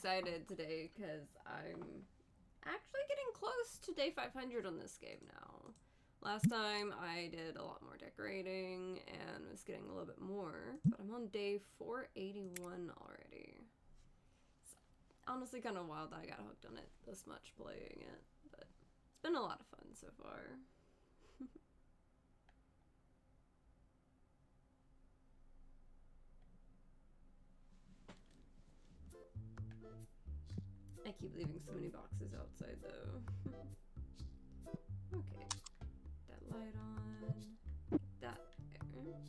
excited today because I'm actually getting close to day 500 on this game now. Last time I did a lot more decorating and was getting a little bit more, but I'm on day 481 already. It's honestly kind of wild that I got hooked on it this much playing it, but it's been a lot of fun so far. I keep leaving so many boxes outside though. Okay, that light on, get that there.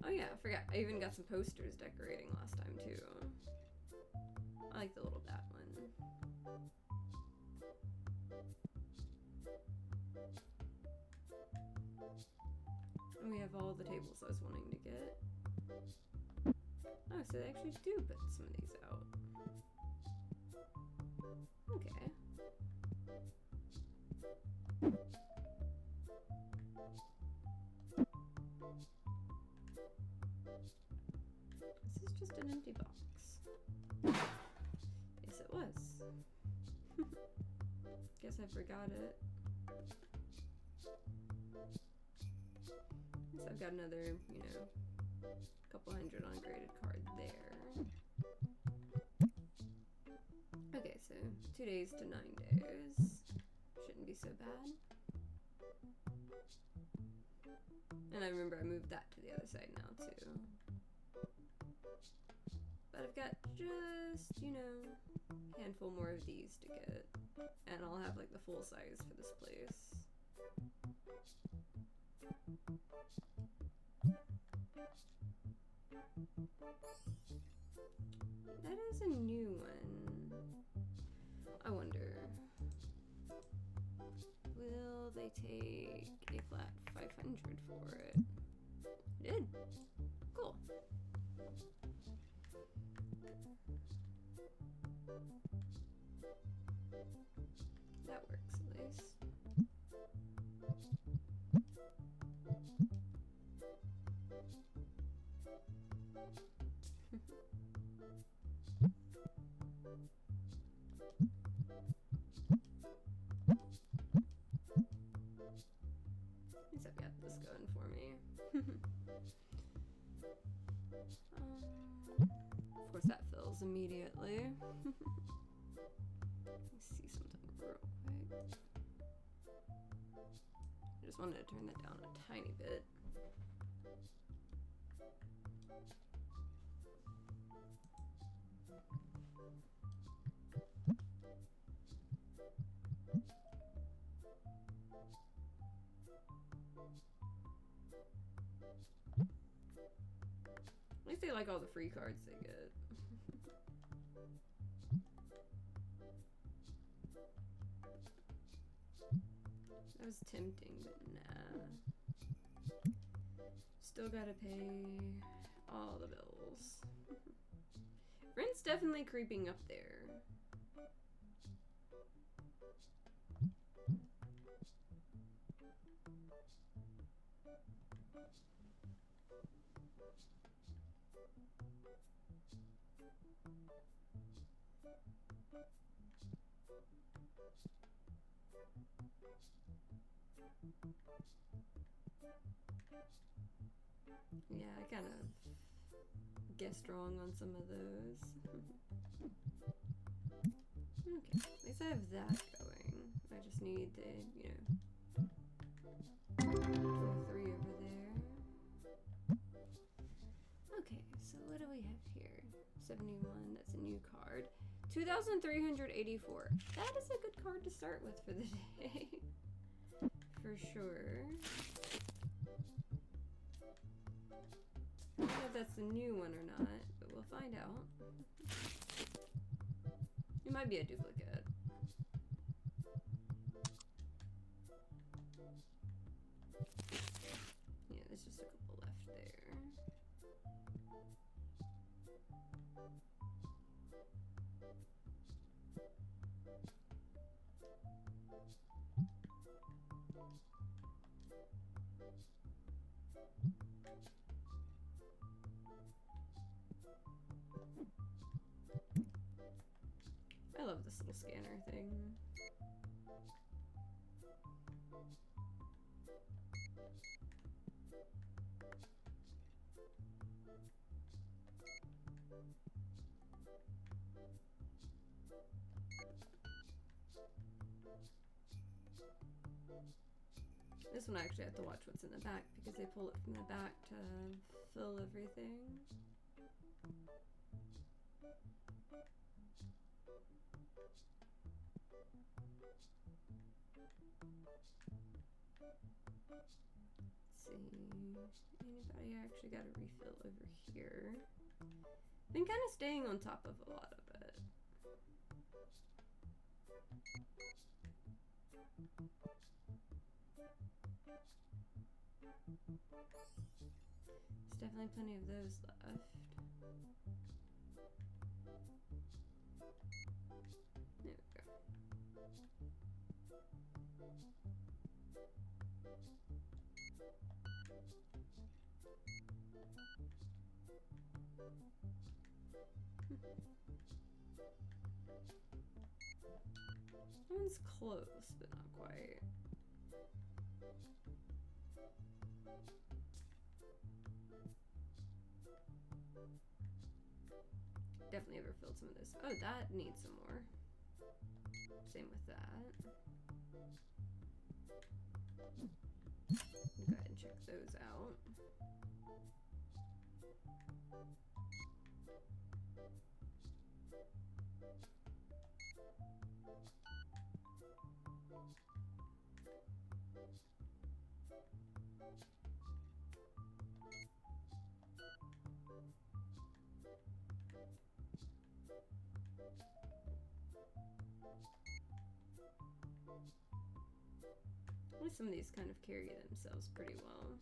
Oh yeah, I forgot, I even got some posters decorating last time too. I like the little bat one. And we have all the tables I was wanting to get. Oh, so they actually do put some of these out. Okay. This is just an empty box. Yes, it was. Guess I forgot it. Guess I've got another, couple hundred on a graded card there. Okay, so 2 days to 9 days. Shouldn't be so bad. And I remember I moved that to the other side now too. But I've got just, a handful more of these to get. And I'll have like the full size for this place. That is a new one. I wonder, will they take a flat 500 for it? It did. Cool. That works at least. At least I've got this going for me. Of course that fills immediately. Let me see something real quick. I just wanted to turn that down a tiny bit. At least they like all the free cards they get. That was tempting, but nah. Still gotta pay all the bills. Rent's definitely creeping up there. Yeah, I kind of guessed wrong on some of those. Okay, at least I have that going. I just need the, 23 over there. Okay, so what do we have here? 71, that's a new card. 2,384. That is a good card to start with for the day. For sure. I don't know if that's the new one or not, but we'll find out. It might be a duplicate. Yeah, there's just a couple left there. love this little scanner thing. This one I actually have to watch what's in the back because they pull it from the back to fill everything. Let's see. Anybody actually got a refill over here? Been kind of staying on top of a lot of it. There's definitely plenty of those left. There we go. One's close, but not quite. Definitely overfilled some of this. Oh, that needs some more. Same with that. Go ahead and check those out. At least some of these kind of carry themselves pretty well.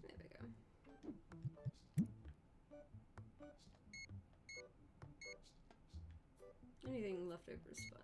There we go. Anything left over is fun.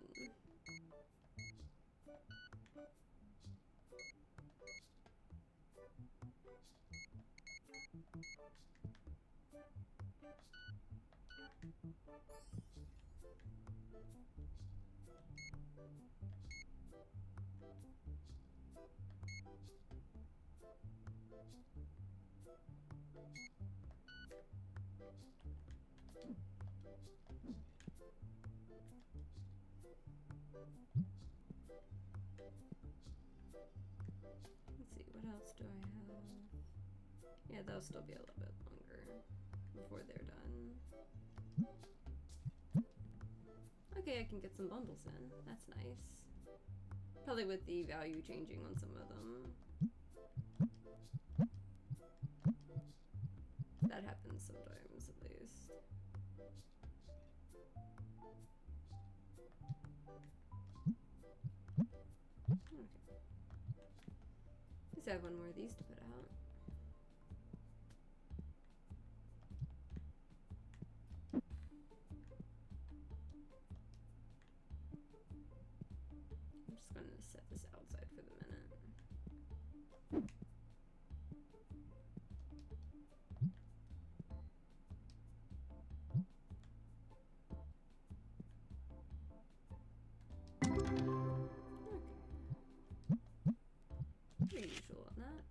Let's see, what else do I have? Yeah, they'll still be a little bit longer before they're done. Okay, I can get some bundles in. That's nice. Probably with the value changing on some of them. That happens sometimes, at least. Okay. Let's have one more of these to put out. I'm just going to set this outside for the minute. Pretty usual on that.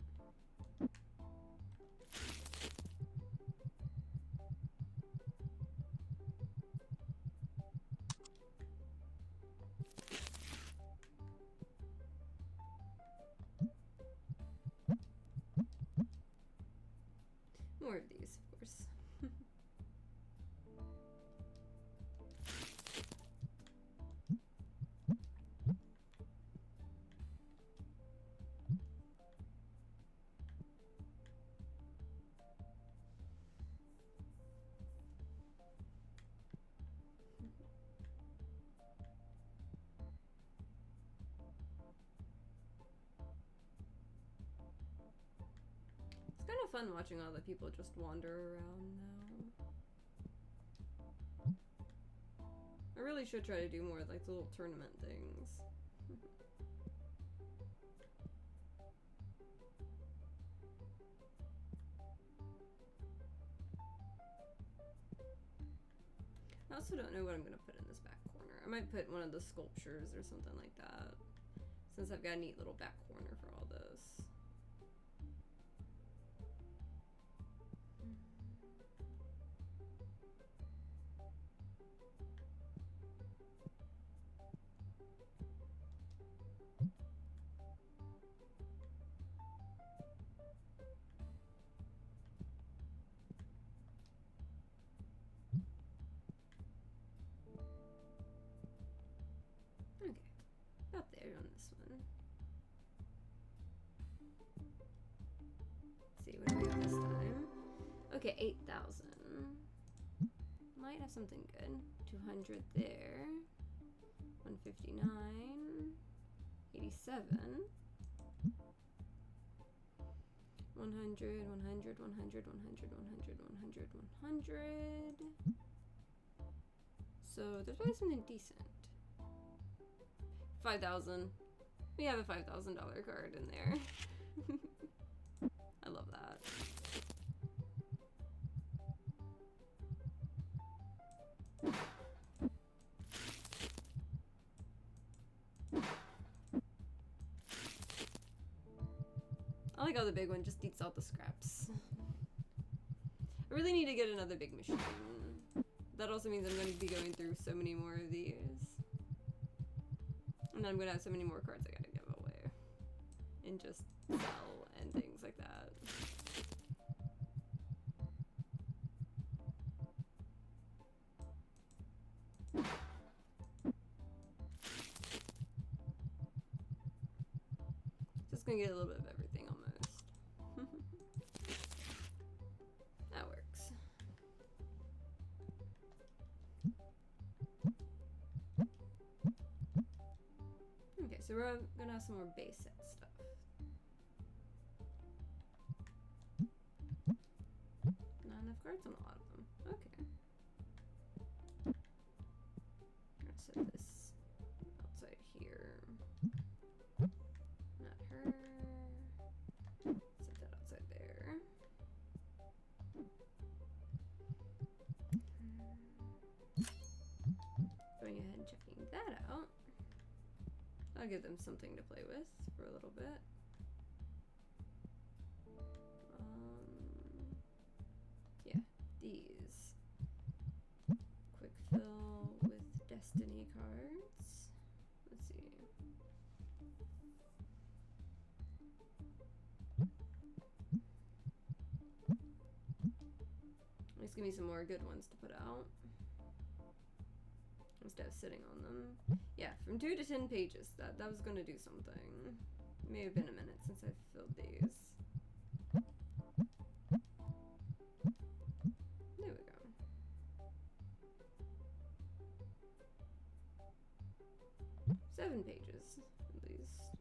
fun watching all the people just wander around now. I really should try to do more like the little tournament things. I also don't know what I'm gonna put in this back corner. I might put one of the sculptures or something like that, since I've got a neat little back corner for all this. Okay, about there on this one. Let's see, what do we have this time? Okay, 8,000. Might have something good. 200 there. 159. 87. 100, 100, 100, 100, 100, 100, 100. So there's probably something decent. 5,000. We have a $5,000 card in there. I love that. I like how the big one just eats all the scraps. I really need to get another big machine. That also means I'm going to be going through so many more of these. And then I'm going to have so many more cards I gotta give away. And just sell and things like that. Just gonna get a little bit of everything almost. That works. Okay, so we're gonna have some more base set stuff. Not enough cards on a lot of them. Okay. I'm gonna set this outside here. Not her. Set that outside there. Going ahead and checking that out. I'll give them something to play with for a little bit. Yeah, these. Quick fill with destiny cards. Let's see. Let's give me some more good ones to put out. Instead of sitting on them. Yeah, from 2 to 10 pages. That was gonna do something. May have been a minute since I've filled these. There we go. Seven pages, at least.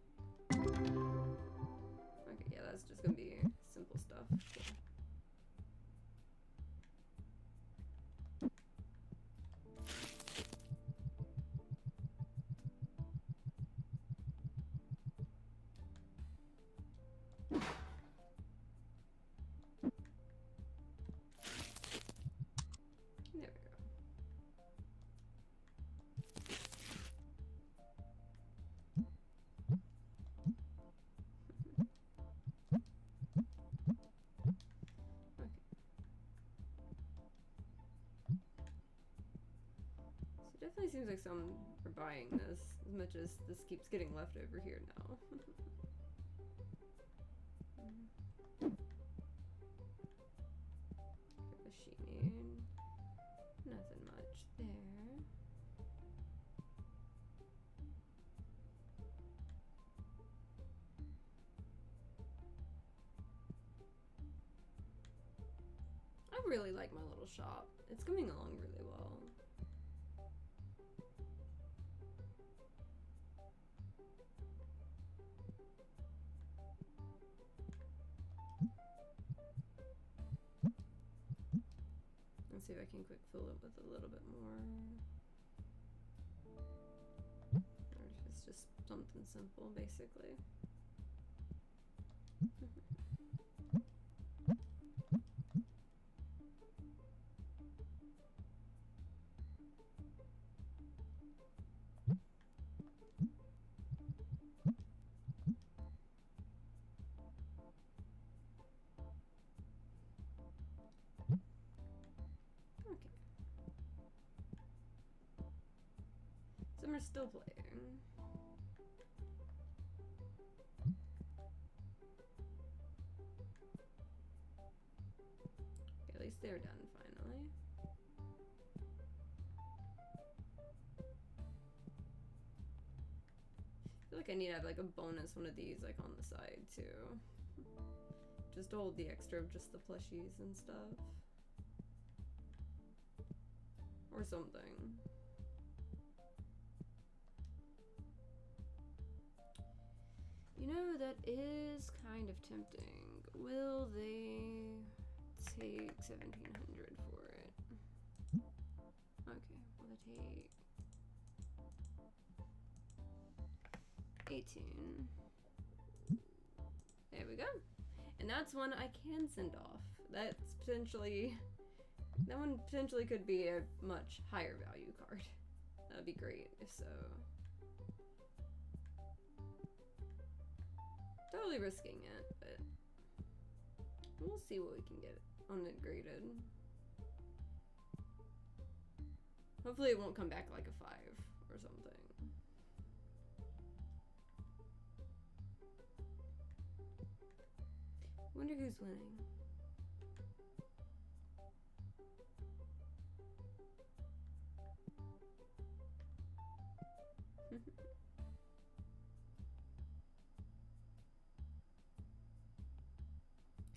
Okay, yeah, that's just gonna be simple stuff. Cool. There we go. Okay. So it definitely seems like some are buying this, as much as this keeps getting left over here now. Machining. Nothing much there. I really like my little shop. It's coming along really well. see if I can quick fill it with a little bit more. Or if it's just something simple, basically. Some are still playing. Okay, at least they're done finally. I feel like I need to have like a bonus one of these like on the side too. Just to hold the extra of just the plushies and stuff. Or something. You know, that is kind of tempting. Will they take 1,700 for it? Okay, will they take 18? There we go. And that's one I can send off. That's potentially... That one potentially could be a much higher value card. That would be great if so. Totally risking it, but we'll see what we can get on it graded. Hopefully it won't come back like a 5 or something. Wonder who's winning.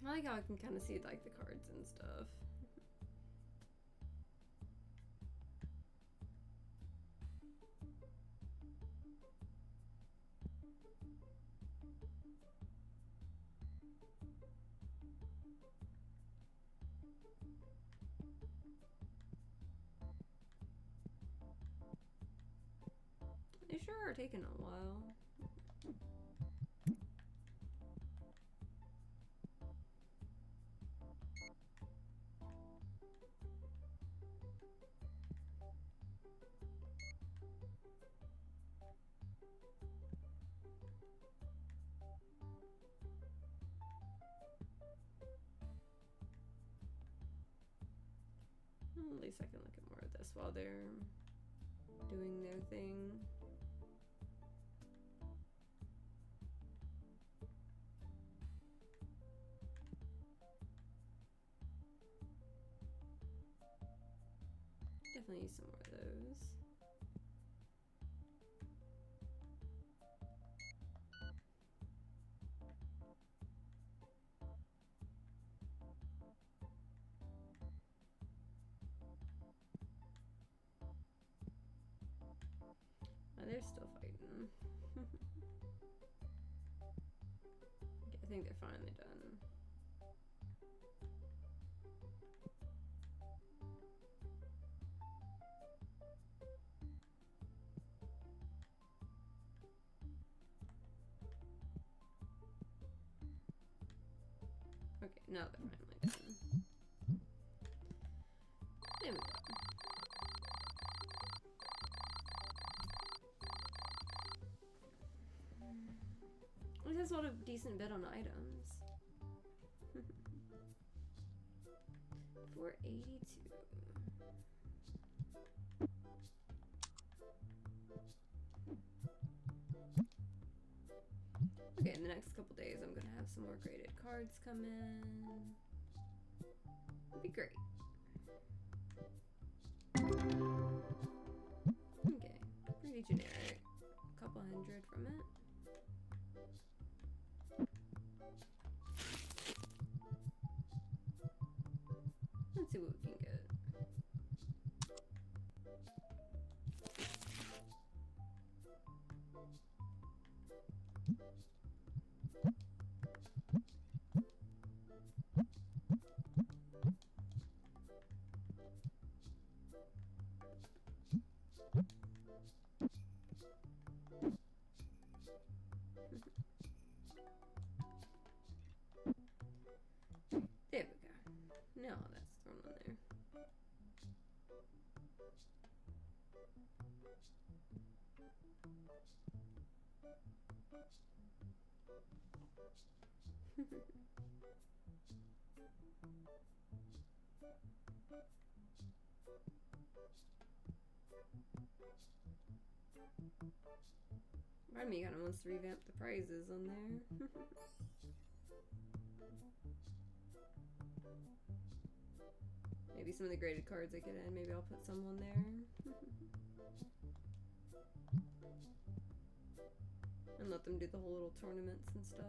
I like how I can kind of see like the cards and stuff. They sure are taking a while. Well, at least I can look at more of this while they're doing their thing. Definitely use some more of those. Oh, they're still fighting. Okay, I think they're finally done. Okay, now they're finally done. There we go. At least that's not a decent bid on items. 482. Okay, in the next couple days, I'm gonna have some more graded cards come in. It'd be great. Okay, pretty generic. A couple hundred from it. Let's see what we can get. Part of me kind of wants to revamp the prizes on there. Maybe some of the graded cards I get in, maybe I'll put some on there. And let them do the whole little tournaments and stuff.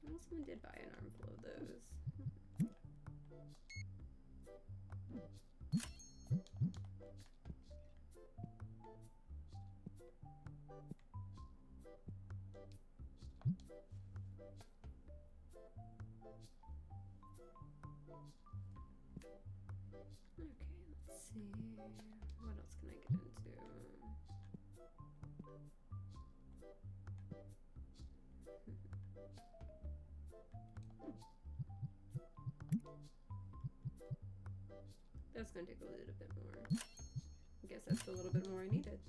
Well, someone did buy an armful of those. Okay, let's see. What else can I get into? That's gonna take a little bit more. I guess that's a little bit more I needed.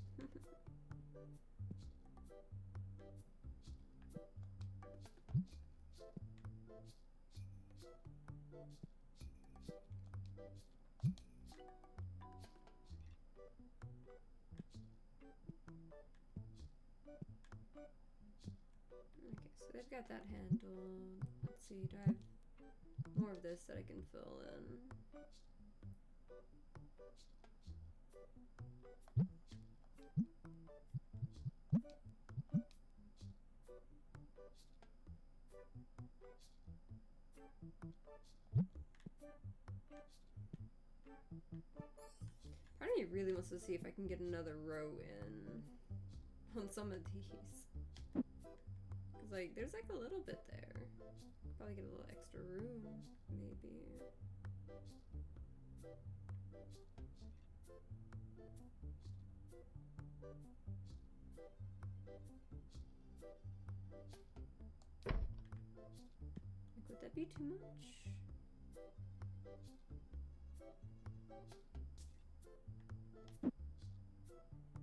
Okay, so they've got that handled. Let's see, do I have more of this that I can fill in? Part of me really wants to see if I can get another row in on some of these. Cause like, there's like a little bit there. Probably get a little extra room, maybe. Like, would that be too much?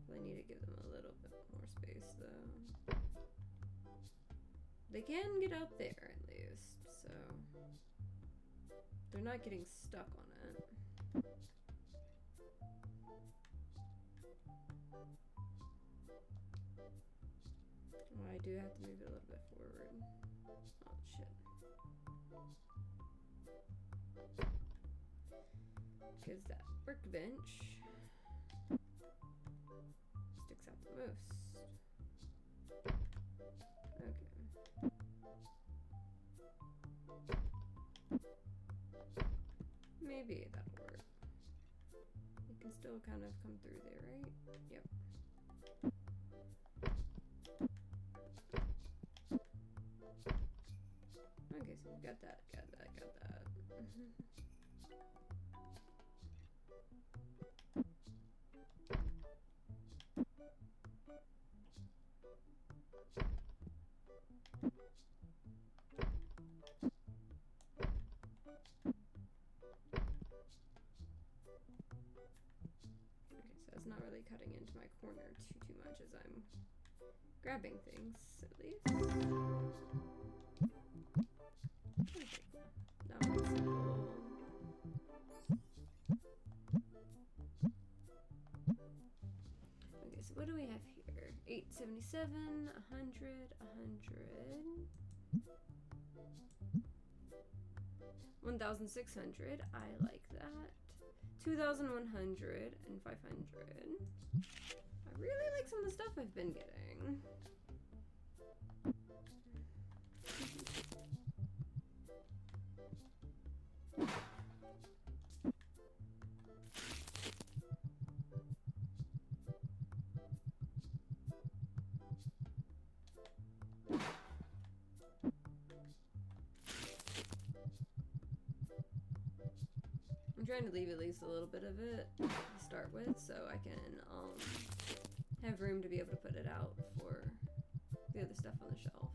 I need to give them a little bit more space though. They can get out there at least, so they're not getting stuck on it. Well, I do have to move it a little bit forward. Oh shit. Because that workbench sticks out the most. Okay. Maybe that'll work. You can still kind of come through there, right? Yep. Okay, so we've got that, got that. Okay, so it's not really cutting into my corner too much as I'm grabbing things, at least. Okay, cool. That one's simple. Okay, so what do we have here? 877, 100, 100. 1,600, I like that. 2,100 and 500. I really like some of the stuff I've been getting. trying to leave at least a little bit of it to start with, so I can have room to be able to put it out for the other stuff on the shelf.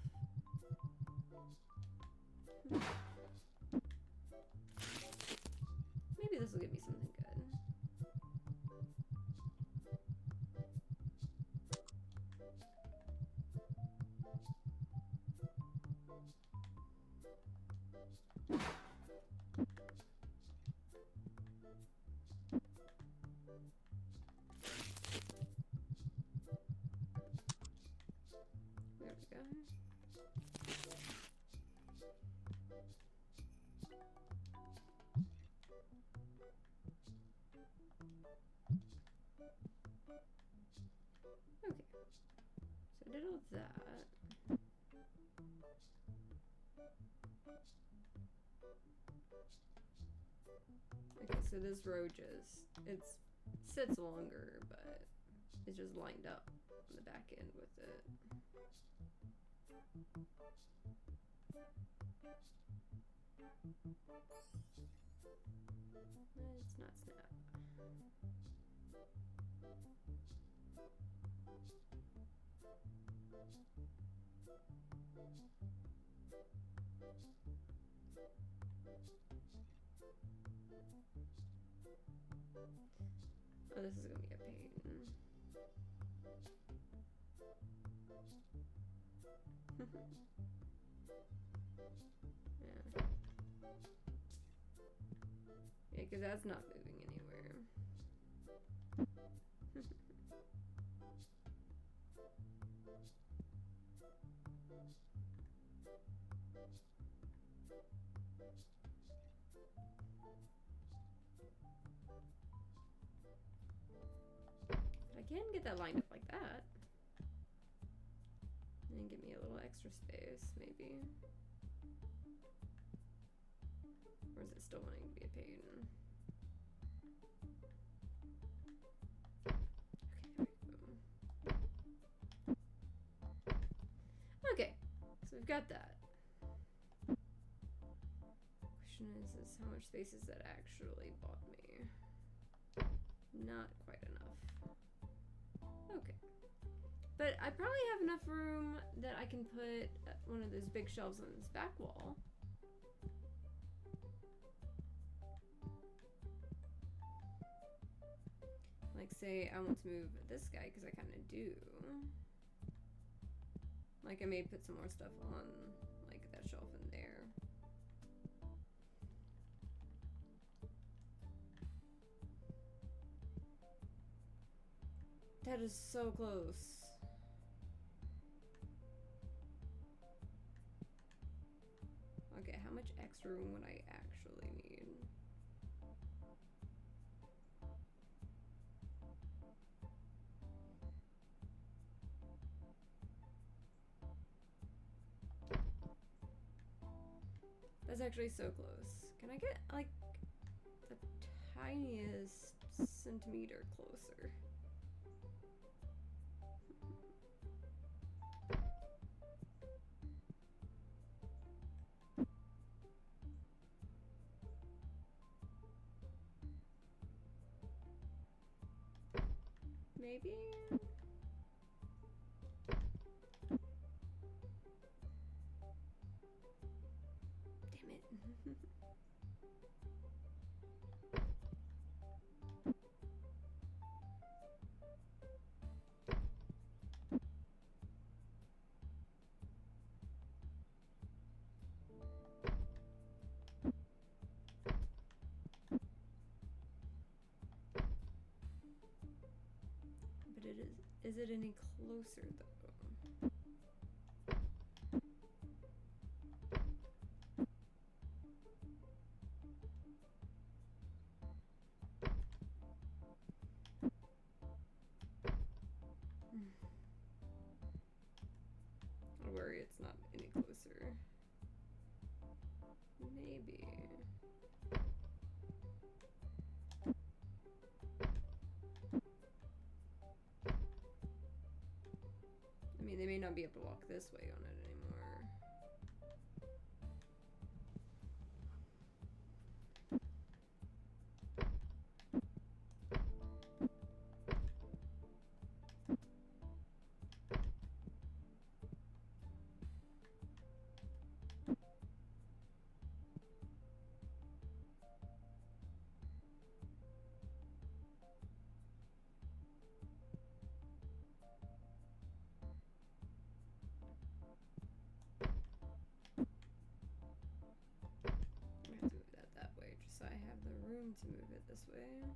Maybe this will give me something good. There we go. Okay, so I did all that. Okay, so this row just, it sits longer, but it's just lined up on the back end with it. It's not snap. Oh, this is gonna be a pain. Yeah. Yeah, because that's not moving anywhere. I can get that lined up like that. And give me a little extra space, maybe. Or is it still wanting to be a pain? Okay, so we've got that. Question is how much space is that actually bought me? Not quite enough. Okay. But I probably have enough room that I can put one of those big shelves on this back wall. Like, say I want to move this guy, because I kind of do. Like, I may put some more stuff on, like, that shelf in there. That is so close. Okay, how much extra room would I actually need? That's actually so close. Can I get, like, the tiniest centimeter closer? Maybe? Damn it. But is it any closer though? I worry it's not any closer. Maybe. I mean, they may not be able to walk this way on it anymore. going to move it this way.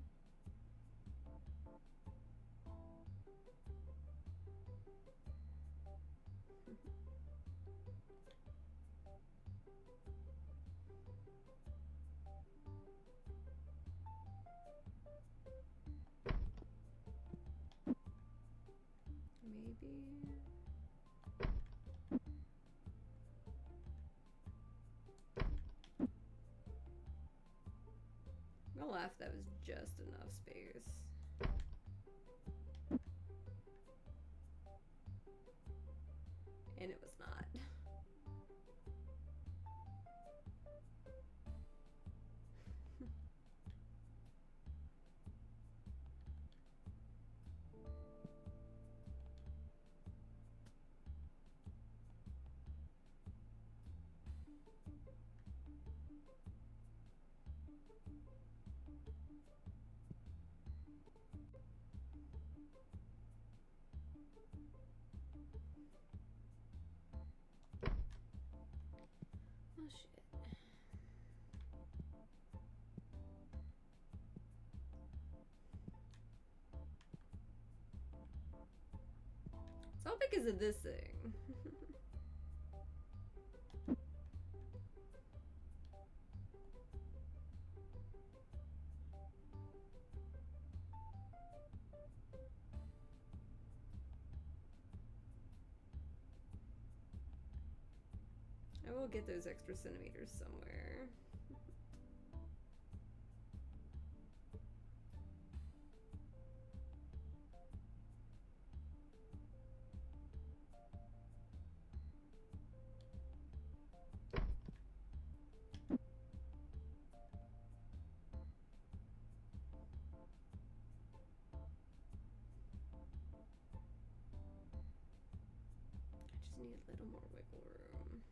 Maybe. I'm gonna laugh that was just enough space. And it was not. Oh shit. It's all because of this thing. I will get those extra centimeters somewhere. I just need a little more wiggle room.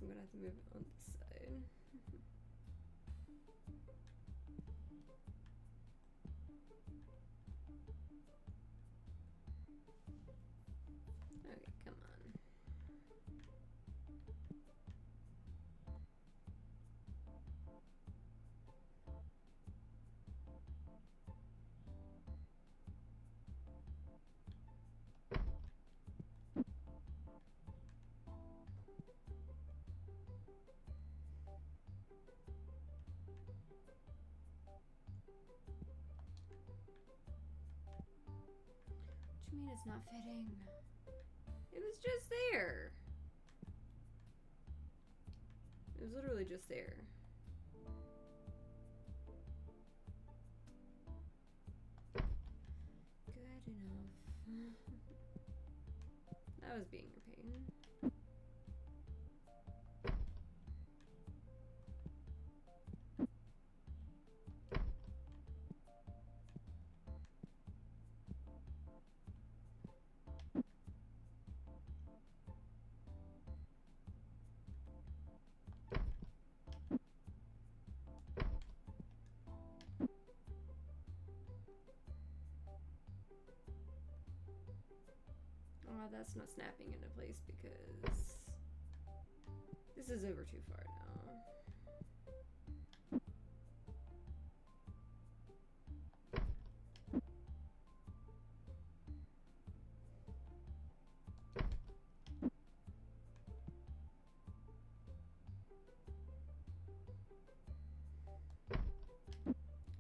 I'm gonna have to move it on this side. Okay, come on. What do you mean it's not fitting? It was just there. It was literally just there. Good enough. That was being a pain. Oh, that's not snapping into place because this is over too far now.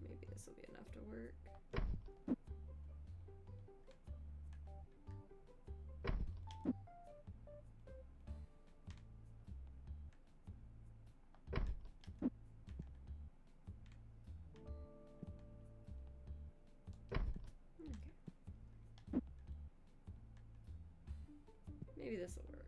Maybe this will be enough to work. Maybe this will work.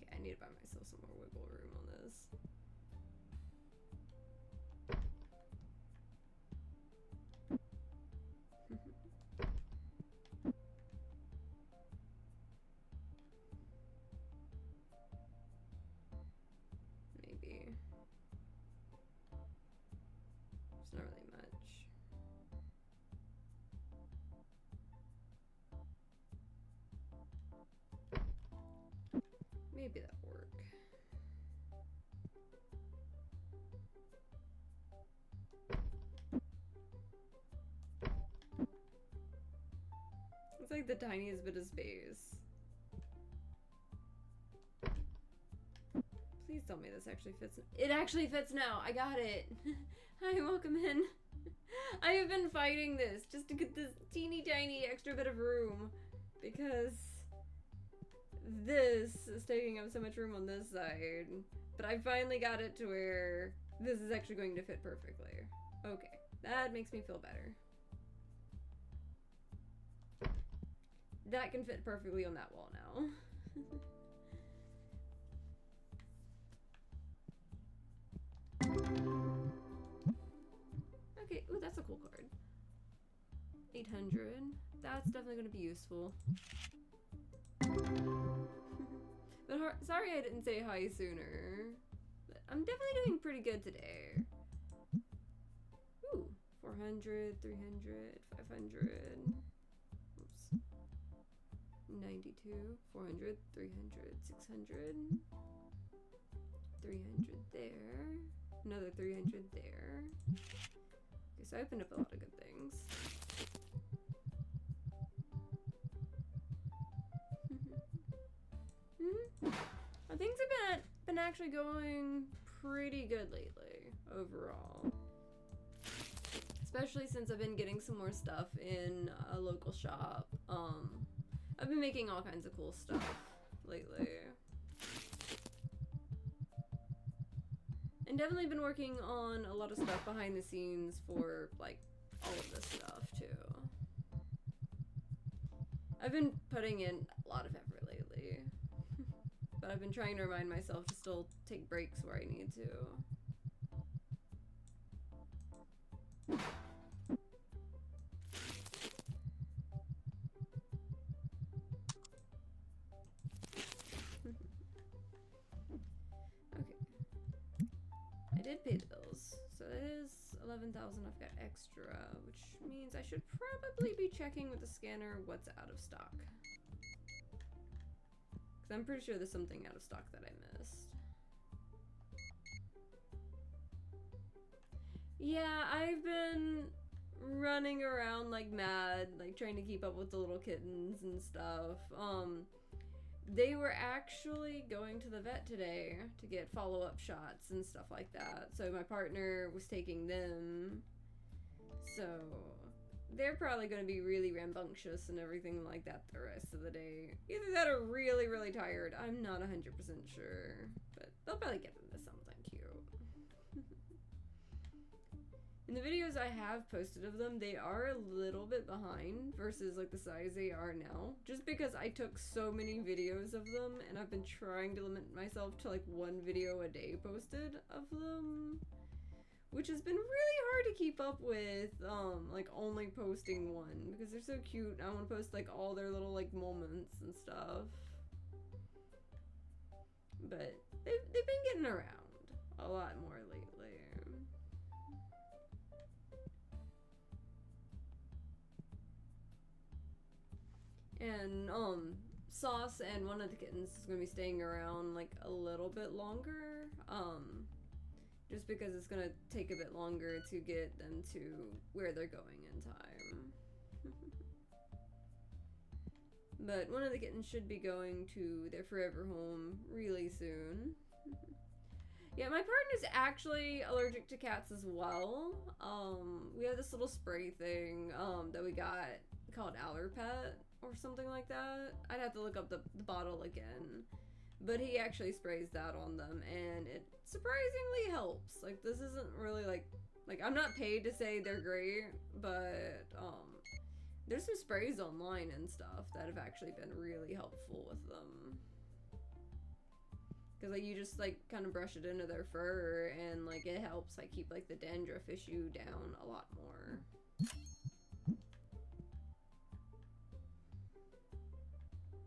I need to buy myself some more wiggle room on this. Maybe. It's not really much. Maybe that'll work. It's like the tiniest bit of space. Please tell me this actually fits. It actually fits now. I got it. Hi, welcome in. I have been fighting this just to get this teeny tiny extra bit of room because this is taking up so much room on this side. But I finally got it to where this is actually going to fit perfectly. Okay, that makes me feel better. That can fit perfectly on that wall now. Okay, ooh, that's a cool card. 800. That's definitely going to be useful. But sorry I didn't say hi sooner. But I'm definitely doing pretty good today. Ooh, 400, 300, 500. Oops. 92, 400, 300, 600. 300 there. Another 300 there. Okay, so I opened up a lot of good things. Things have been actually going pretty good lately, overall. Especially since I've been getting some more stuff in a local shop. I've been making all kinds of cool stuff lately. And definitely been working on a lot of stuff behind the scenes for, like, all of this stuff, too. I've been putting in a lot of effort lately. But I've been trying to remind myself to still take breaks where I need to. Okay. I did pay the bills, so it is 11,000 I've got extra, which means I should probably be checking with the scanner what's out of stock. Because I'm pretty sure there's something out of stock that I missed. Yeah, I've been running around like mad, like trying to keep up with the little kittens and stuff. They were actually going to the vet today to get follow-up shots and stuff like that. So my partner was taking them. So they're probably going to be really rambunctious and everything like that the rest of the day. Either that or really, really tired. I'm not 100% sure. But they'll probably get into something cute. In the videos I have posted of them, they are a little bit behind versus like the size they are now. Just because I took so many videos of them and I've been trying to limit myself to like one video a day posted of them. Which has been really hard to keep up with, like only posting one because they're so cute. I want to post like all their little like moments and stuff. But they've been getting around a lot more lately. And Sauce and one of the kittens is going to be staying around like a little bit longer. Just because it's going to take a bit longer to get them to where they're going in time. But one of the kittens should be going to their forever home really soon. Yeah, my partner's actually allergic to cats as well. We have this little spray thing that we got called Allerpet or something like that. I'd have to look up the bottle again. But he actually sprays that on them, and it surprisingly helps. Like, this isn't really like I'm not paid to say they're great, but there's some sprays online and stuff that have actually been really helpful with them. Because, like, you just, like, kind of brush it into their fur, and, like, it helps, like, keep, like, the dandruff issue down a lot more.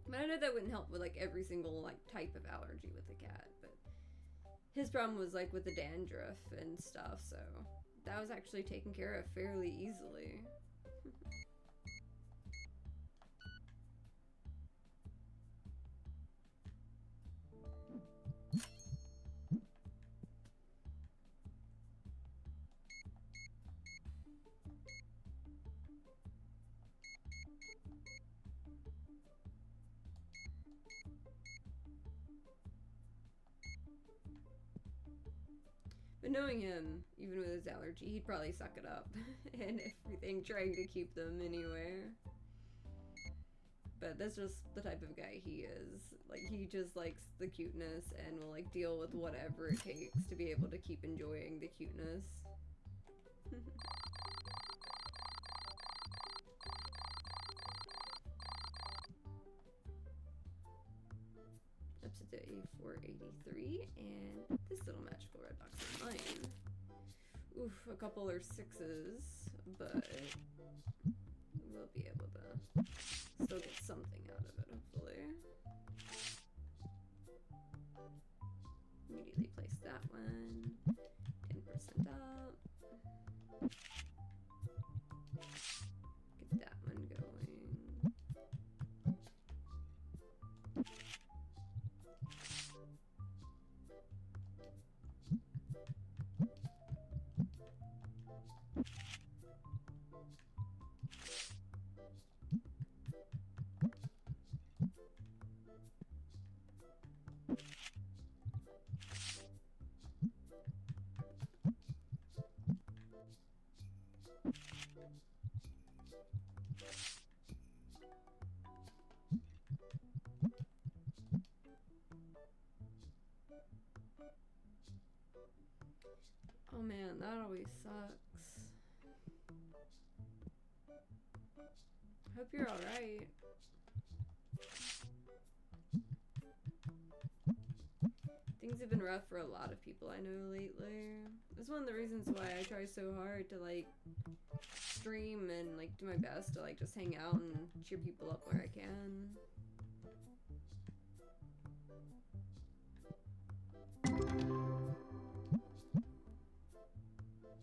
But I know that wouldn't help with, like, every single, like, type of allergy with the cat, but his problem was, like, with the dandruff and stuff, so that was actually taken care of fairly easily. But knowing him, even with his allergy, he'd probably suck it up and everything, trying to keep them anywhere. But that's just the type of guy he is. Like, he just likes the cuteness and will, like, deal with whatever it takes to be able to keep enjoying the cuteness. Episode 8483, and this little magical red box is mine. Oof, a couple are 6s, but we'll be able to still get something out of it, hopefully. Immediately place that one. 10% up. Get that one going. Oh man, that always sucks. Hope you're alright. Things have been rough for a lot of people I know lately. That's one of the reasons why I try so hard to, like, stream and, like, do my best to, like, just hang out and cheer people up where I can.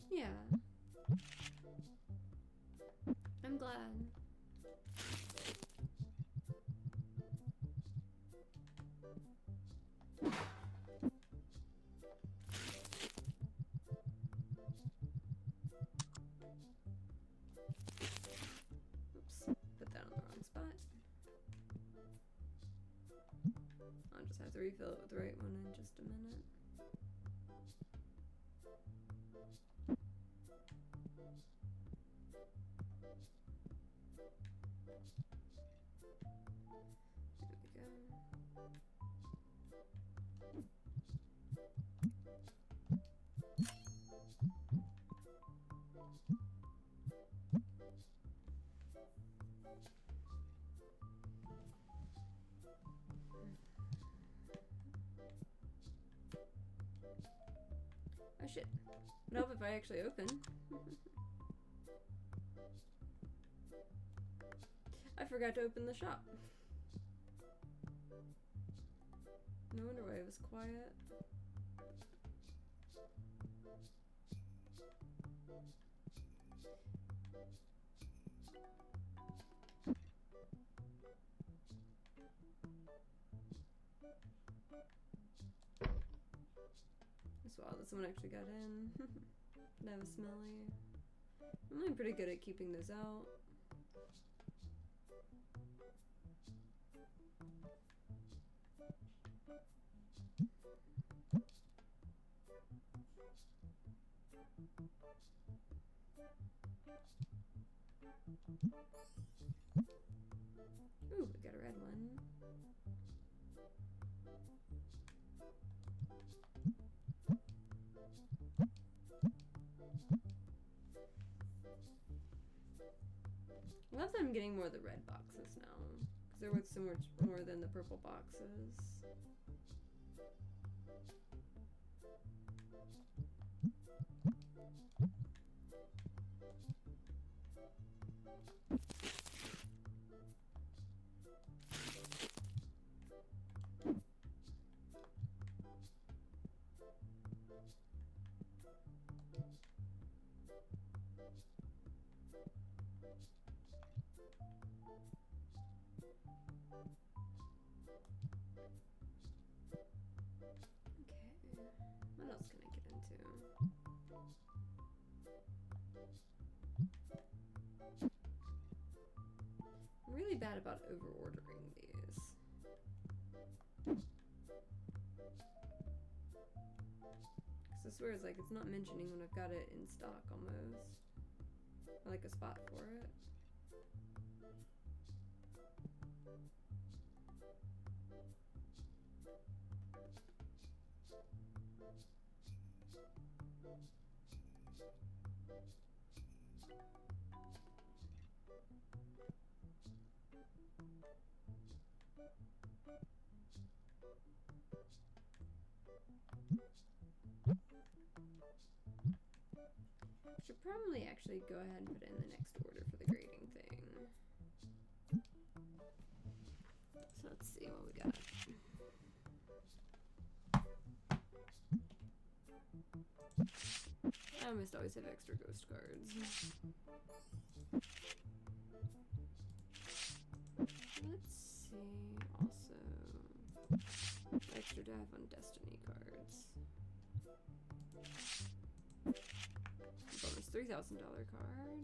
Yeah. I'm glad. Oops, put that on the wrong spot. I'll just have to refill it with the right one in just a minute. There we go. Oh shit. Nope, if I actually open. I forgot to open the shop. No wonder why it was quiet. Wow, that someone actually got in. That was smelly. I'm really pretty good at keeping those out. Ooh, we got a red one. I love that I'm getting more of the red boxes now, because they're worth so much more than the purple boxes. What else can I get into? I'm really bad about over-ordering these. Because I swear it's not mentioning when I've got it in stock almost. Or like a spot for it. Should probably actually go ahead and put it in the next order for the grading thing. So let's see what we got. I almost always have extra ghost cards. Let's see, also, extra to have on Destiny cards. Bonus $3,000 card.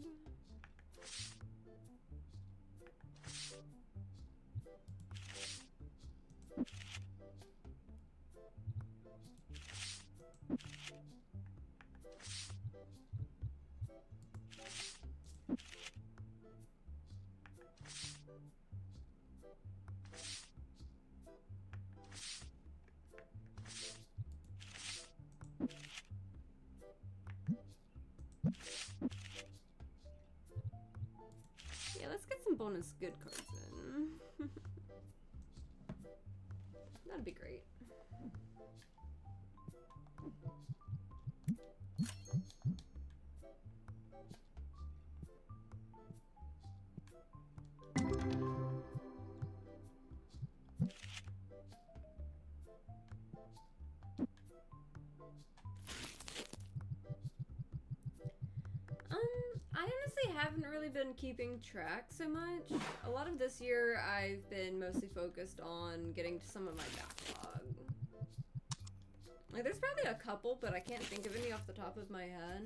Yeah, let's get some bonus good cards in. That'd be great. I honestly haven't really been keeping track so much. A lot of this year, I've been mostly focused on getting to some of my backlog. Like, there's probably a couple, but I can't think of any off the top of my head.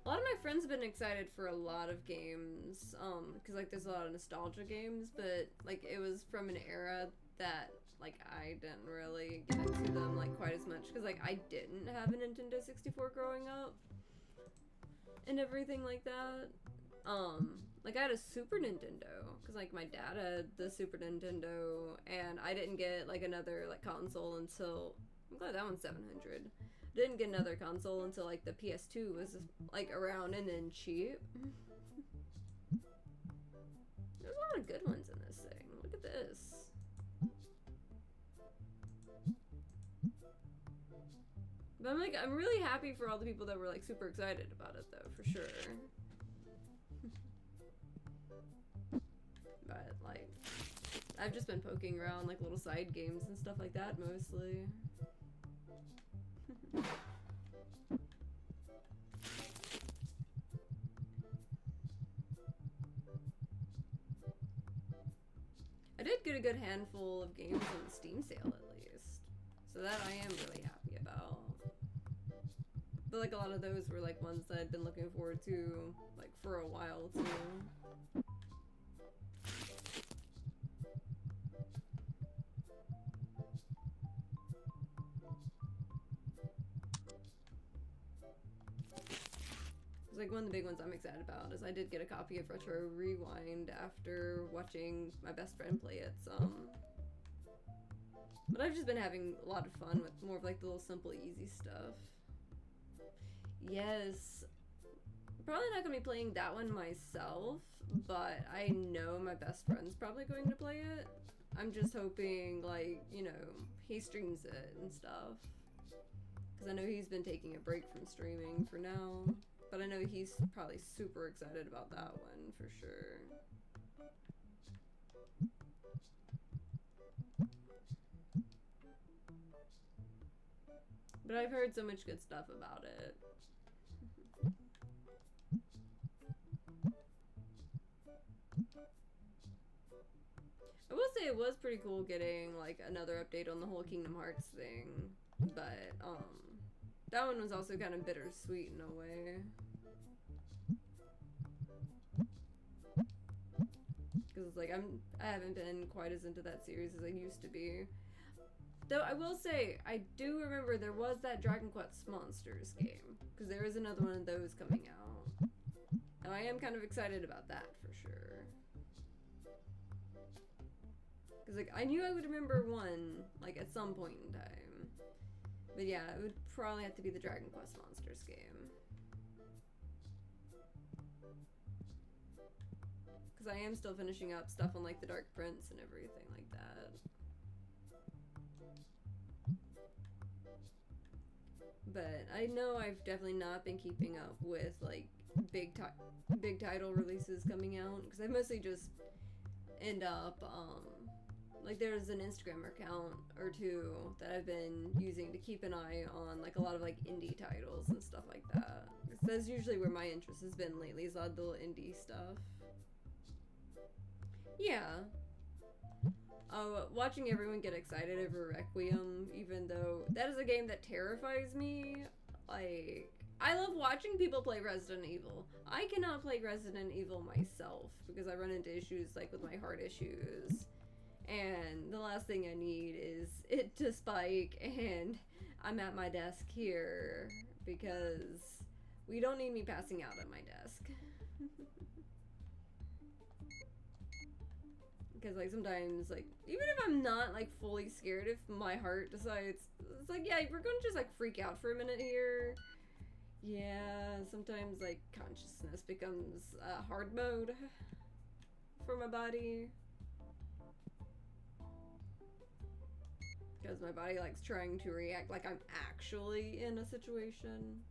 A lot of my friends have been excited for a lot of games, because, like, there's a lot of nostalgia games, but, like, it was from an era that, like, I didn't really get into them, like, quite as much, because, like, I didn't have a Nintendo 64 growing up. And everything like that. Like I had a Super Nintendo because like my dad had the Super Nintendo, and I didn't get like another like console until I'm glad that one's 700. Didn't get another console until like the PS2 was like around and then cheap. There's a lot of good ones in this thing. Look at this. But I'm really happy for all the people that were like super excited about it though, for sure. But like, I've just been poking around like little side games and stuff like that mostly. I did get a good handful of games on the Steam sale at least, so that I am really happy about. But like a lot of those were like ones that I'd been looking forward to like for a while too. Like one of the big ones I'm excited about is I did get a copy of Retro Rewind after watching my best friend play it some. But I've just been having a lot of fun with more of like the little simple easy stuff. Yes. Probably not going to be playing that one myself, but I know my best friend's probably going to play it. I'm just hoping, like, you know, he streams it and stuff. Because I know he's been taking a break from streaming for now. But I know he's probably super excited about that one for sure. But I've heard so much good stuff about it. I will say it was pretty cool getting like another update on the whole Kingdom Hearts thing. But that one was also kind of bittersweet in a way. Because like I haven't been quite as into that series as I used to be. Though I will say, I do remember there was that Dragon Quest Monsters game. Because there is another one of those coming out. And I am kind of excited about that for sure. Because like I knew I would remember one like at some point in time. But yeah, it would probably have to be the Dragon Quest Monsters game. Because I am still finishing up stuff on like the Dark Prince and everything like that. But I know I've definitely not been keeping up with like big title releases coming out. Because I mostly just end up like there's an Instagram account or two that I've been using to keep an eye on like a lot of like indie titles and stuff like that. That's usually where my interest has been lately, is all the little indie stuff. Yeah. Watching everyone get excited over Requiem, even though that is a game that terrifies me. Like, I love watching people play Resident Evil. I cannot play Resident Evil myself because I run into issues like with my heart issues. And the last thing I need is it to spike, and I'm at my desk here because we don't need me passing out at my desk. Because like sometimes, like, even if I'm not like fully scared, if my heart decides, it's like, yeah, we're gonna just like freak out for a minute here. Yeah, sometimes like consciousness becomes hard mode for my body. Because my body likes trying to react like I'm actually in a situation.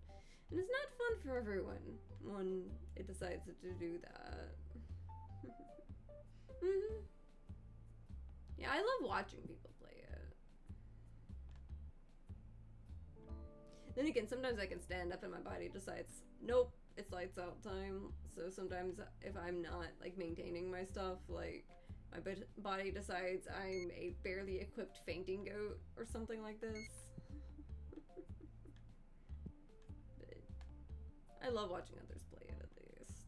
And it's not fun for everyone when it decides to do that. Mm-hmm. Yeah, I love watching people play it. Then again, sometimes I can stand up and my body decides, nope, it's lights out time. So sometimes if I'm not like maintaining my stuff, like my body decides I'm a barely equipped fainting goat or something like this. But I love watching others play it at least.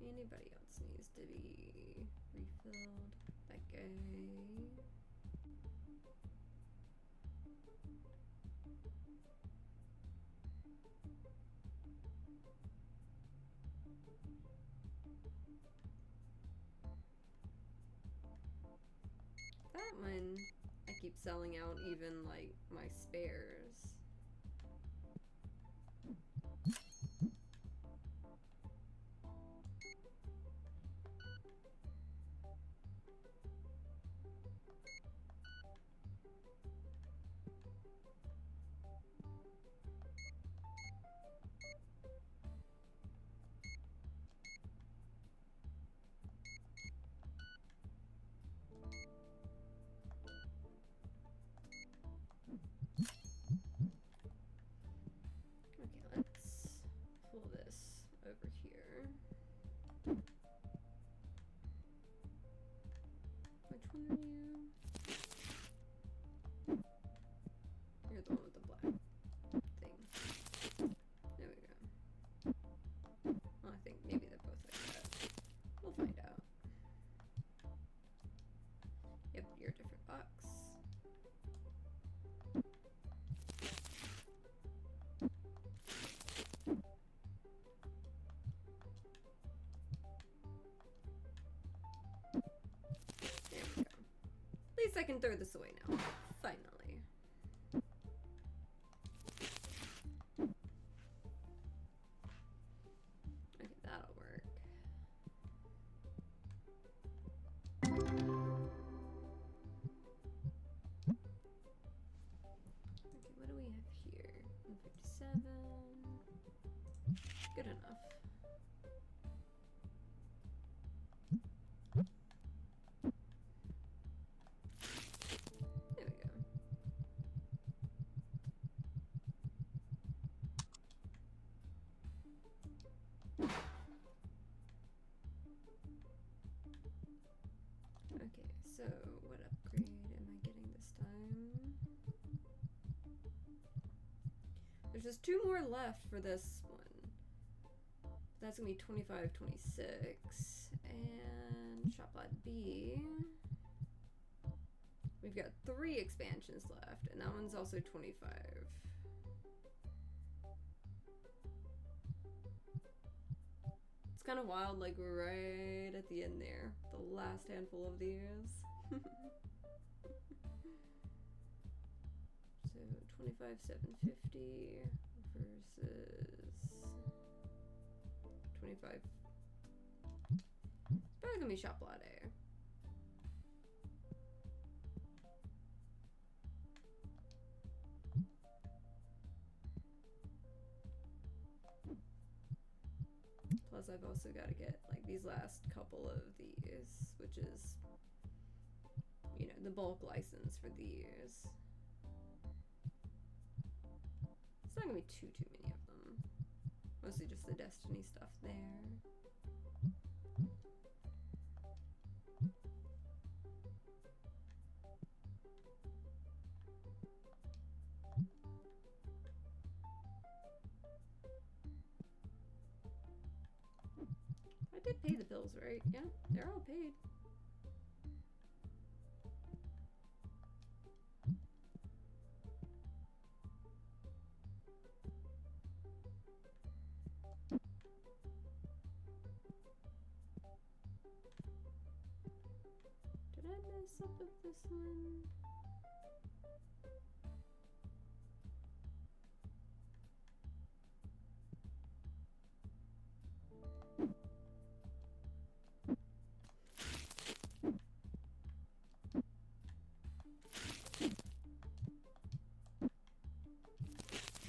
Anybody else needs to be refilled? That guy. That one, I keep selling out even like my spares. Okay, let's pull this over here. Which one are you? You're the one with the black thing. There we go. Well, I think maybe they're both like that. We'll find out. Yep, you're a different box. There we go. At least I can throw this away now. Finally. Okay, that'll work. Okay, what do we have here? 157. Good enough. There we go. Okay, so what upgrade am I getting this time? There's just 2 more left for this one. That's gonna be 25, 26. And shop lot B. We've got 3 expansions left, and that one's also 25. It's kind of wild, like right at the end there, the last handful of these. So 25, 750 versus 25. It's probably gonna be shop lot A. Plus, I've also got to get like these last couple of these, which is, you know, the bulk license for these. It's not gonna be too many of them. Mostly just the Destiny stuff there. I did pay the bills, right? Yeah, they're all paid. Did I mess up with this one?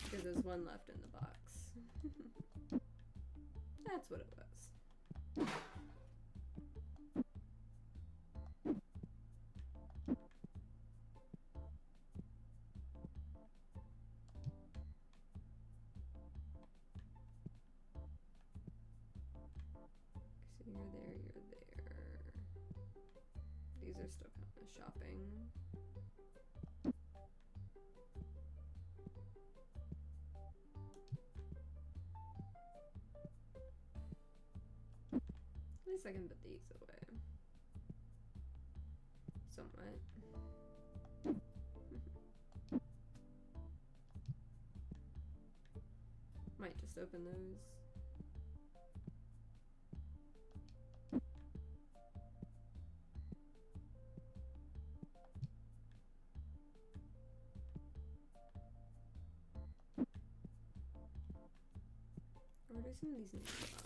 Because there's one left in the box. That's what it was. So you're there, you're there. These are still kind of shopping. At least I can put these away. Somewhat. Might just open those. some of these need to go up?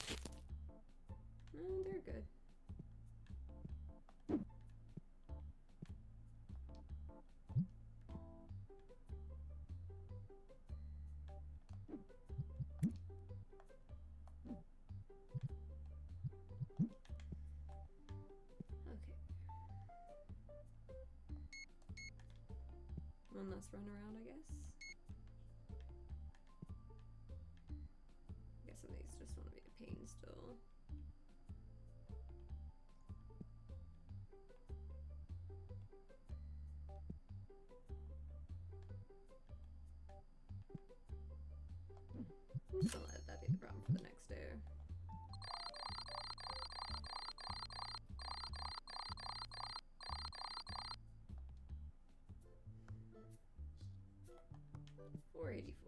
No, they're good. One last run around, I guess. I guess some of these just want to be a pain still. I'm just gonna let that be the problem for the next day. $484.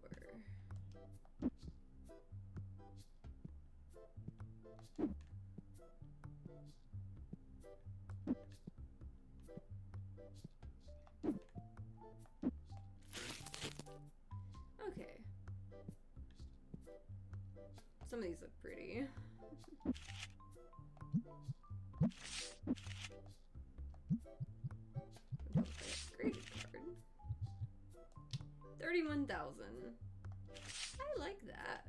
Okay. Some of these look pretty. Graded card. 31,000. I like that.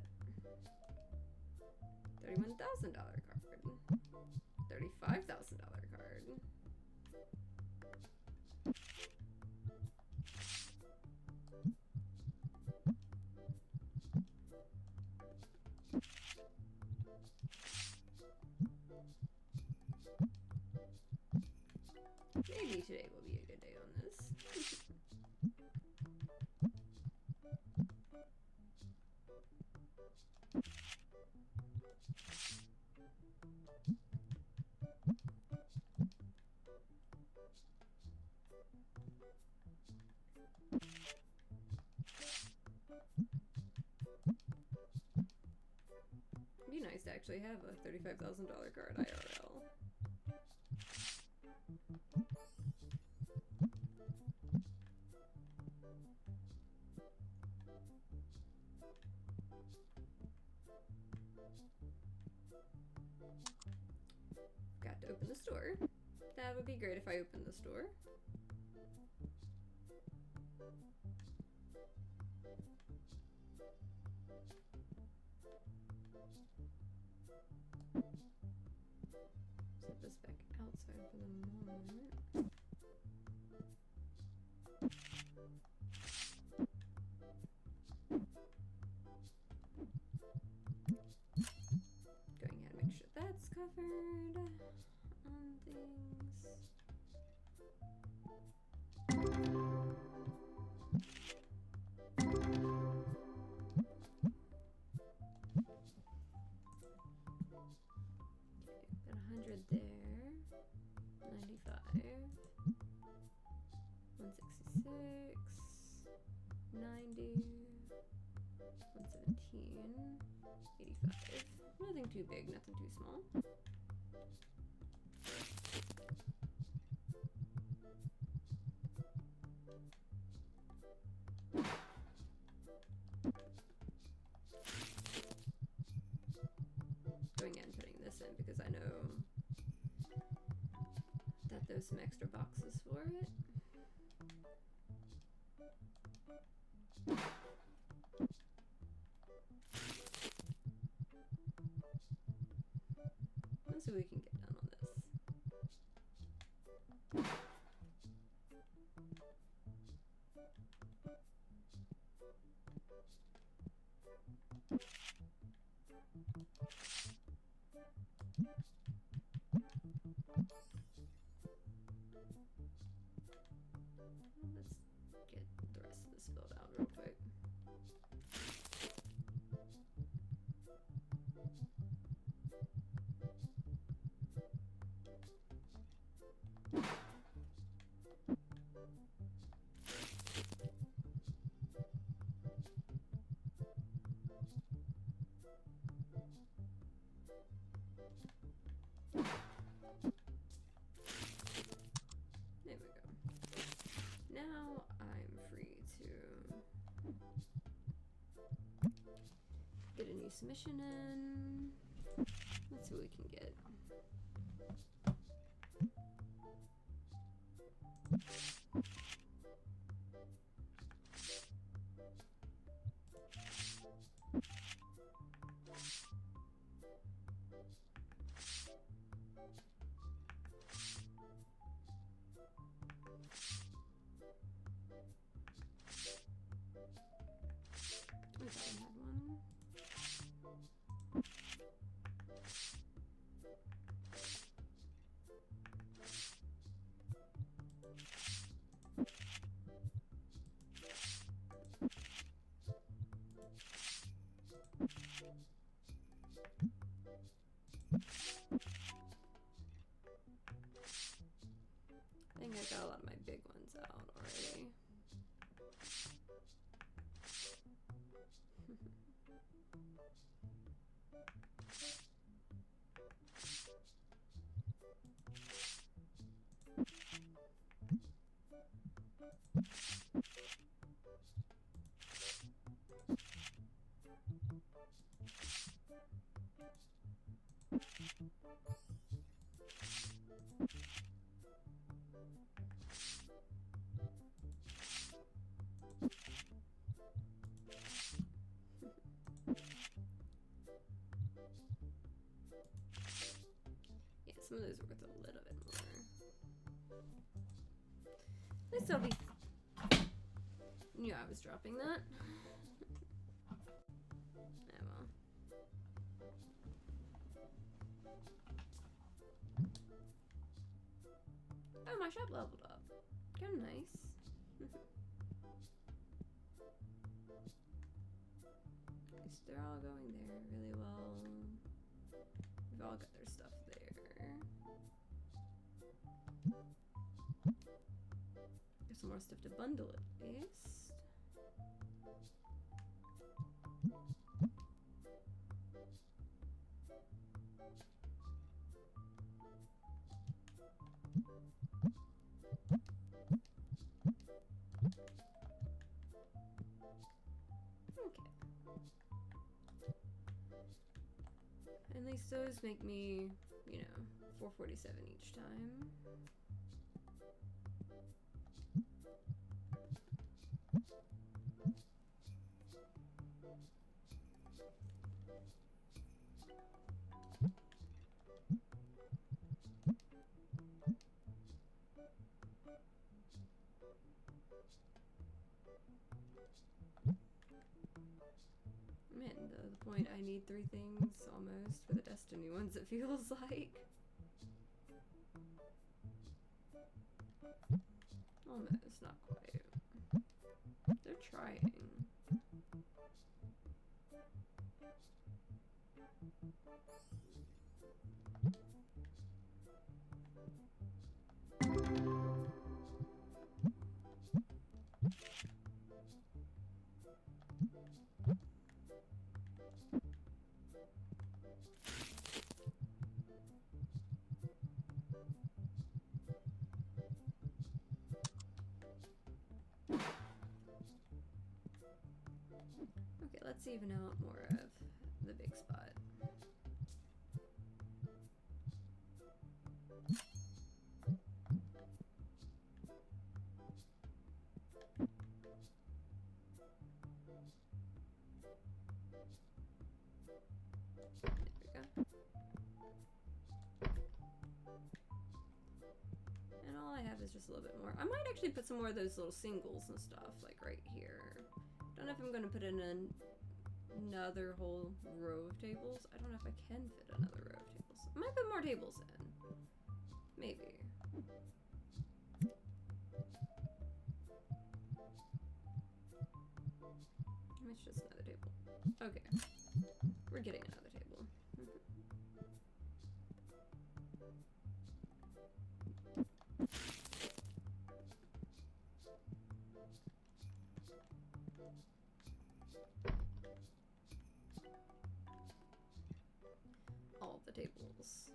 $31,000 card. $35,000 card. Maybe today will be a good day on this. It'd be nice to actually have a $35,000 card IRL. Got to open the store. That would be great if I opened the store. Set this back outside for the moment. Going ahead and make sure that's covered on things. Got 100 there. 95. 166. 90. 117. 85. Nothing too big, nothing too small. Going in and putting this in because I know that there's some extra boxes for it. Let's see what we can get done on this. Let's get the rest of this filled out real quick. There we go. Now I'm free to get a new submission in. Let's see what we can get. We haven't had one. I think I got a lot of my big ones out already. Yeah, some of those are worth a little bit more. At least I'll be... Knew I was dropping that. Oh well. Oh, my shop leveled up. Kinda nice. They're all going there really well. We've all got their stuff there. Got some more stuff to bundle at least. Okay. At least those make me, you know, 447 each time. Man, the point I need 3 things almost for the Destiny ones, it feels like. Almost, not quite. They're trying. Okay, let's even out more of the big spot. There we go. And all I have is just a little bit more. I might actually put some more of those little singles and stuff, like right here. Don't know if I'm going to put in another whole row of tables. I don't know if I can fit another row of tables. I might put more tables in. Maybe. It's just another table. Okay. We're getting another table. All the tables.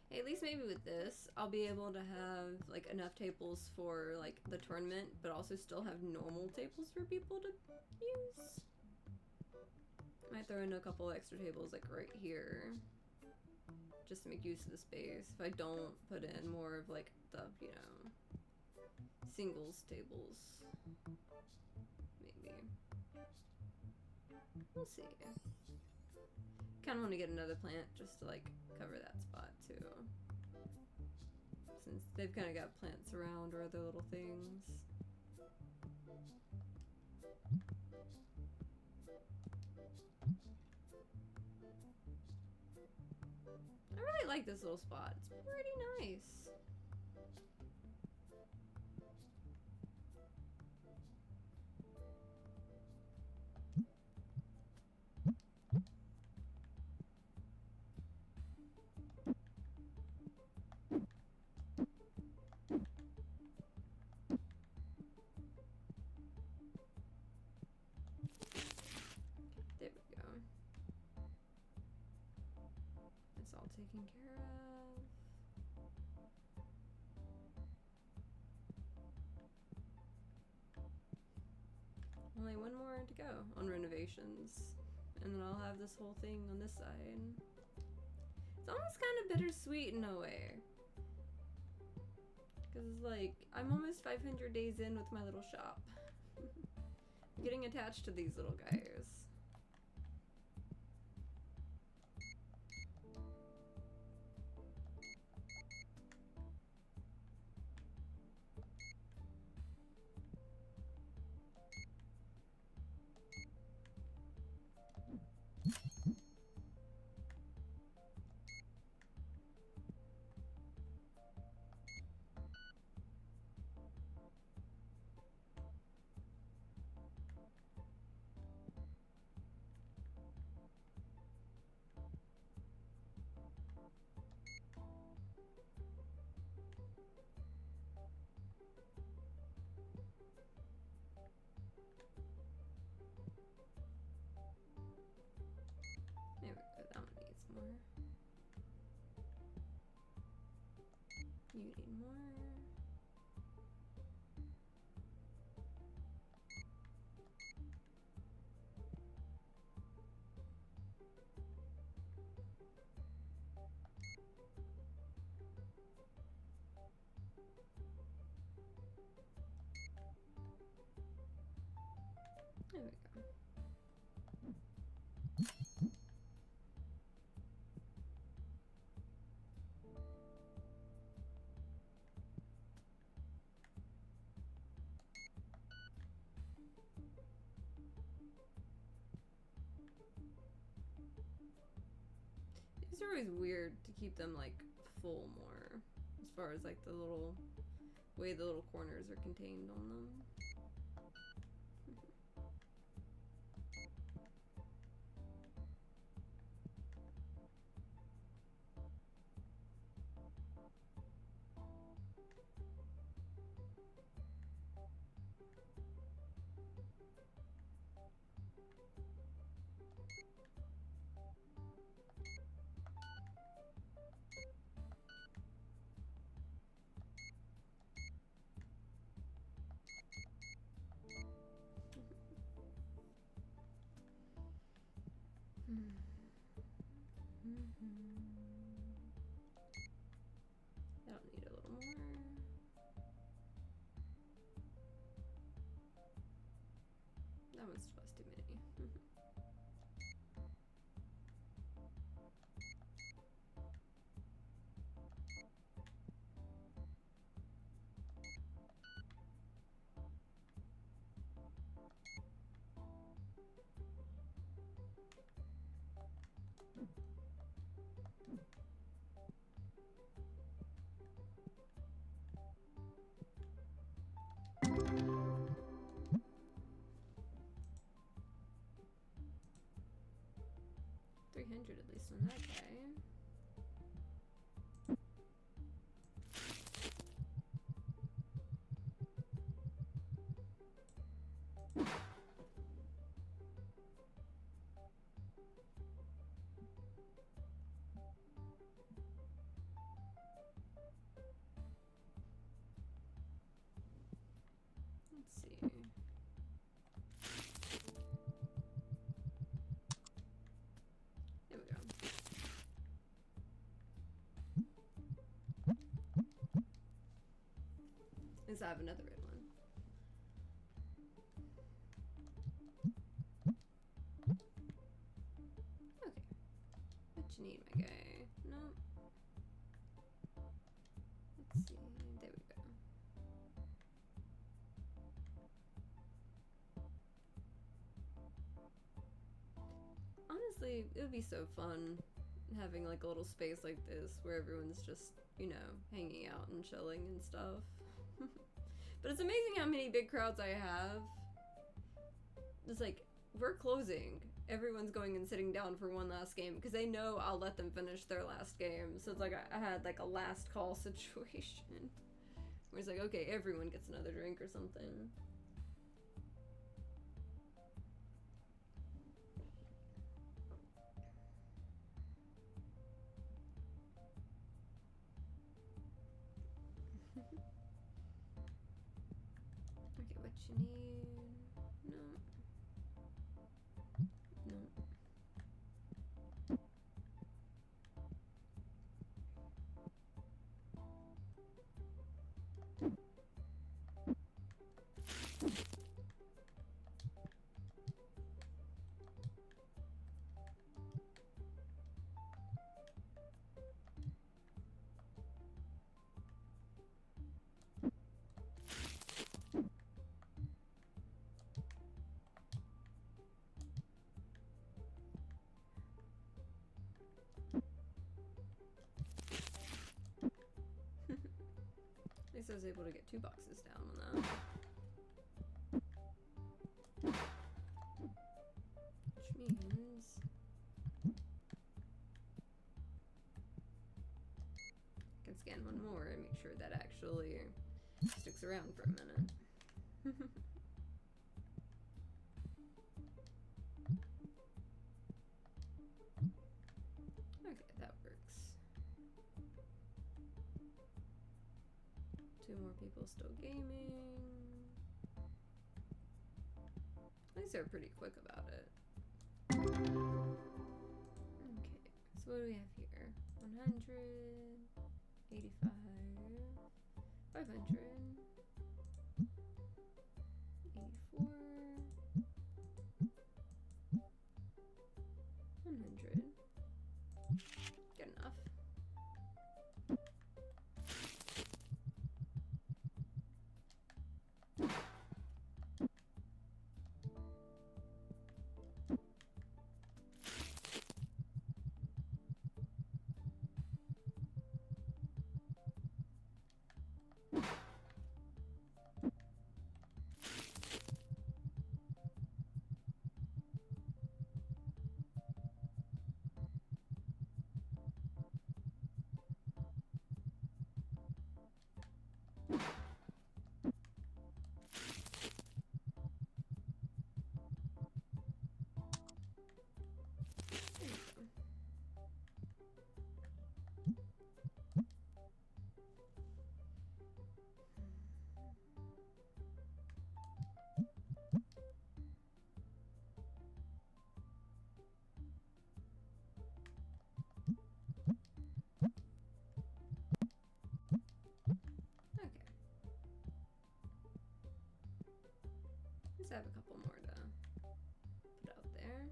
Hey, at least maybe with this, I'll be able to have like enough tables for like the tournament, but also still have normal tables for people to use. Might throw in a couple extra tables like right here, just to make use of the space. If I don't put in more of like the, you know, singles tables, maybe. We'll see. Kind of want to get another plant just to like cover that spot too, since they've kind of got plants around or other little things. I really like this little spot. It's pretty nice. There we go. It's all taken care of. Only one more to go on renovations, and then I'll have this whole thing on this side. It's almost kind of bittersweet in a way, because it's like I'm almost 500 days in with my little shop. I'm getting attached to these little guys. There we go, that one needs more. You need more. There we go. These are always weird to keep them like full more, as far as like the little way the little corners are contained on them. I don't need a little more. That one's just too many. $300 at least on that guy. Let's see. I have another red one. Okay. What you need, my guy? No. Let's see. There we go. Honestly, it would be so fun having like a little space like this where everyone's just, you know, hanging out and chilling and stuff. But it's amazing how many big crowds I have. It's like, we're closing. Everyone's going and sitting down for one last game because they know I'll let them finish their last game. So it's like I had like a last call situation where it's like, okay, everyone gets another drink or something. Okay, what you need? No. No. At least I was able to get 2 boxes down on that. Which means I can scan one more and make sure that actually sticks around for a minute. Okay, that works. 2 more people still gaming. At least they're pretty quick about it. Okay, so what do we have here? 100, 85, 500, 84, 100. Good enough. I have a couple more to put out there.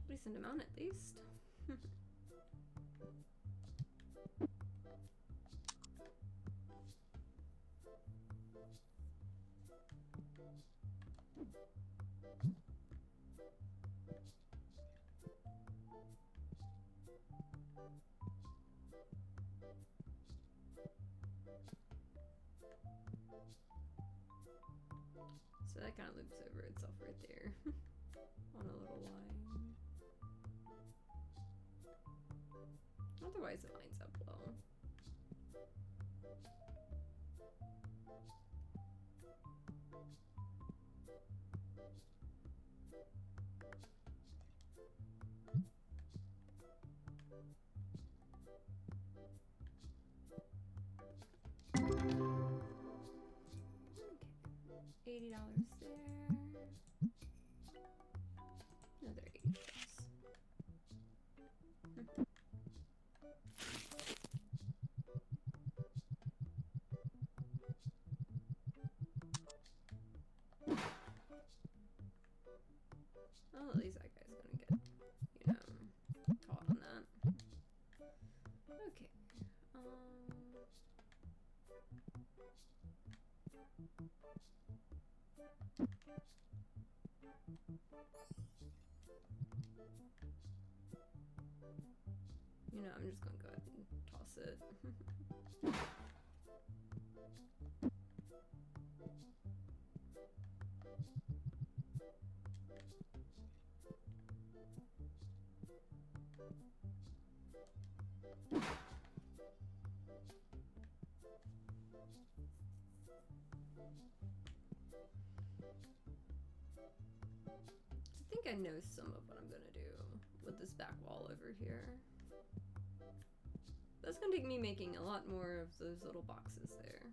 Decent amount at least. So that kind of loops over itself right there on a little line. Otherwise it lines up well. You know, I'm just gonna go ahead and toss it. I think I know some of what I'm gonna do with this back wall over here. That's gonna take me making a lot more of those little boxes there.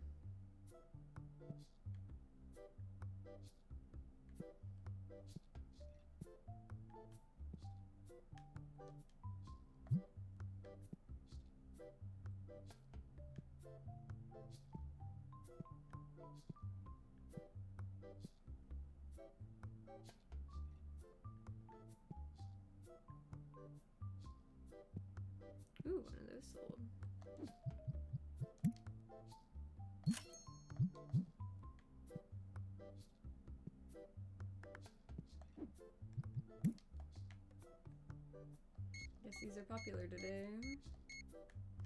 Ooh, one of those sold. Guess these are popular today.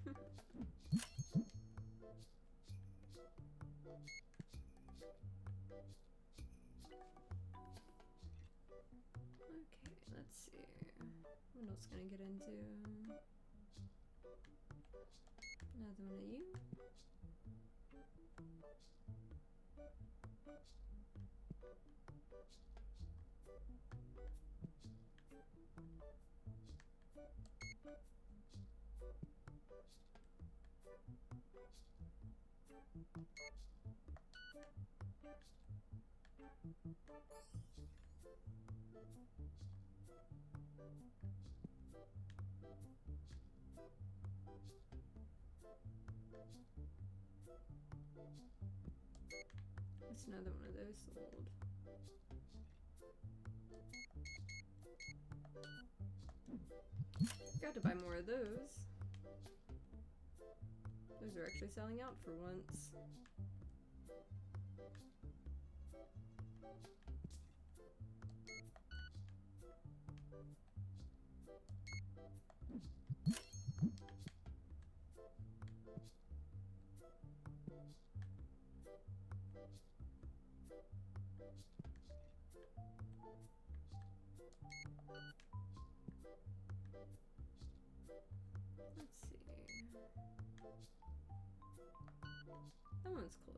Okay, let's see. What else can I get into? Another one of you. What's another one of those sold? Got to buy more of those. Those are actually selling out for once. Let's see. That one's close. Let's see.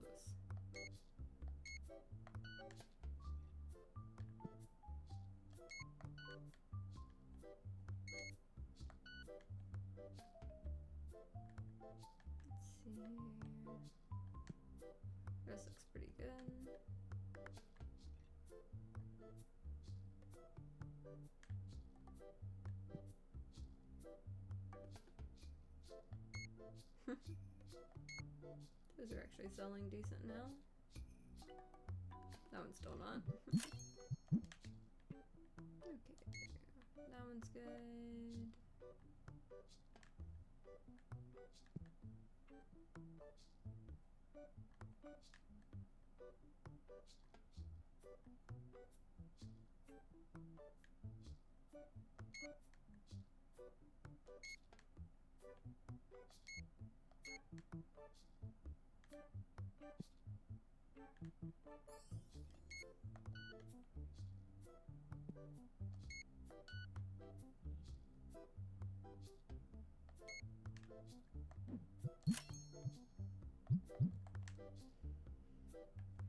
This looks pretty good. Those are actually selling decent now. That one's still not. Okay, that one's good.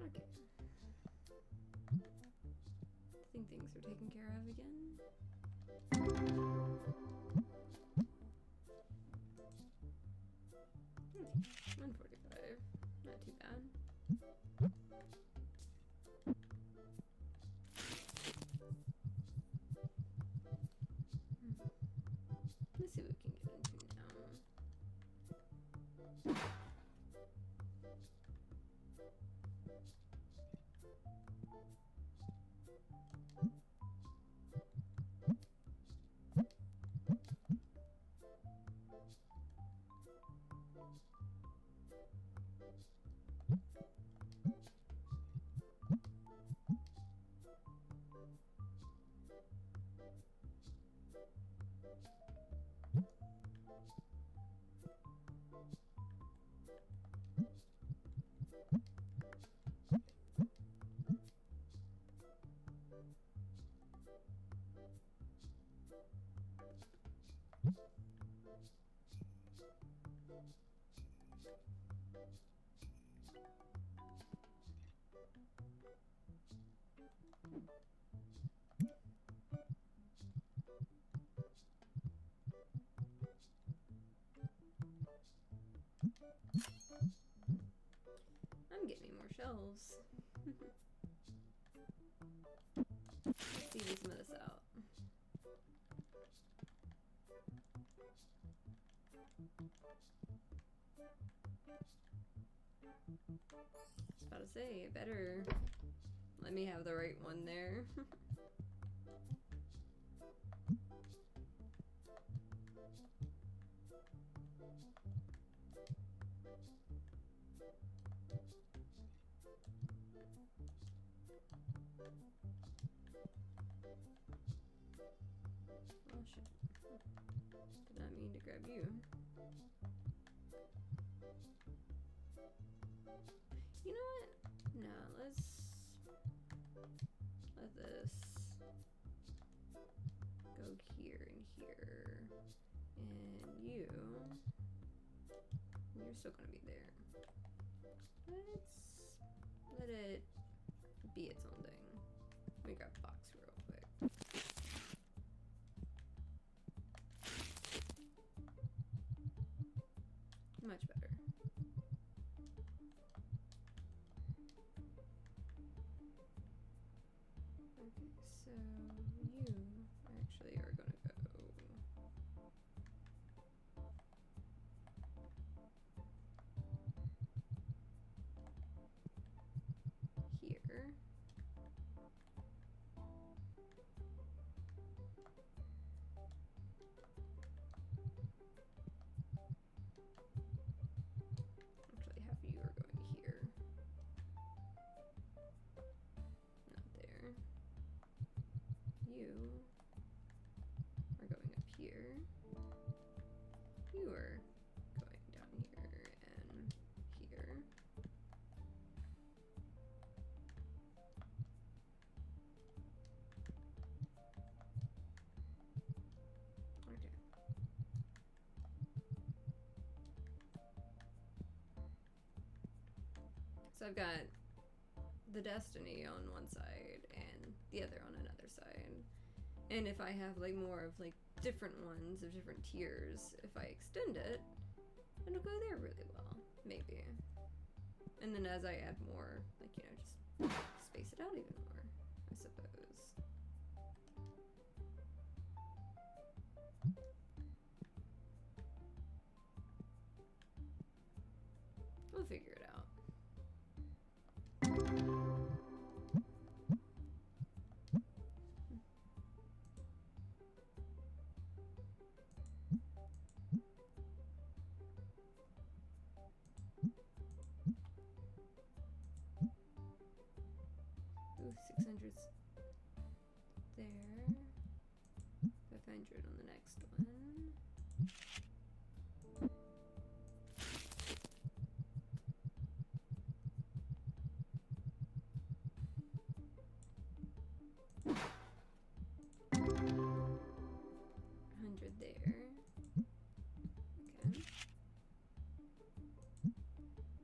Okay. I think things are taken care of again. 145. Not too bad. Let's see what we can get into now. shelves. Let's see some of this out. I was about to say, it better let me have the right one there. Oh shit. Did not mean to grab you. You know what? No, let's let this go here and here. And you're still gonna be there. Let's let it be its own thing. Let me grab a box real quick. Much better. Okay, so you actually are gonna go here. Actually, half of you are going here. Not there. You are going up here. You are going down here and here. Okay. So I've got the Destiny on one side and the other on another side. And if I have like more of like different ones of different tiers, if I extend it, it'll go there really well, maybe. And then as I add more, like, you know, just space it out even more, I suppose. We'll figure it out. Ooh, 600's there. 500 on the next one. There. Okay.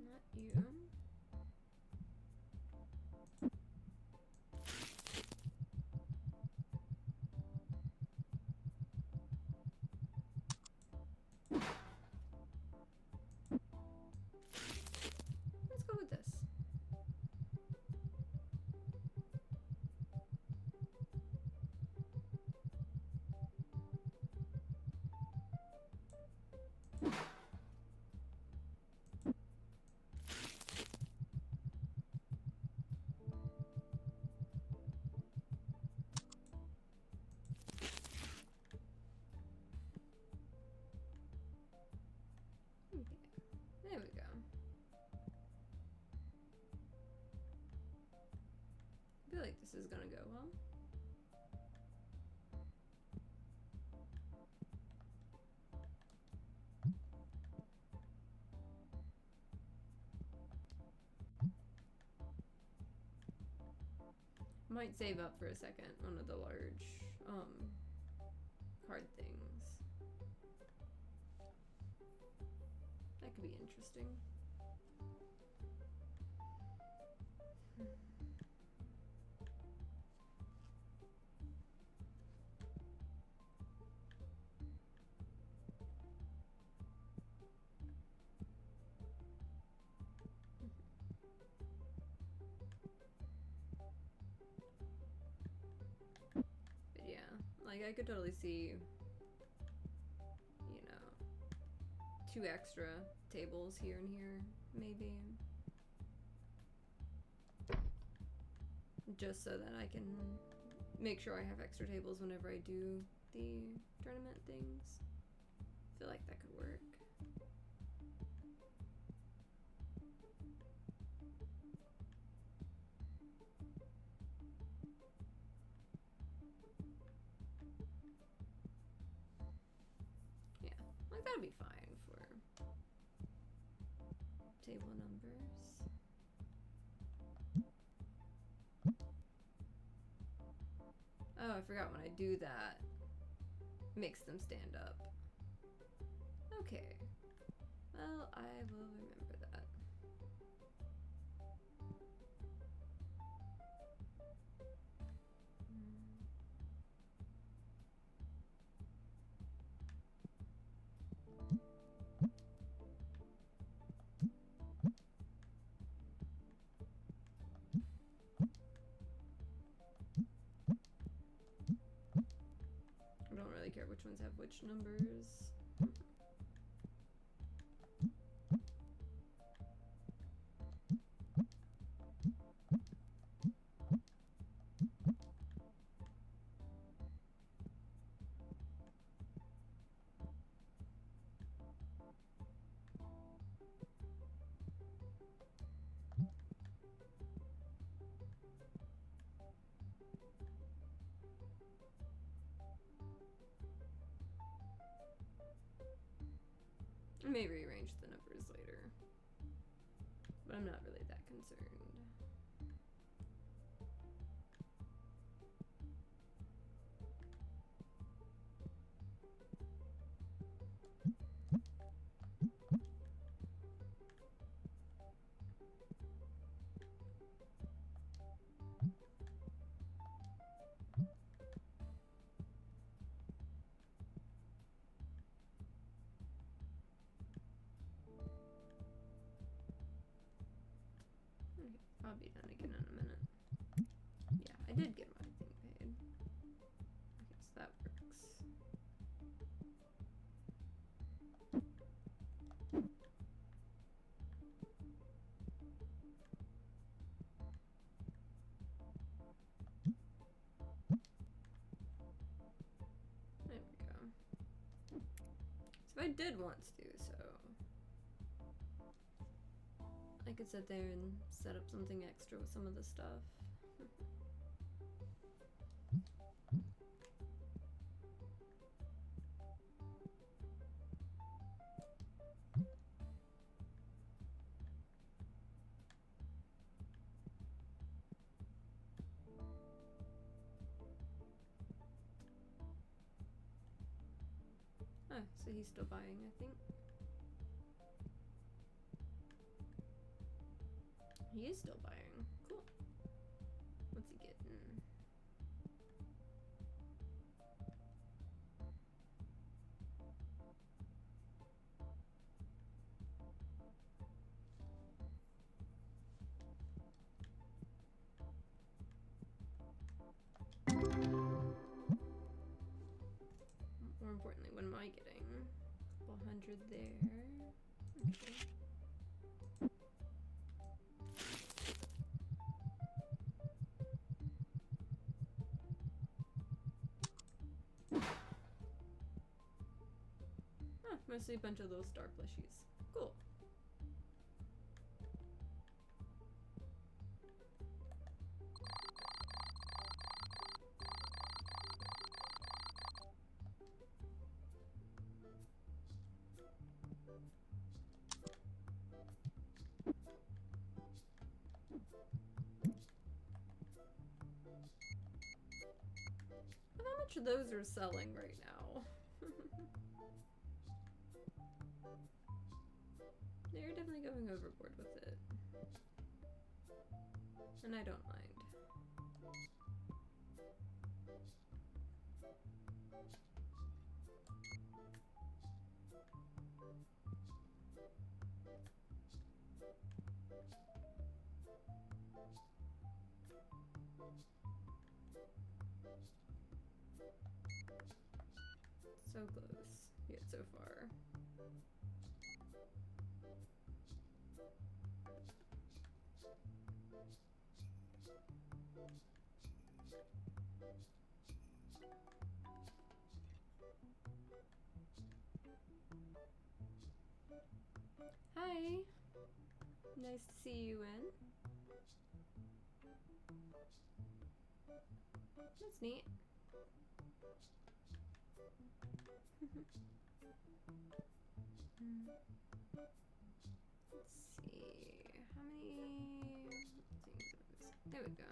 Not you. Let's go with this. There we go. I feel like this is gonna go well. Might save up for a second one of the large card things. That could be interesting. Like, I could totally see, you know, 2 extra tables here and here, maybe. Just so that I can make sure I have extra tables whenever I do the tournament things. I feel like that could work. Yeah, like that'd be fine for table numbers. Oh, I forgot when I do that, makes them stand up. Okay. Well, I will remember that. I don't really care which ones have which numbers. I may rearrange the numbers later, but I'm not really that concerned. I'll be done again in a minute. Yeah, I did get my thing paid. Okay, so that works. There we go. So if I did want to do so, I could sit there and set up something extra with some of the stuff. Oh, so he's still buying, I think. He is still buying. Cool. What's he getting? More importantly, what am I getting? A couple hundred there. Okay. Oh, mostly a bunch of little star plushies. Cool. How much of those are selling right now? They're definitely going overboard with it. And I don't mind. So close, yet so far. Hi. Nice to see you in. That's neat. Let's see. How many things? There we go.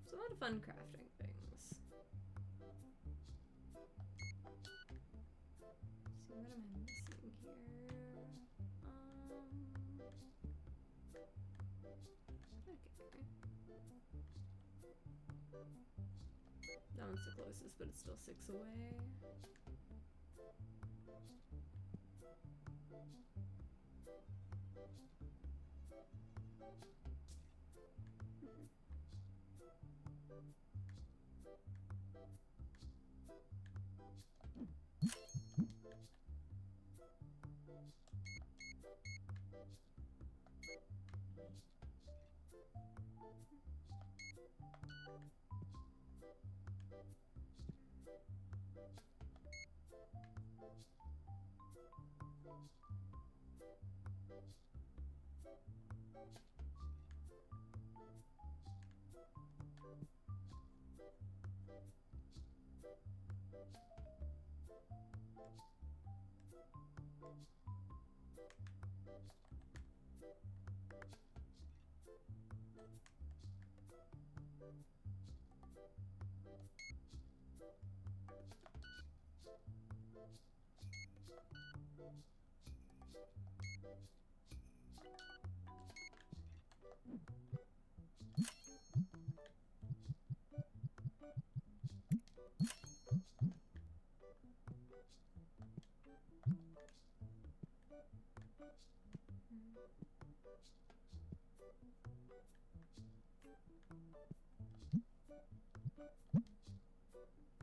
It's a lot of fun crafting things. Let's see, what am I missing here? Okay. That one's the closest, but it's still 6 away.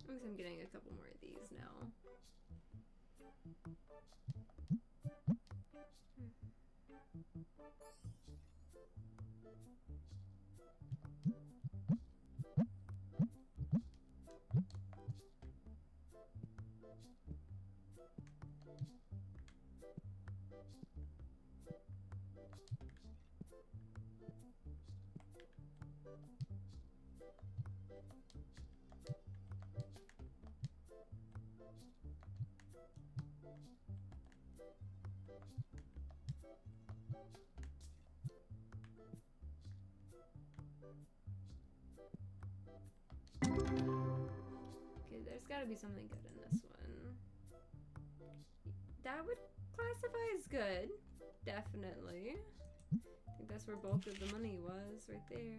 At least I'm getting a couple more of these now. Okay, there's gotta be something good in this one. That would classify as good. Definitely. I think that's where bulk of the money was, right there.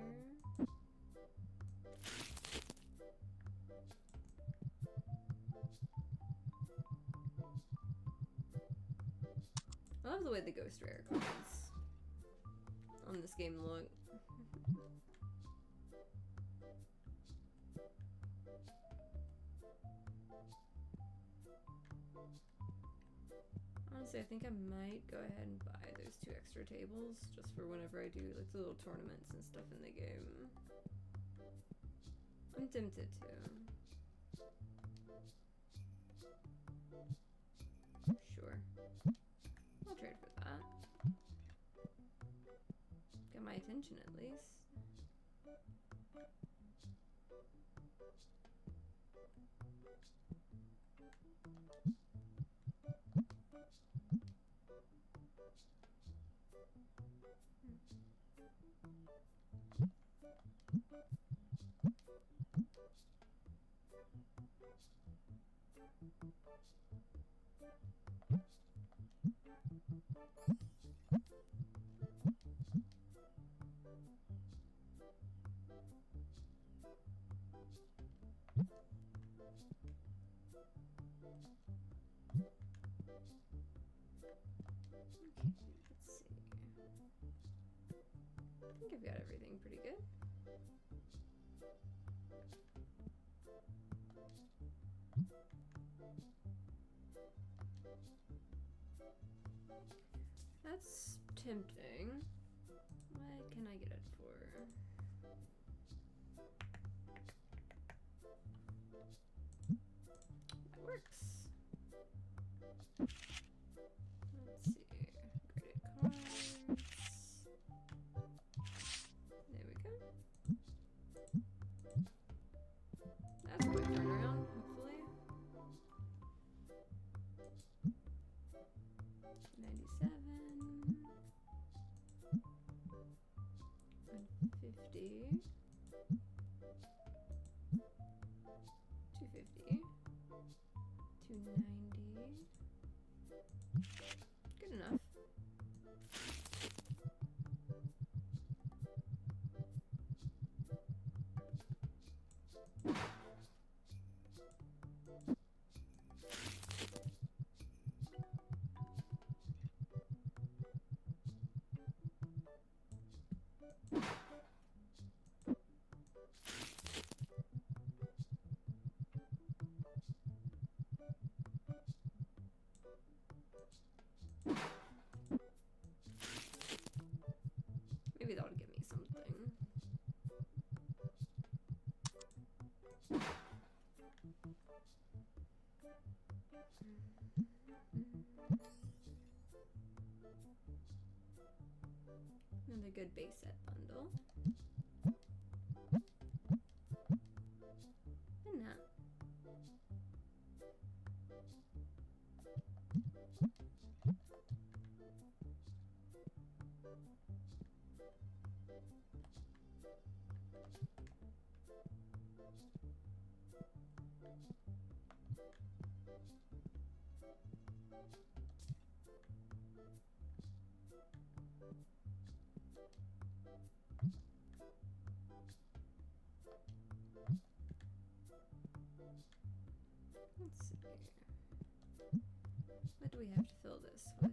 I love the way the ghost rare cards on this game look. Honestly, I think I might go ahead and buy those 2 extra tables just for whenever I do like the little tournaments and stuff in the game. I'm tempted to. Sure. I'll trade for that. Get my attention at least. Let's see. I think I've got everything pretty good. That's tempting. What can I get it for? That works. Let's see. Graded cards. There we go. That's a quick turnaround, hopefully. 97. 150. 250. 290. Good enough. Maybe that'll give me something. Another good base set bundle. And that. Let's see. What do we have to fill this with?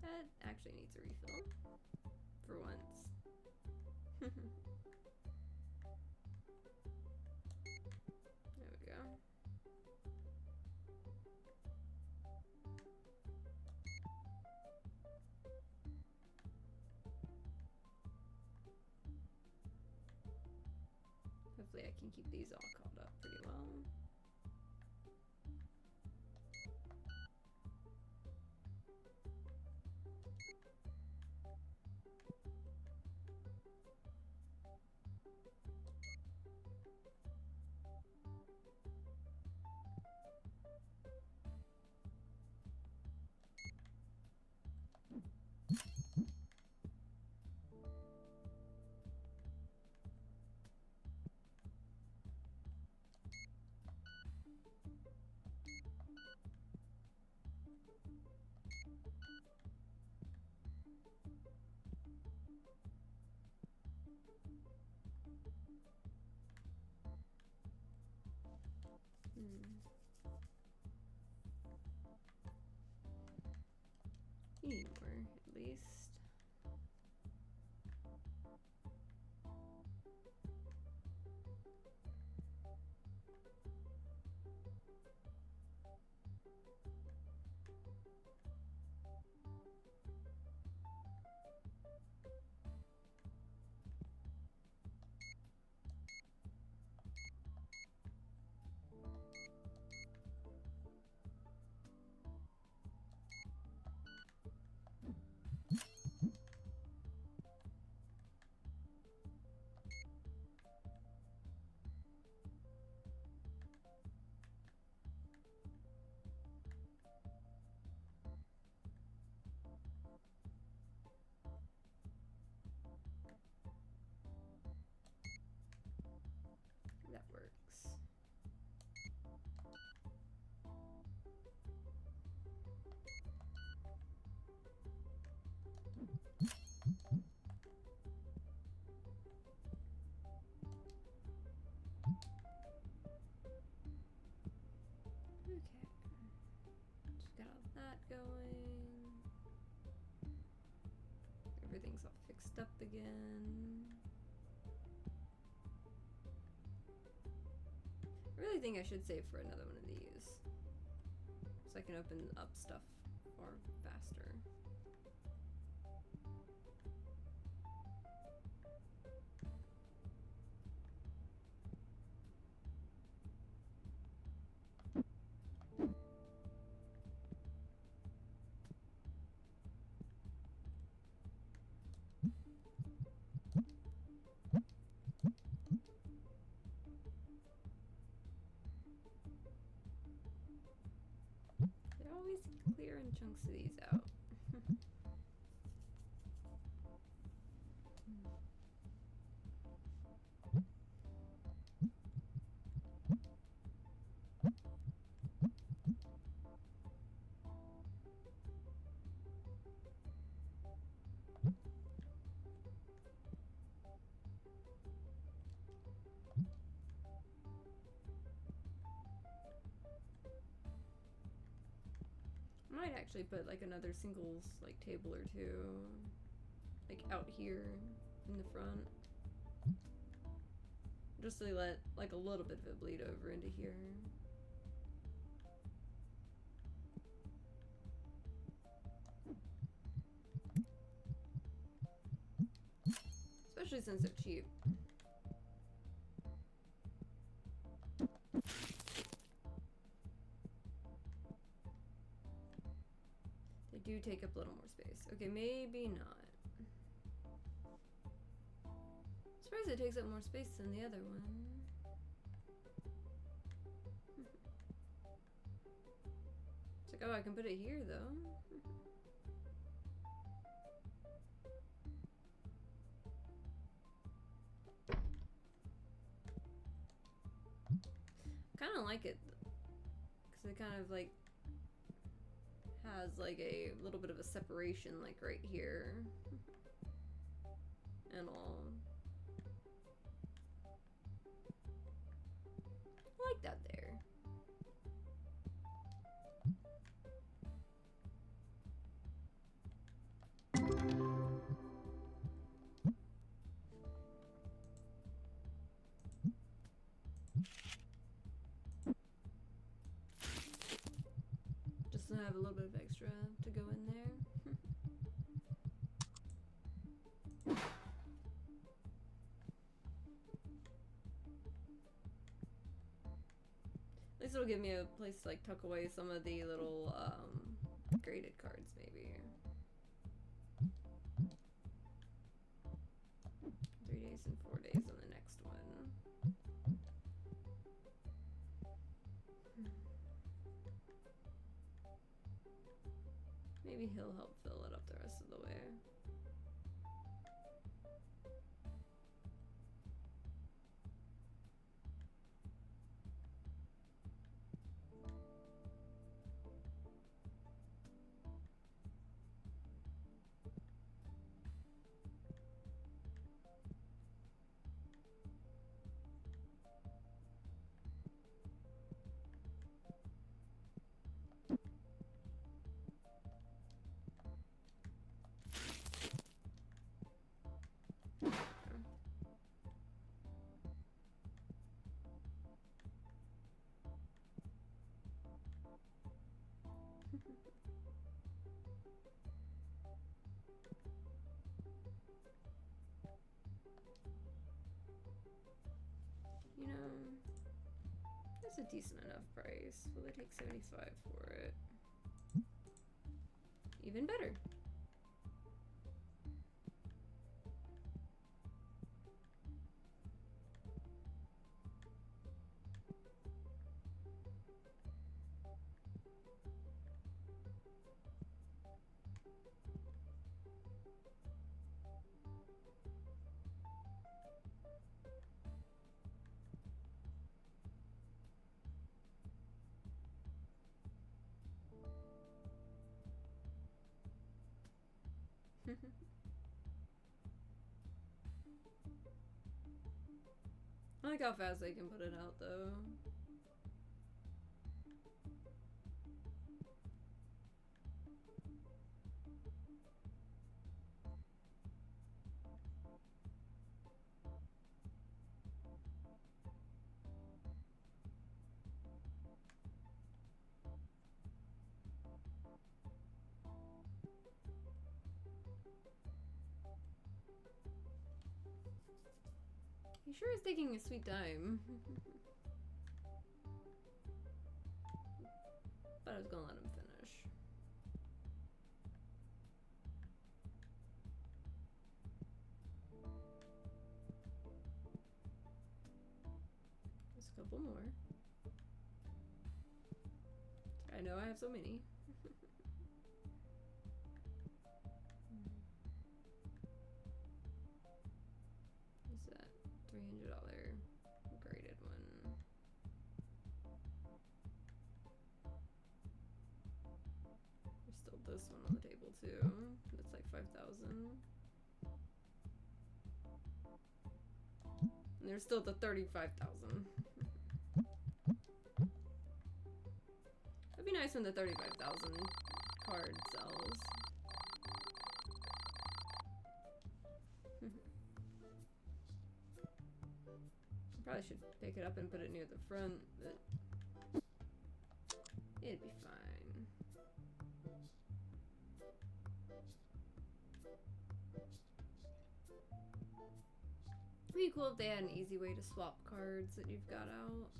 That actually needs a refill. For once. There we go. Hopefully I can keep these all caught up pretty well. You need more, at least. going. Everything's all fixed up again. I really think I should save for another one of these, so I can open up stuff more faster. They're always clearing chunks of these out. I might actually put like another singles like table or two like out here in the front, just to let like a little bit of it bleed over into here. Especially since they're cheap. They do take up a little more space. Okay, maybe not. I'm surprised it takes up more space than the other one. It's like, oh, I can put it here though. Kind of like it because it kind of like has like a little bit of a separation like right here and all. I like that there. Just to have a little bit of extra to go in there. At least it'll give me a place to like tuck away some of the little graded cards maybe. 3 days and 4 days on the next one. Maybe he'll help fill it up the rest of the way. You know, that's a decent enough price. Will they take 75 for it? Even better. I like how fast they can put it out though. He sure is taking his sweet time. But I was gonna let him finish. Just a couple more. I know I have so many. What's that? $300 graded one. There's still this one on the table too. That's like 5,000. And there's still the 35,000. It'd be nice when the 35,000 card sells. Probably should pick it up and put it near the front, but it'd be fine. It'd be cool if they had an easy way to swap cards that you've got out.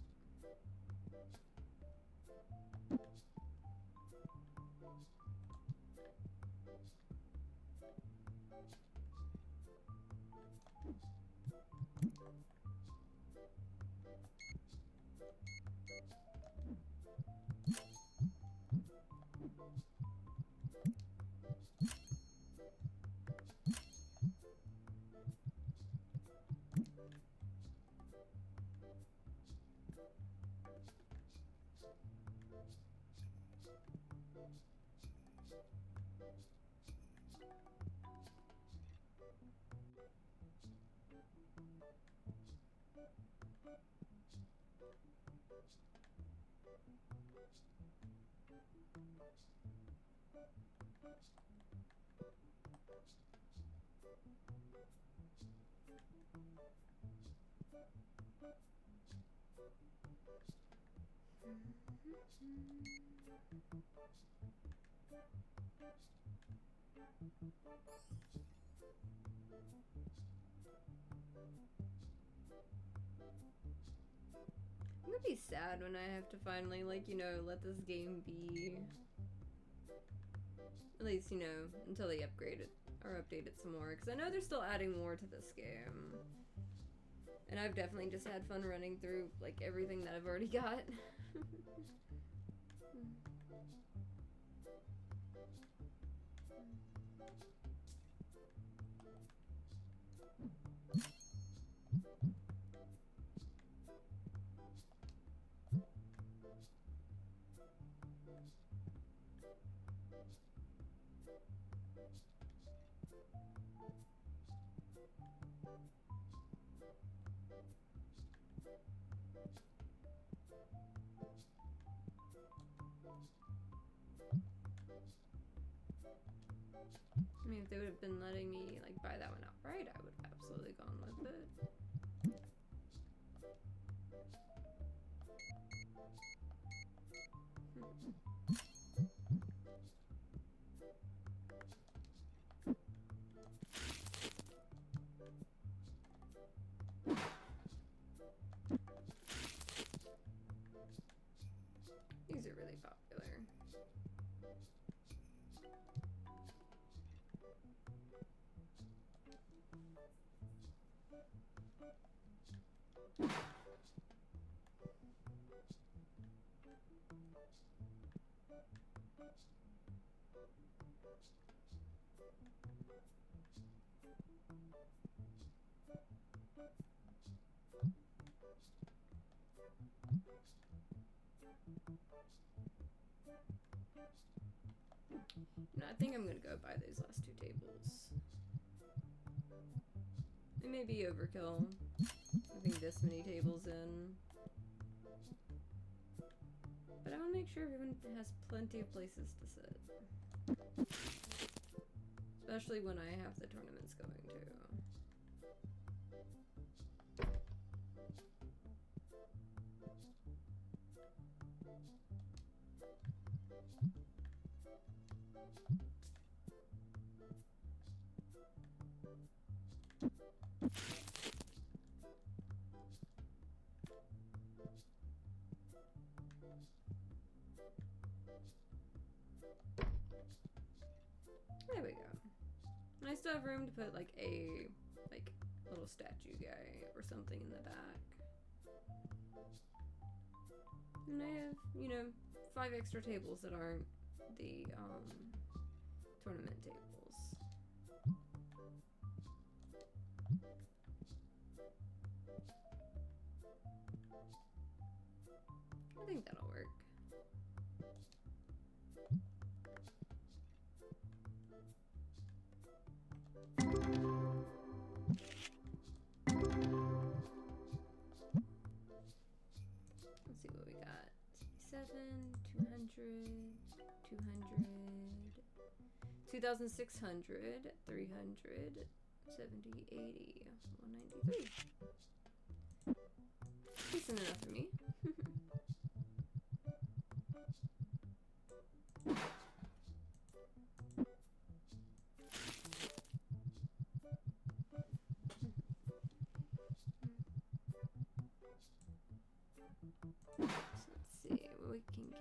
I'm gonna be sad when I have to finally, like, you know, let this game be. At least, you know, until they upgrade it or update it some more. Because I know they're still adding more to this game. And I've definitely just had fun running through, like, everything that I've already got. I mean, if they would have been letting me, like, buy that one outright, I would have absolutely gone with it. These are really popular. No, I think I'm gonna go buy those last two tables. It may be overkill, having this many tables in. But I want to make sure everyone has plenty of places to sit. Especially when I have the tournaments going to. to have room to put like a little statue guy or something in the back. And I have, you know, 5 extra tables that aren't the tournament tables. I think that'll work. Let's see what we got. 7, 200, 200, 2,600, 300, 70, 80, 193. Decent enough for me. So let's see what we can get.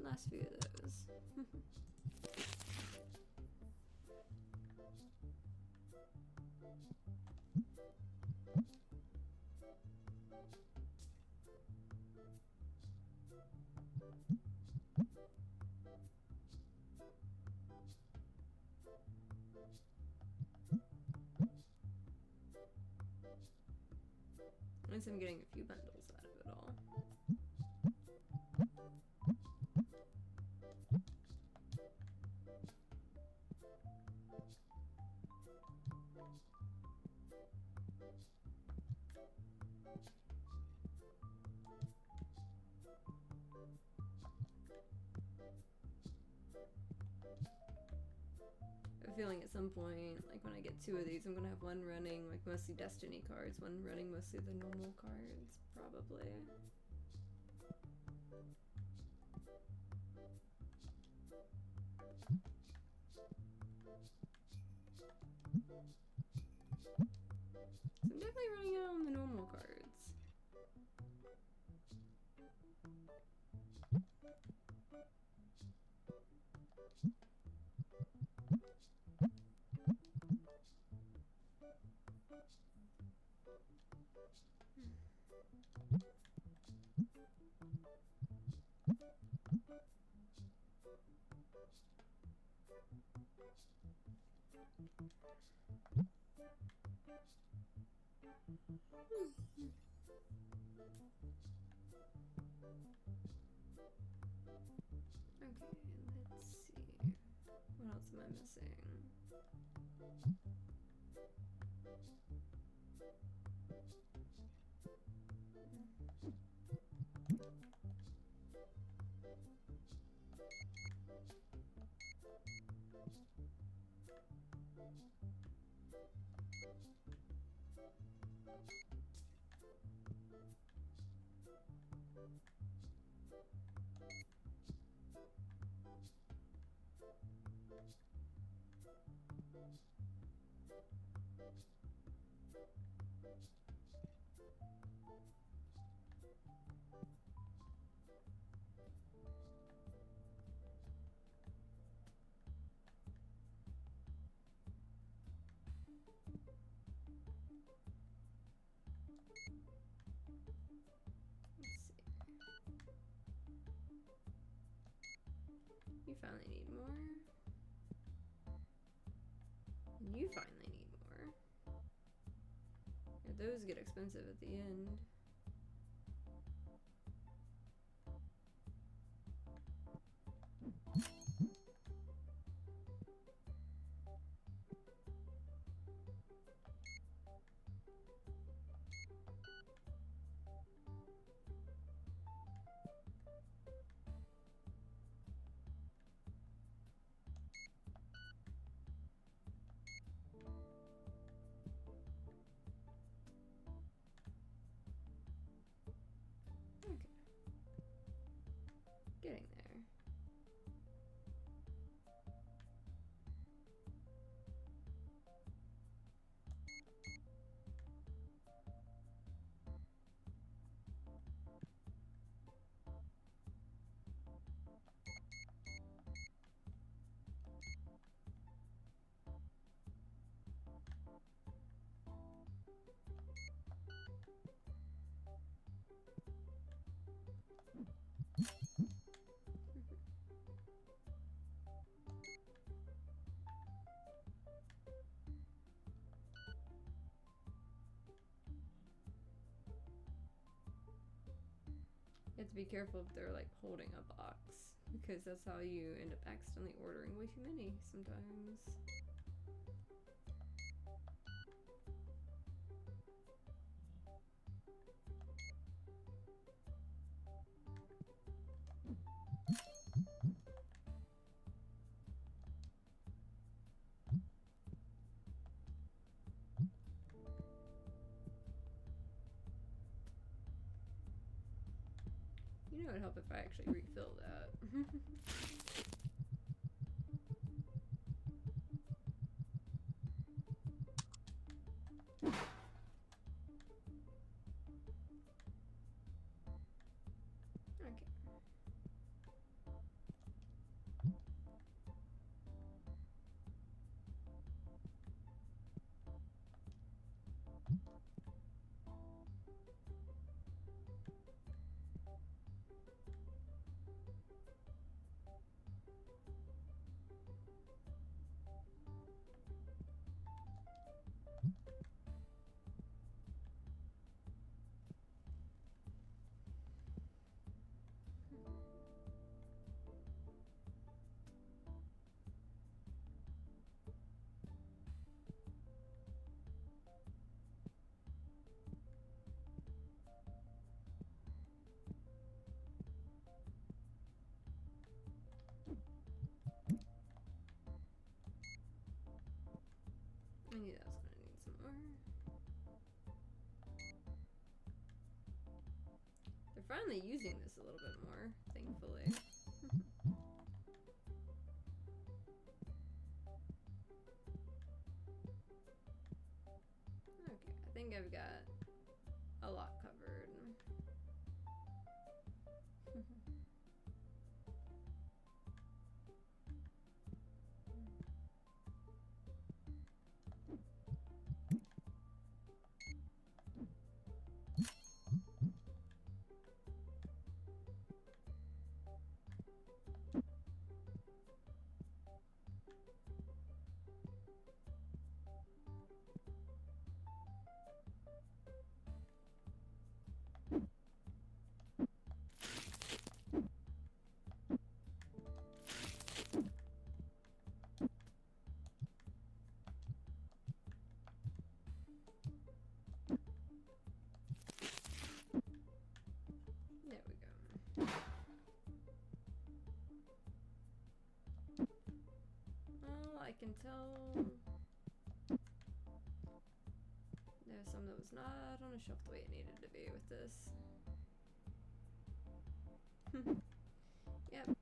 Last few of those. At least I'm getting a few bundles out of it all. I have a feeling at some point, like when I get 2 of these, I'm gonna have one running like mostly Destiny cards, one running mostly the normal cards, probably. So I'm definitely running out on the normal cards. Okay, let's see. What else am I missing? You finally need more. And you finally need more. Yeah, those get expensive at the end. have to be careful if they're like holding a box, because that's how you end up accidentally ordering way too many sometimes. You know, it would help if I actually refill that. Okay. I knew that was gonna need some more. They're finally using this a little bit more, thankfully. Okay, I think I've got a lot covered. There we go. Well, I can tell there's some that was not on a shelf the way it needed to be with this. Yep.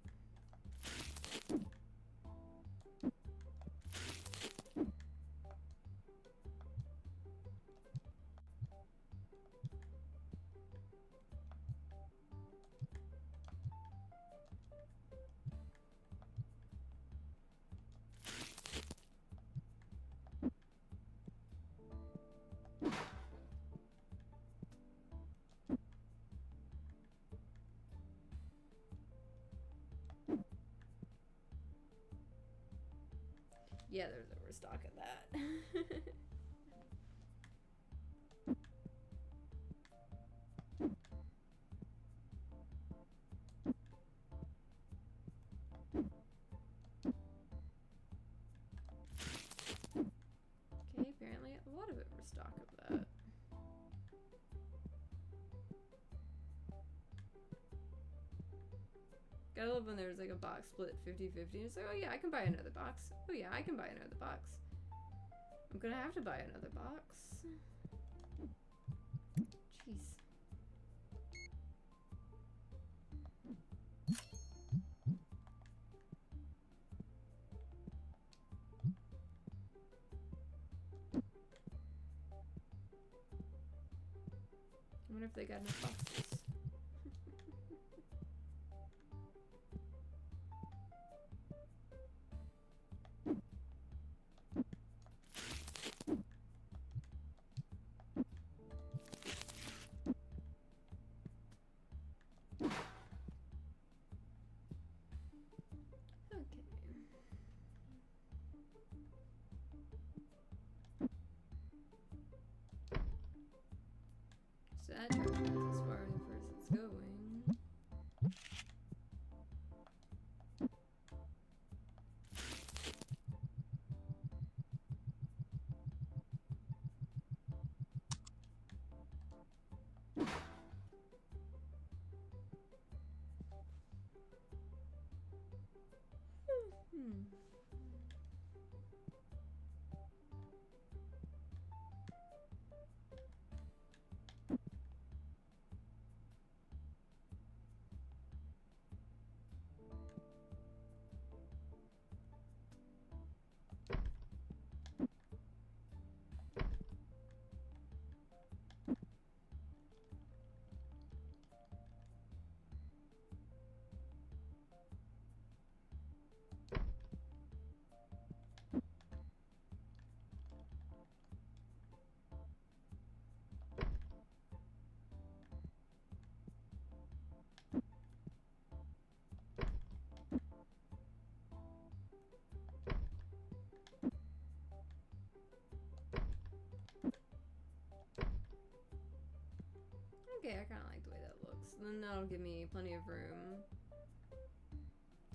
Yeah, there's overstock of that. Okay, apparently a lot of overstock of that. Gotta love when there's like a box split 50-50. It's like, oh yeah, I can buy another box. Oh yeah, I can buy another box. I'm gonna have to buy another box. Jeez. I wonder if they got enough boxes. So that trip is far in the first Okay, I kind of like the way that looks. And then that'll give me plenty of room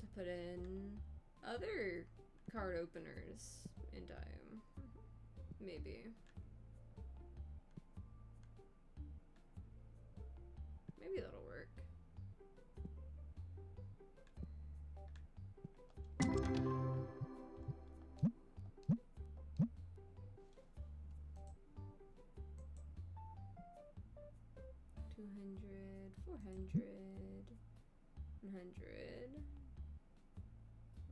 to put in other card openers in time. Maybe. Maybe that'll work. $200, $400, $100.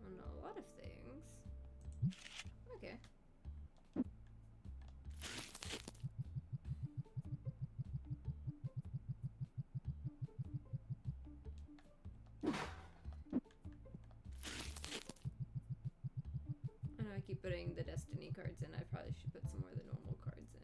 On a lot of things. Okay. I know I keep putting the Destiny cards in. I probably should put some more of the normal cards in.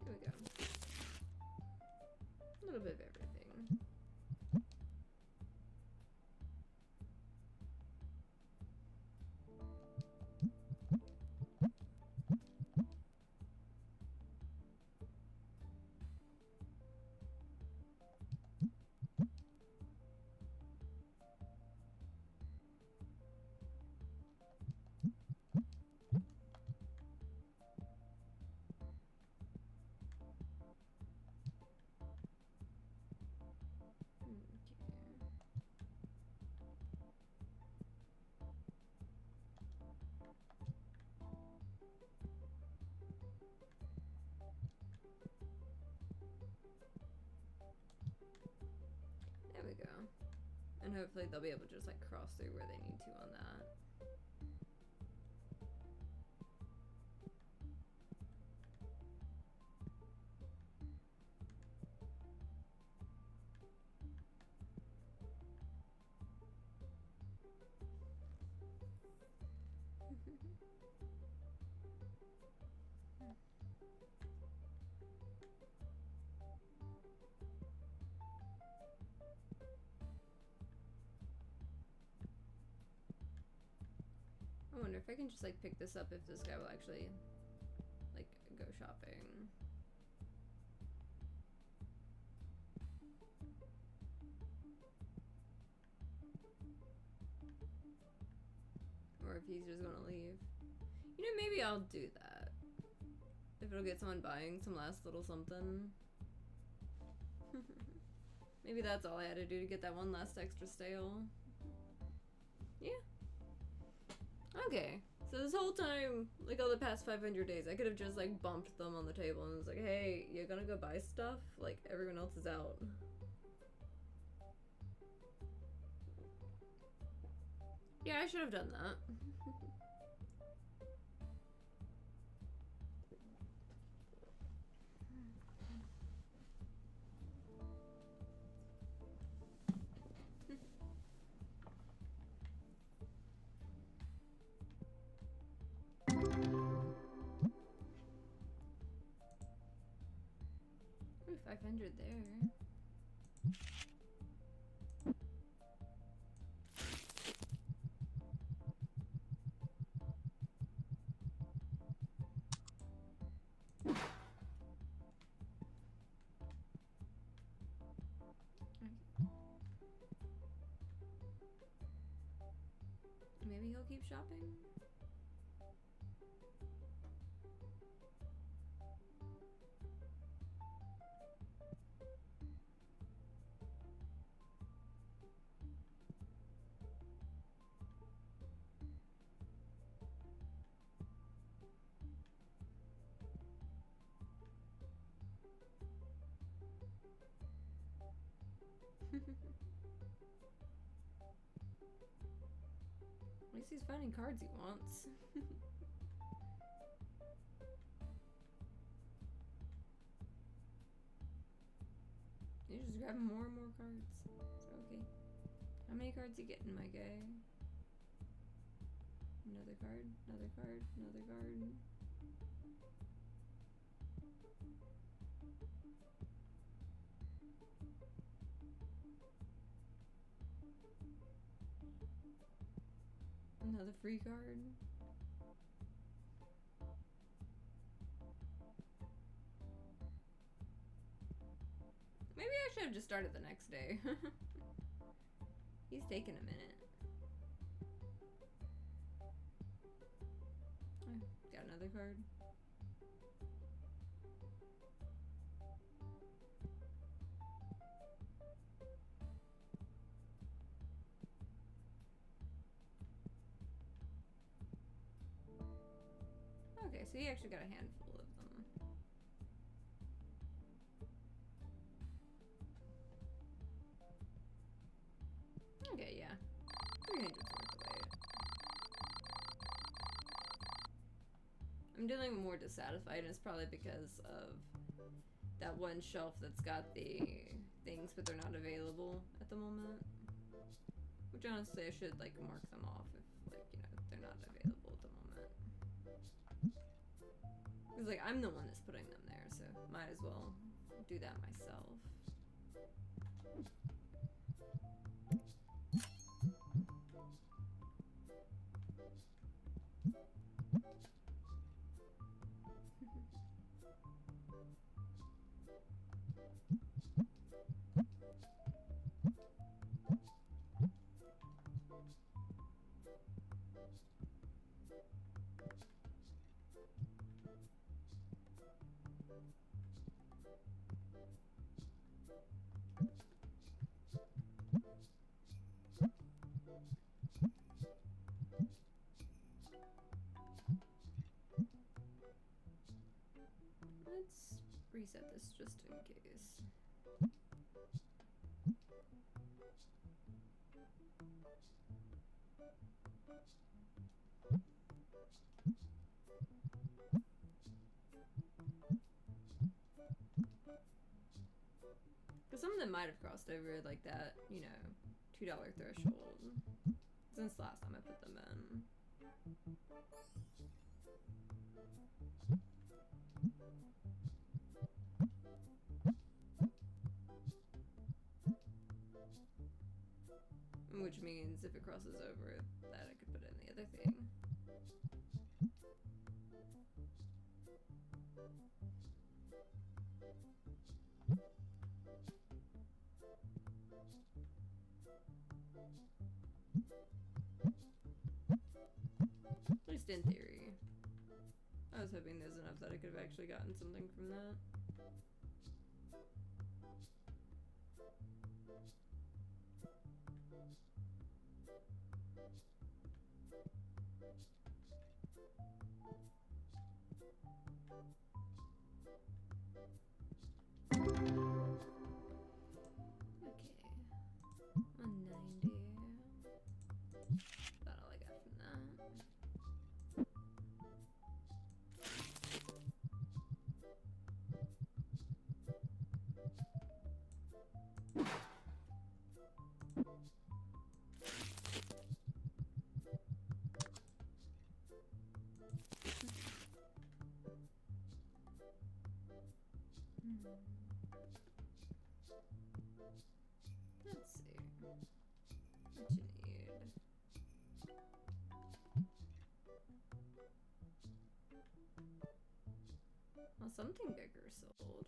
Here we go. A little bit of everything. There we go. And hopefully they'll be able to just like cross through where they need to on that. I wonder if I can just like pick this up if this guy will actually like go shopping. Or if he's just gonna leave. You know, maybe I'll do that. If it'll get someone buying some last little something. Maybe that's all I had to do to get that one last extra sale. Yeah. Okay. So this whole time, like all the past 500 days, I could have just like bumped them on the table and was like, hey, you're gonna go buy stuff? Like everyone else is out. Yeah, I should have done that. Ooh, 500 there. Maybe he'll keep shopping? At least he's finding cards he wants. You're just grabbing more and more cards. So, okay. How many cards you getting, my guy? Another card, another card, another card. Another free card. Maybe I should have just started the next day. He's taking a minute. Oh, got another card. Okay, so he actually got a handful of them. Okay, yeah. 300's worth of weight. I'm feeling more dissatisfied, and it's probably because of that one shelf that's got the things, but they're not available at the moment. Which honestly, I should like mark them off if, like, you know, they're not available at the moment. Because, like, I'm the one that's putting them there, so might as well do that myself. Let's reset this just in case. Because some of them might have crossed over like that, you know, $2 threshold. Since last time I put them in. Which means if it crosses over that, I could put it in the other thing. At least in theory. I was hoping there's enough that I could have actually gotten something from that. Okay. 190. About all I got from that. Let's see. What you need? Well, something bigger sold.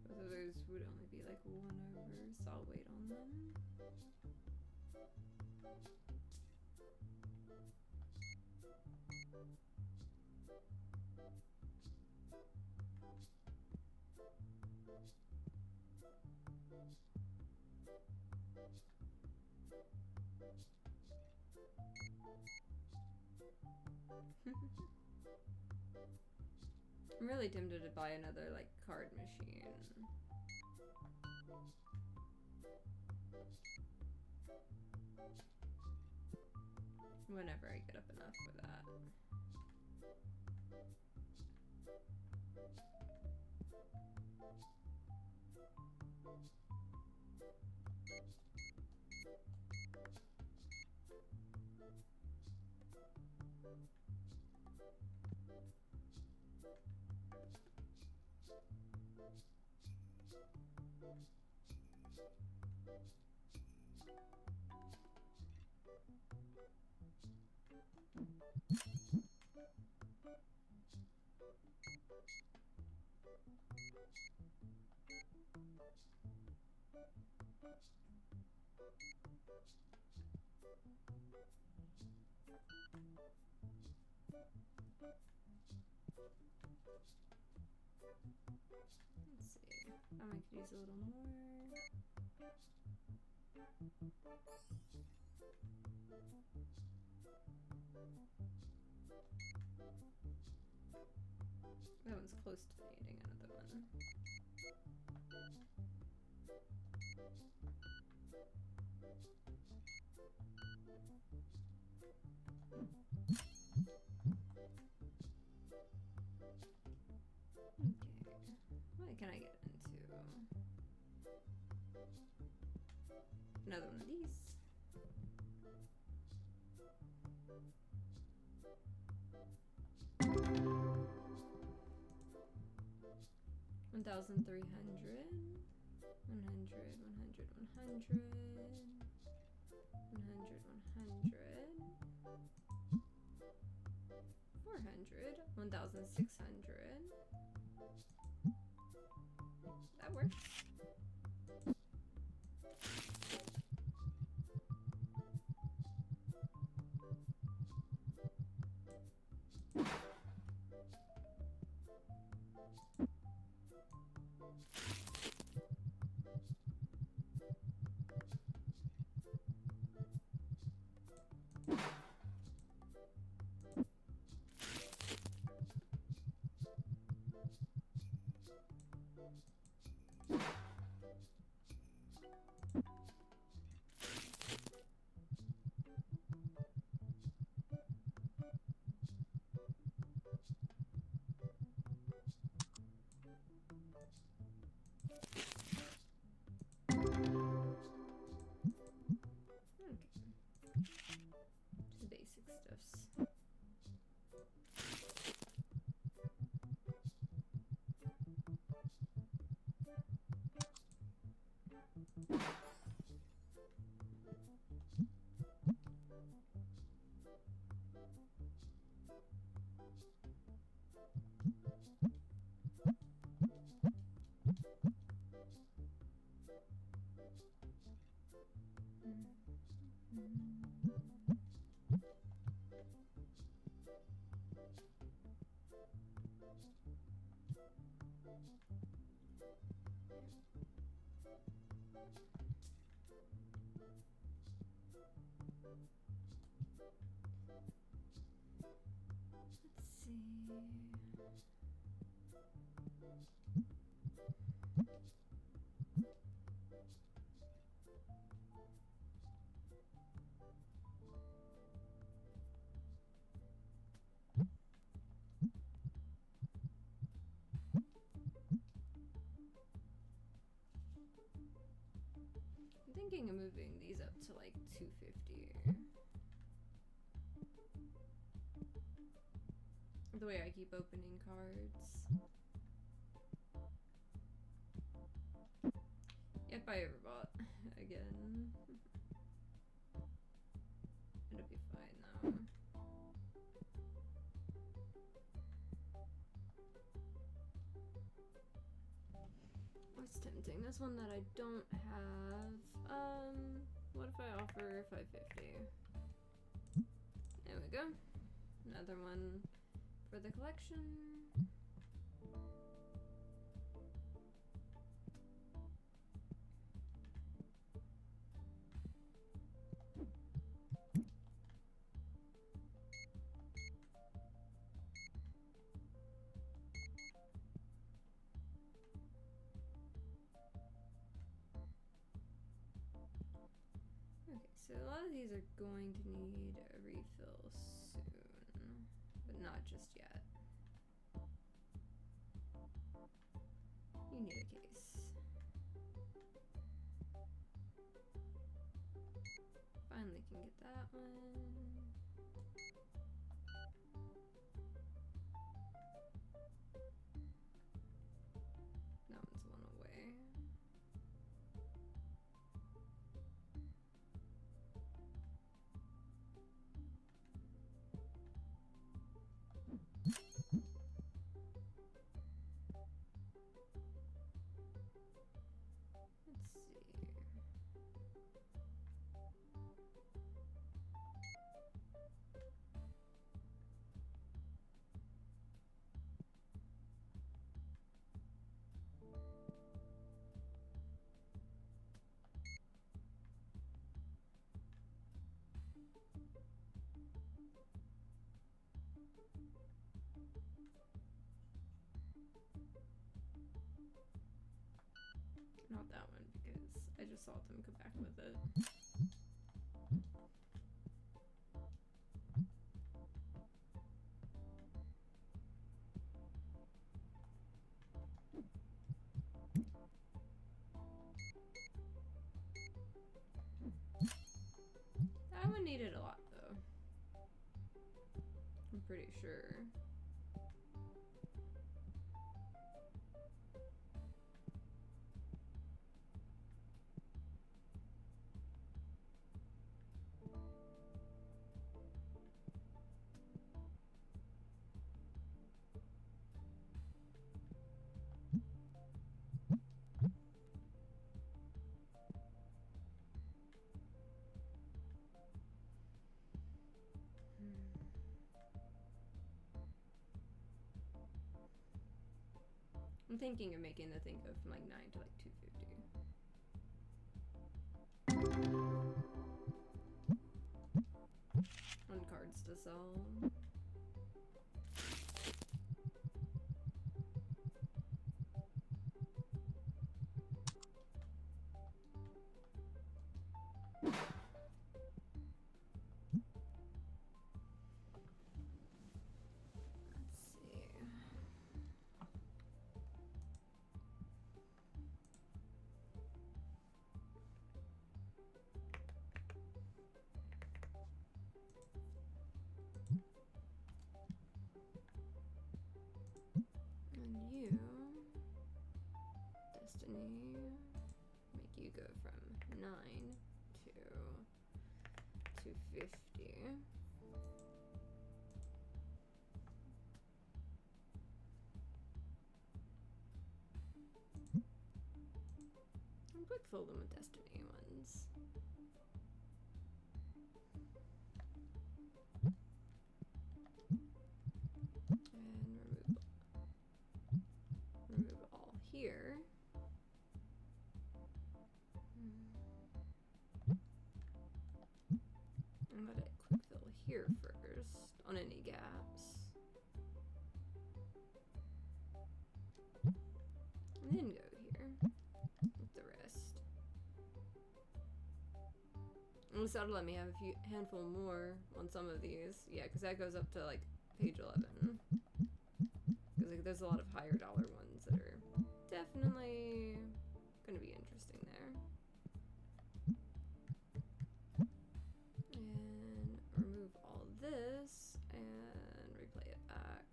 Both of those would only be like 1 over, so I'll wait on them. I'm really tempted to buy another, like, card machine. Whenever I get up enough for that. Let's see. I might could use a little more. That one's close to needing another one. Okay. What can I get into? Another one of these. $1,300, 100, 100, 100, 400, 1,600. That works. Just basic stuffs. Let's see. I'm thinking of moving these up to like 250. The way I keep opening cards. Yep, I overbought again. It'll be fine though. What's tempting? This one that I don't have. What if I offer 550? There we go. Another one for the collection. so a lot of these are going to need a refill soon, but not just yet. You need a case. Finally can get that one. That one's one away. Let's see. Not that one, because I just saw them come back with it. That one needed a lot, though. I'm pretty sure. I'm thinking of making the thing go from like 9 to like 250. On cards to sell. Destiny, make you go from 9 to 250. I'm quick fill them with Destiny ones. And remove all here. I'm gonna quick fill here first on any gaps. And then go here with the rest. And that'll let me have a handful more on some of these. Yeah, because that goes up to like page 11. Because like, there's a lot of higher dollar ones that are definitely going to be interesting there. And remove all this and replay it back.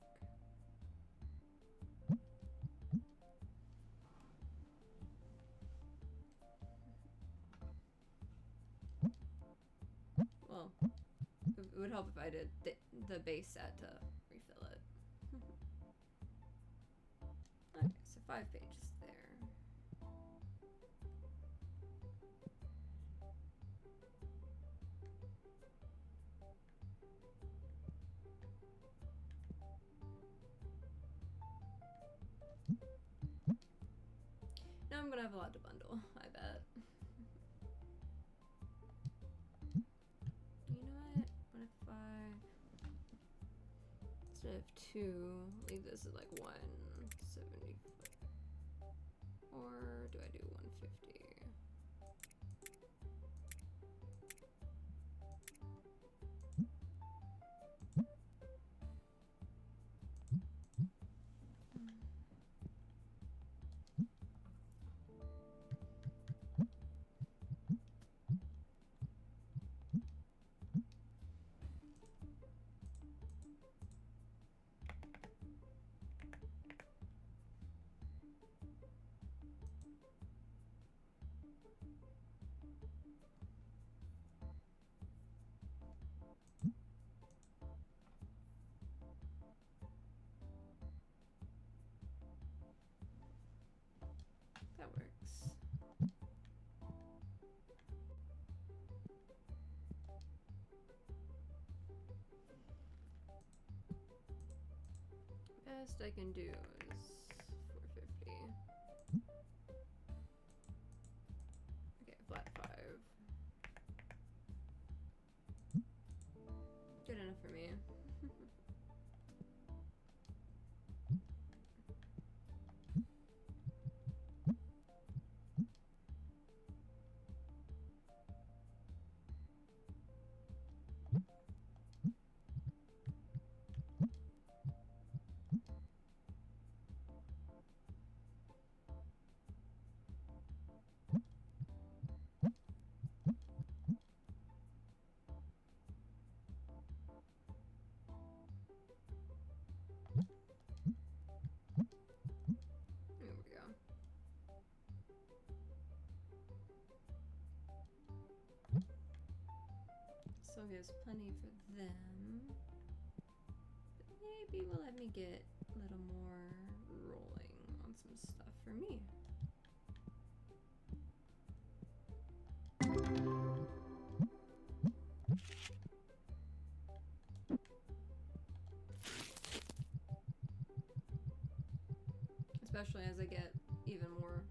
Well, it would help if I did the base set to refill it. Okay, so 5 pages there. Now I'm gonna have a lot to bundle, I bet. You know what? What if I, instead of 2, leave this at like 170? Or do I do 150? Best I can do is 450. Okay, flat 5. Good enough for me. There we go. So there's plenty for them. But maybe will let me get a little more rolling on some stuff for me. Especially as I get even more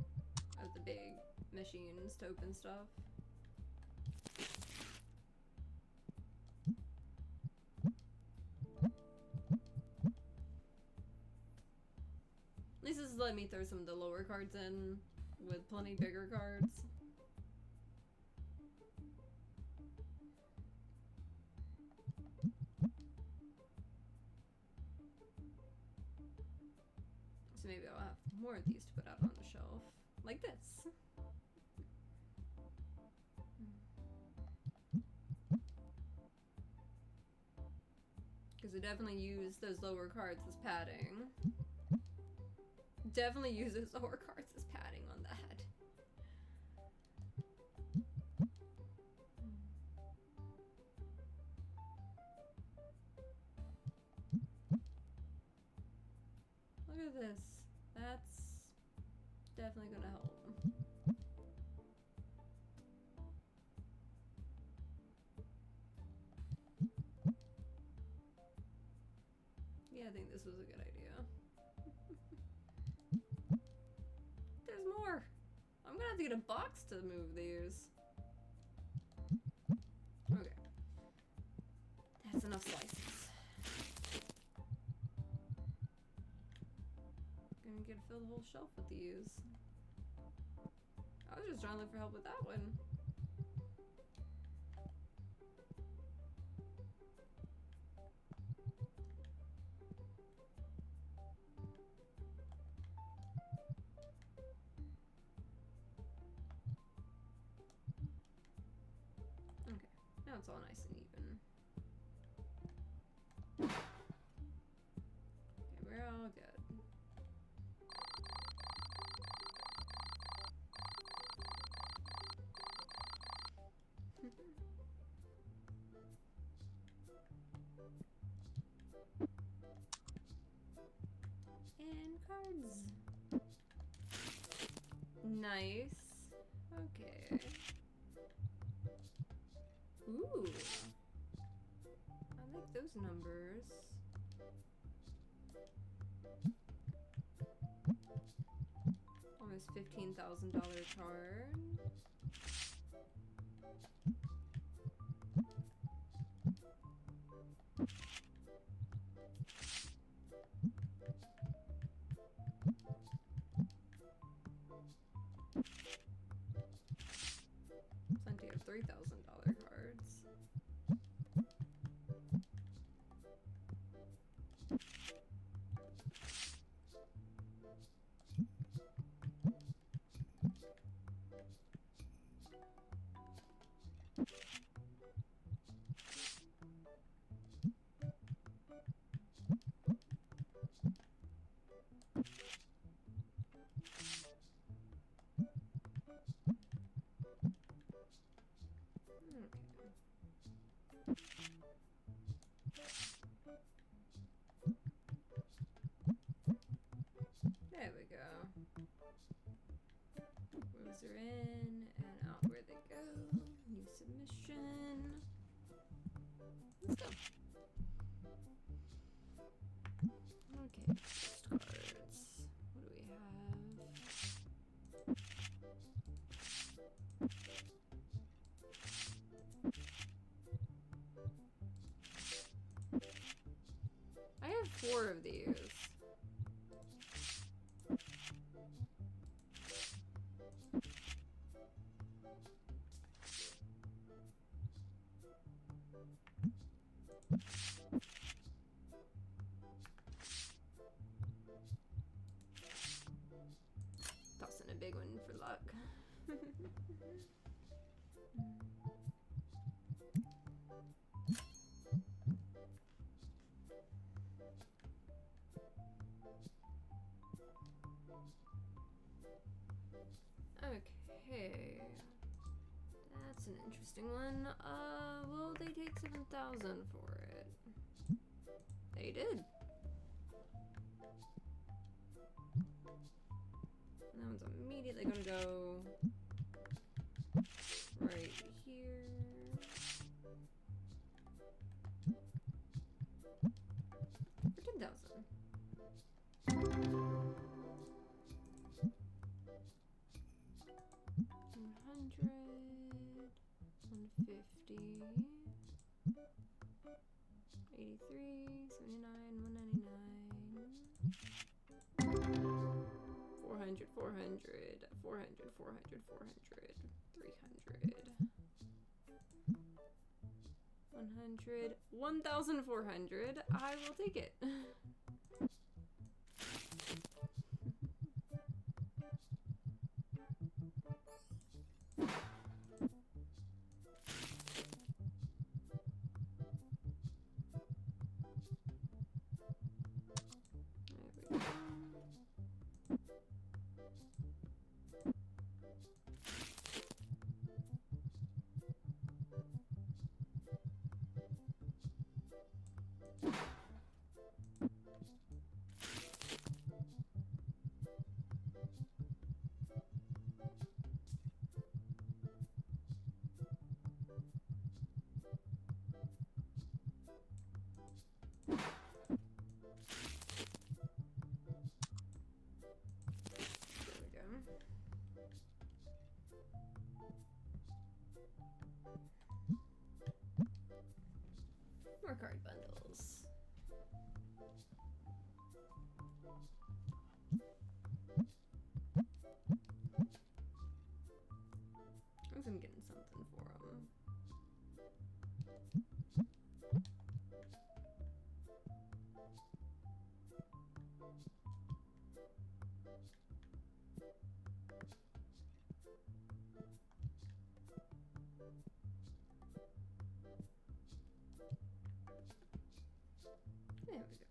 of the big machines to open stuff. At least this is letting me throw some of the lower cards in with plenty bigger cards. So maybe I'll have more of these to put out on the shelf. Like this. Because I definitely use those lower cards as padding. Definitely use those lower cards as padding on that. Look at this. That's definitely gonna help. Yeah, I think this was a good idea. There's more. I'm gonna have to get a box to move these. Okay. That's enough slices. Gonna get to fill the whole shelf with these. I was just trying to look for help with that one. Okay, now it's all nice and even. Okay, we're all good. And cards. Nice. Okay. Ooh. I like those numbers. Almost $15,000 card. Plenty of $3,000 cards. There we go. Moves are in and out where they go. New submission. Let's go. Okay. 4 of these. Tossing a big one for luck. Okay. That's an interesting one. Will they take 7,000 for it? They did. That one's immediately gonna go right here. For 10,000. 150, 83, 79, 199, 400, 400, 400, 400, 400, 300, 100, 1,400. I will take it. More card bundles. I guess I'm getting something for them. There we go.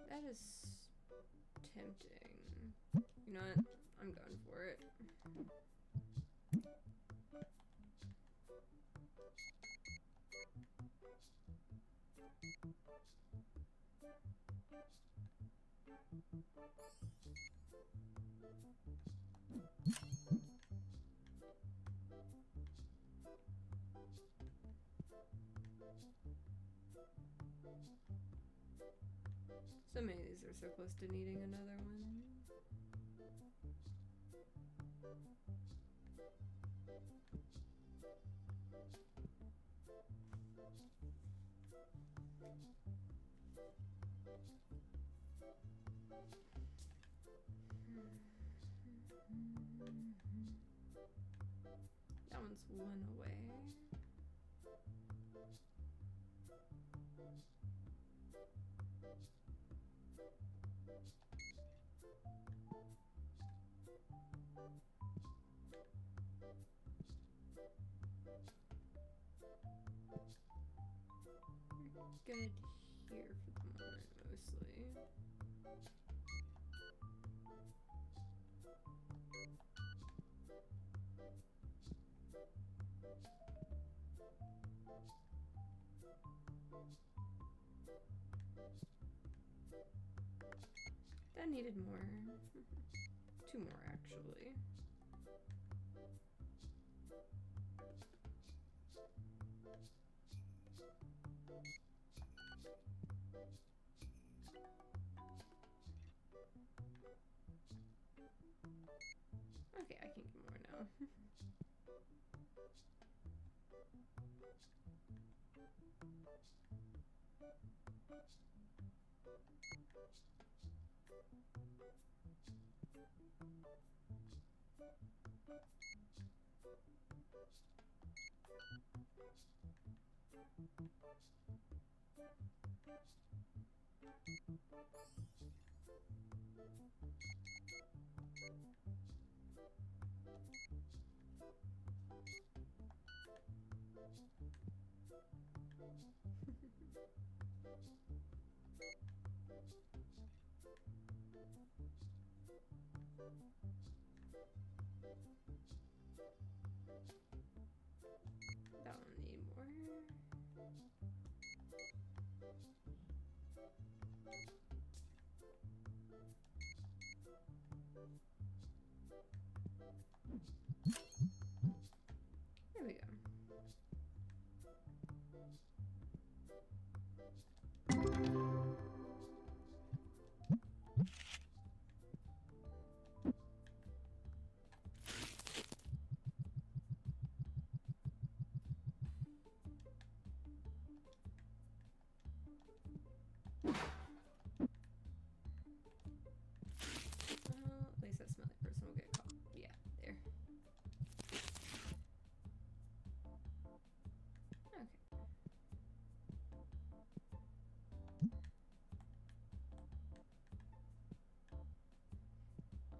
That is tempting. You know what? I'm going for it. So many of these are so close to needing another one. That one's one away. Good here for the moment, mostly. That needed more. 2 more, actually. Don't need more. There we go. At least that smelly person will get caught. Yeah, there. Okay.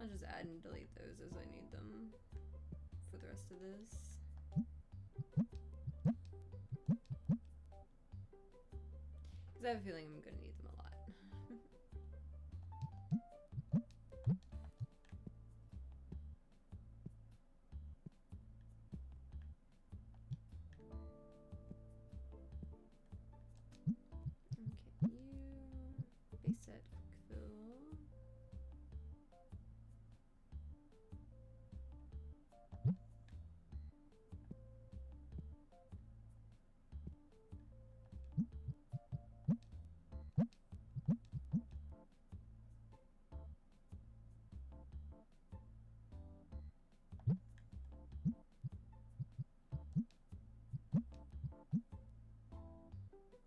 I'll just add and delete those as I need them for the rest of this. Because I have a feeling I'm going to need them a lot. Okay, you base set quick fill.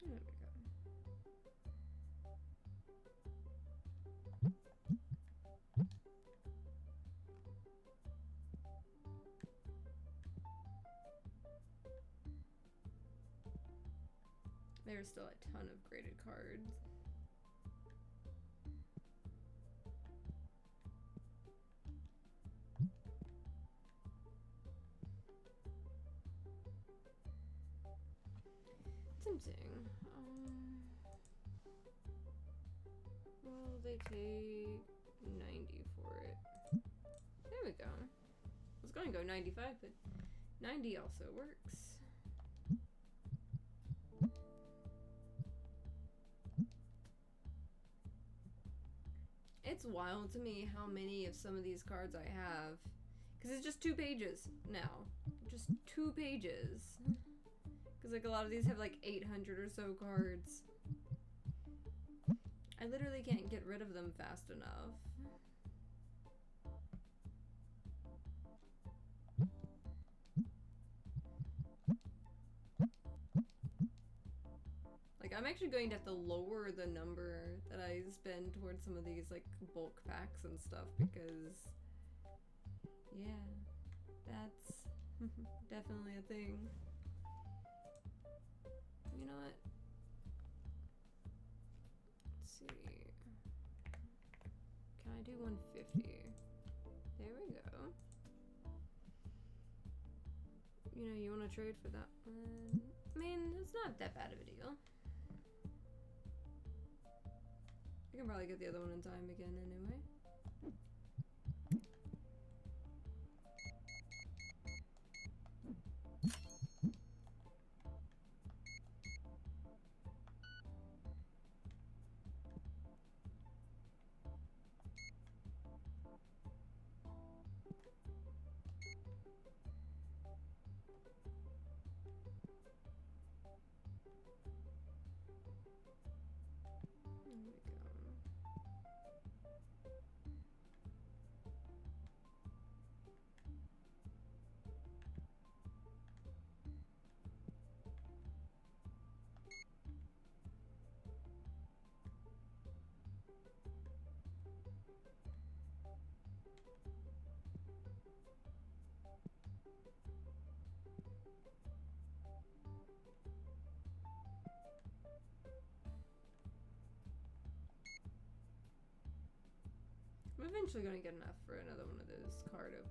There we go. There's still a ton of graded cards. Tempting. Well, they take 90 for it. There we go. I was going to go 95, but 90 also works. It's wild to me how many of some of these cards I have. Because it's just 2 pages now. Just 2 pages. Because like a lot of these have like 800 or so cards. I literally can't get rid of them fast enough. Like I'm actually going to have to lower the number that I spend towards some of these like bulk packs and stuff because yeah, that's definitely a thing. You know what? Let's see. Can I do 150? There we go. You know, you want to trade for that one? I mean, it's not that bad of a deal. I can probably get the other one in time again anyway. eventually gonna get enough for another one of those card openers.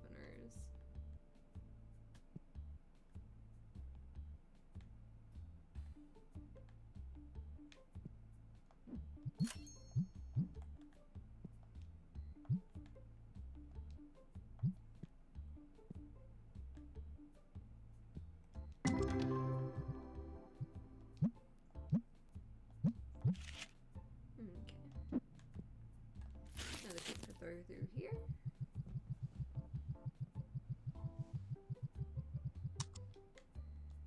Through here.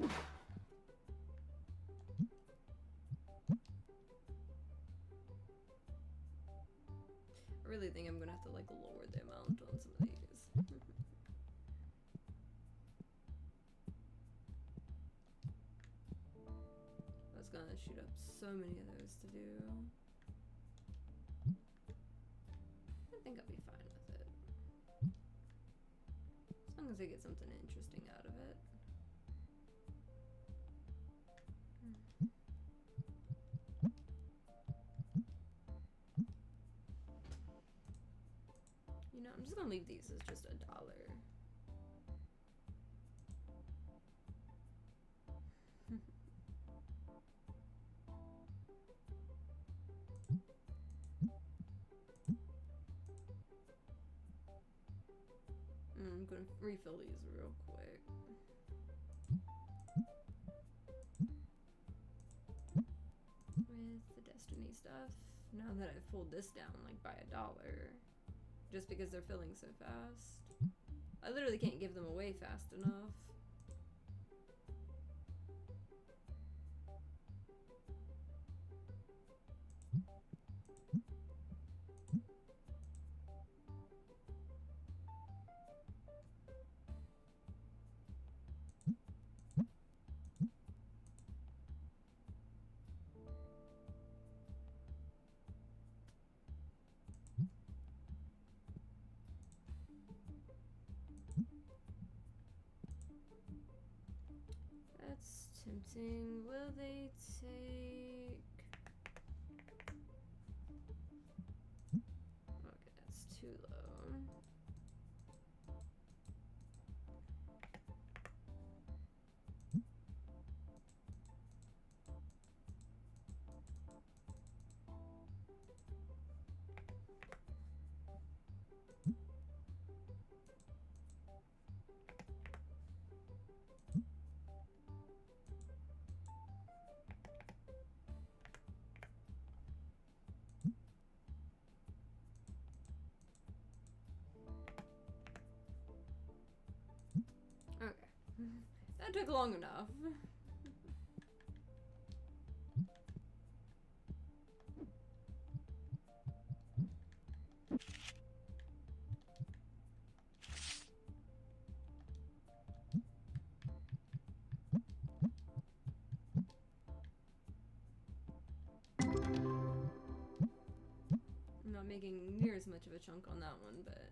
I really think I'm gonna have to like lower the amount on some of these. I was gonna shoot up so many of those to do. I think I'll be fine with it. As long as I get something interesting out of it. You know, I'm just gonna leave these as just $1. I'm gonna refill these real quick. With the Destiny stuff. Now that I've pulled this down like by $1, just because they're filling so fast. I literally can't give them away fast enough. That's tempting. Will they take... Okay, that's too low. That took long enough. I'm not making near as much of a chunk on that one, but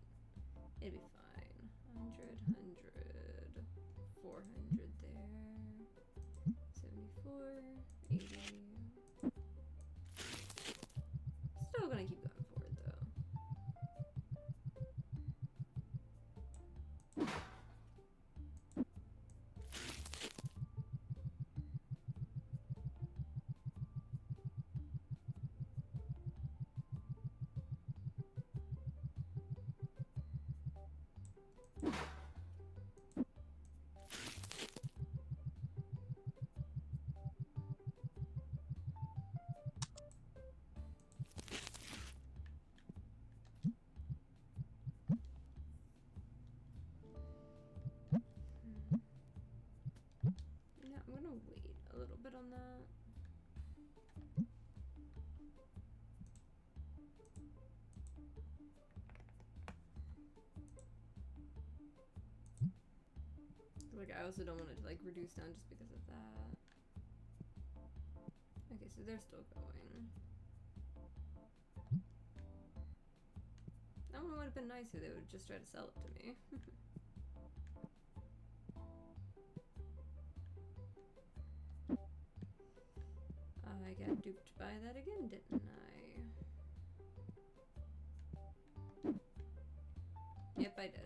it'd be fine. 100, 400 there. 74, 80. Still gonna keep going forward though. I'm gonna wait a little bit on that. Like, I also don't want it to like reduce down just because of that. Okay, so they're still going. That one would have been nicer. They would just try to sell it to me. I got duped by that again, didn't I? I did.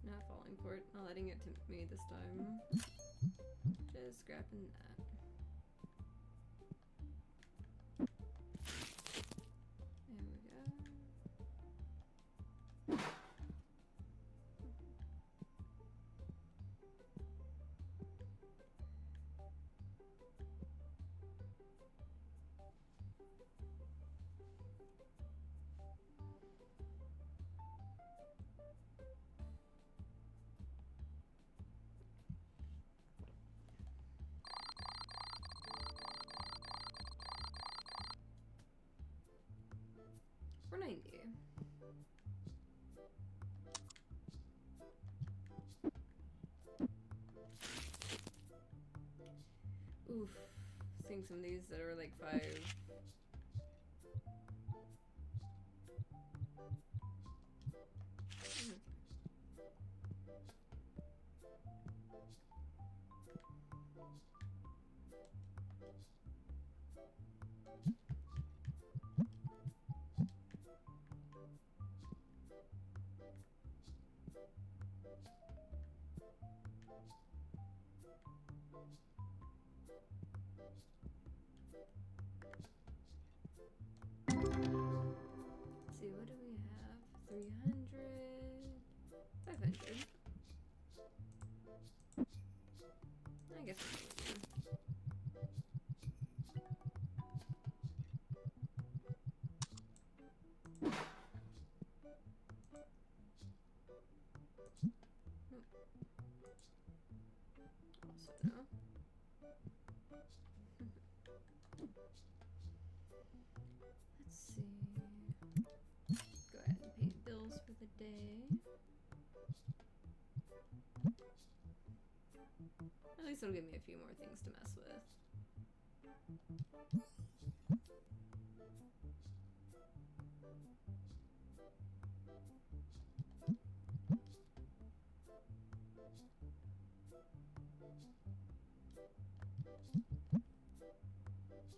Not falling for it, not letting it tempt me this time. Just scrapping that. There we go. For 90. Oof. Seeing some of these that are like 5. Let's see, what do we have? 300, 500. I guess we'll do it. Also no. Let's see. Go ahead and pay bills for the day. At least it'll give me a few more things to mess with.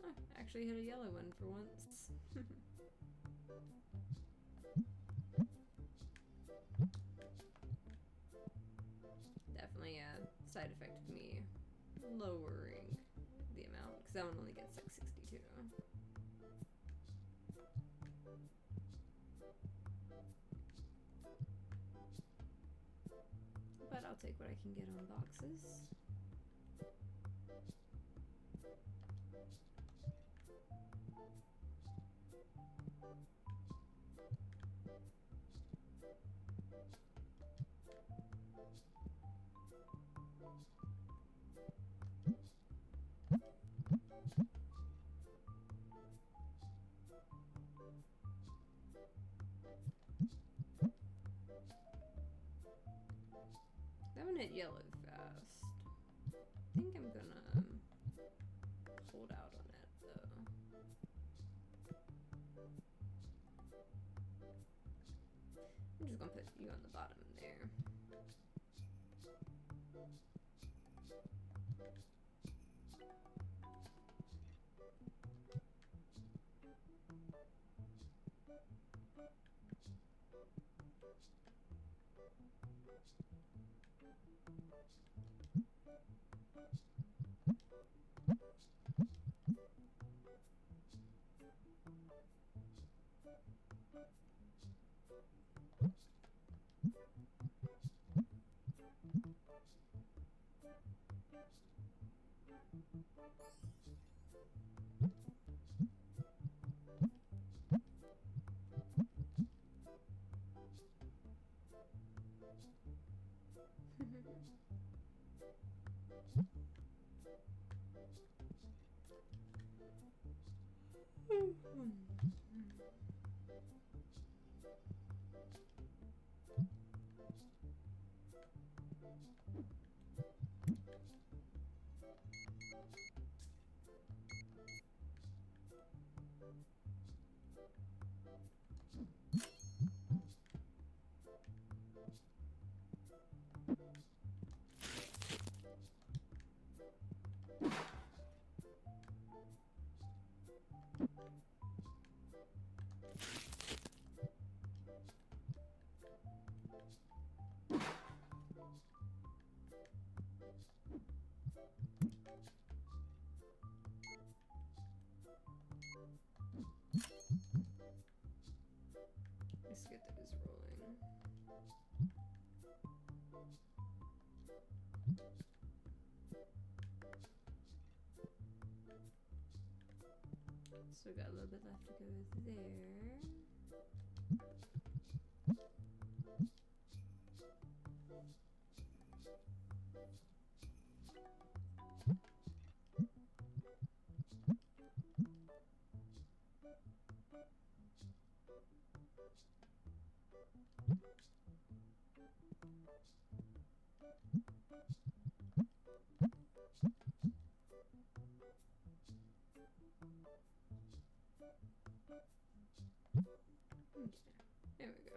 Oh, actually hit a yellow one for once. Definitely a side effect of me lowering the amount, because that one only gets like 62. But I'll take what I can get on boxes. That one hit yellow fast. I think I'm gonna hold out on it though. I'm just gonna put you on the bottom there. Let's get those rolling. So we got a little bit left to go there. Okay, there we go.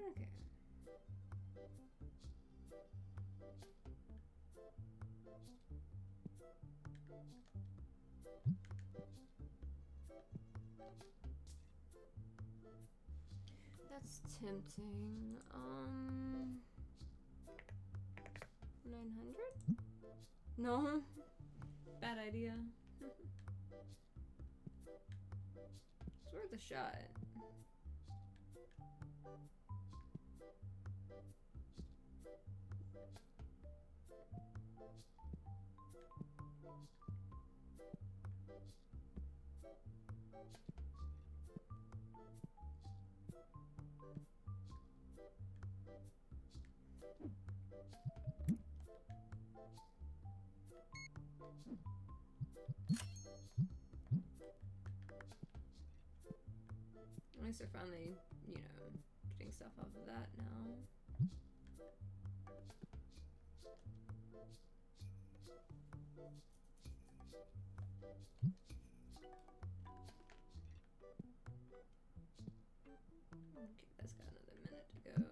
Okay. That's tempting. 900? No. Bad idea. It's worth a shot. At least they're finally, getting stuff off of that now. Okay, that's got another minute to go.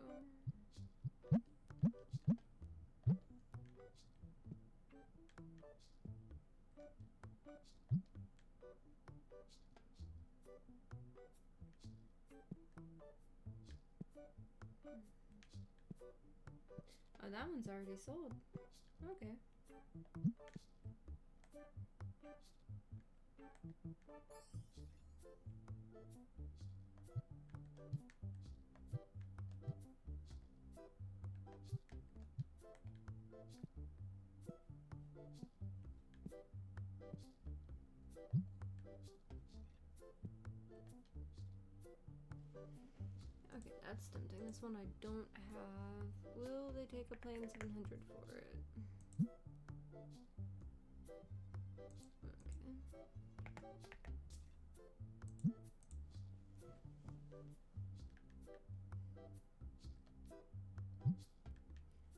Oh, that one's already sold. Okay. Okay, that's tempting. This one I don't have. Will they take a plain 700 for it? Okay.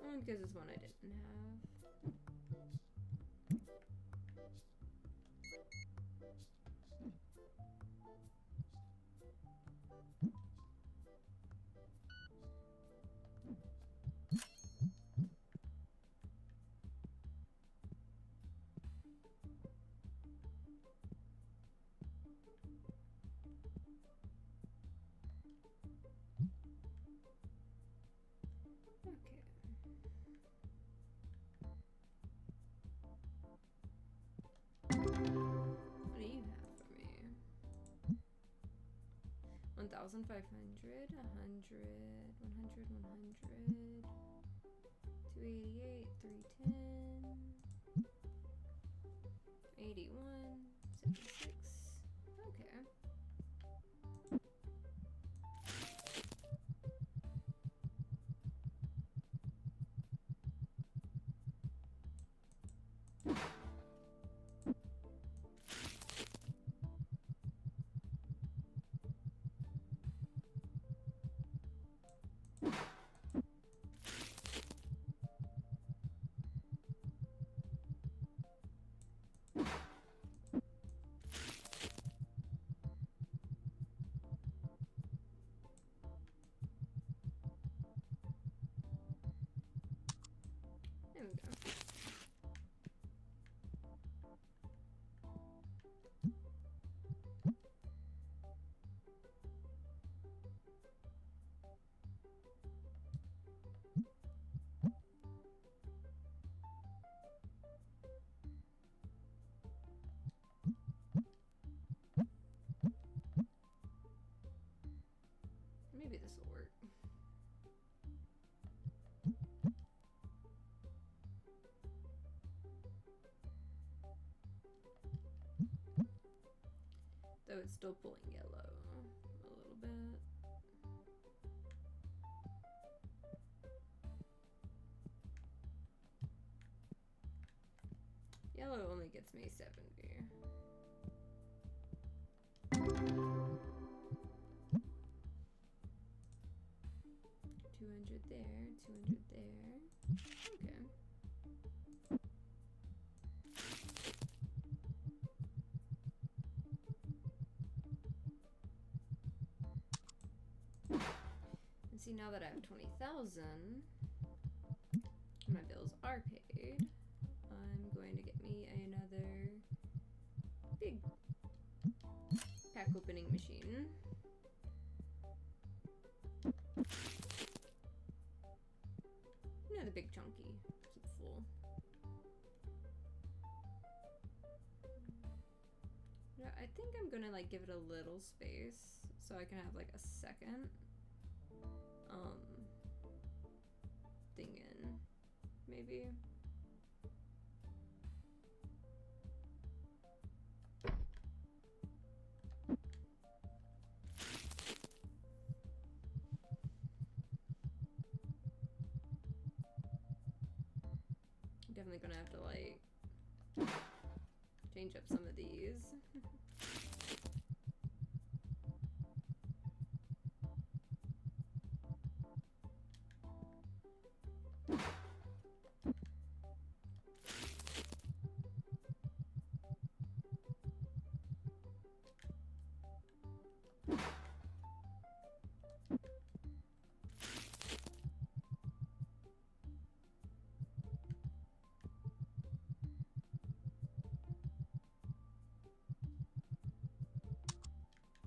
Only because it's one I didn't have. Okay. 1,500, 100, 100, 100, 288, 310, 81, 76. Okay. There we go. Maybe this will work. Though it's still pulling yellow a little bit. Yellow only gets me 70. $200 there, $200 there. Okay. And see, now that I have 20,000, my bills are paid. I'm going to get me another big pack opening machine. Another big chunky, keep full. Yeah, I think I'm gonna like give it a little space so I can have like a second thing in, maybe. Definitely gonna have to like change up some of these.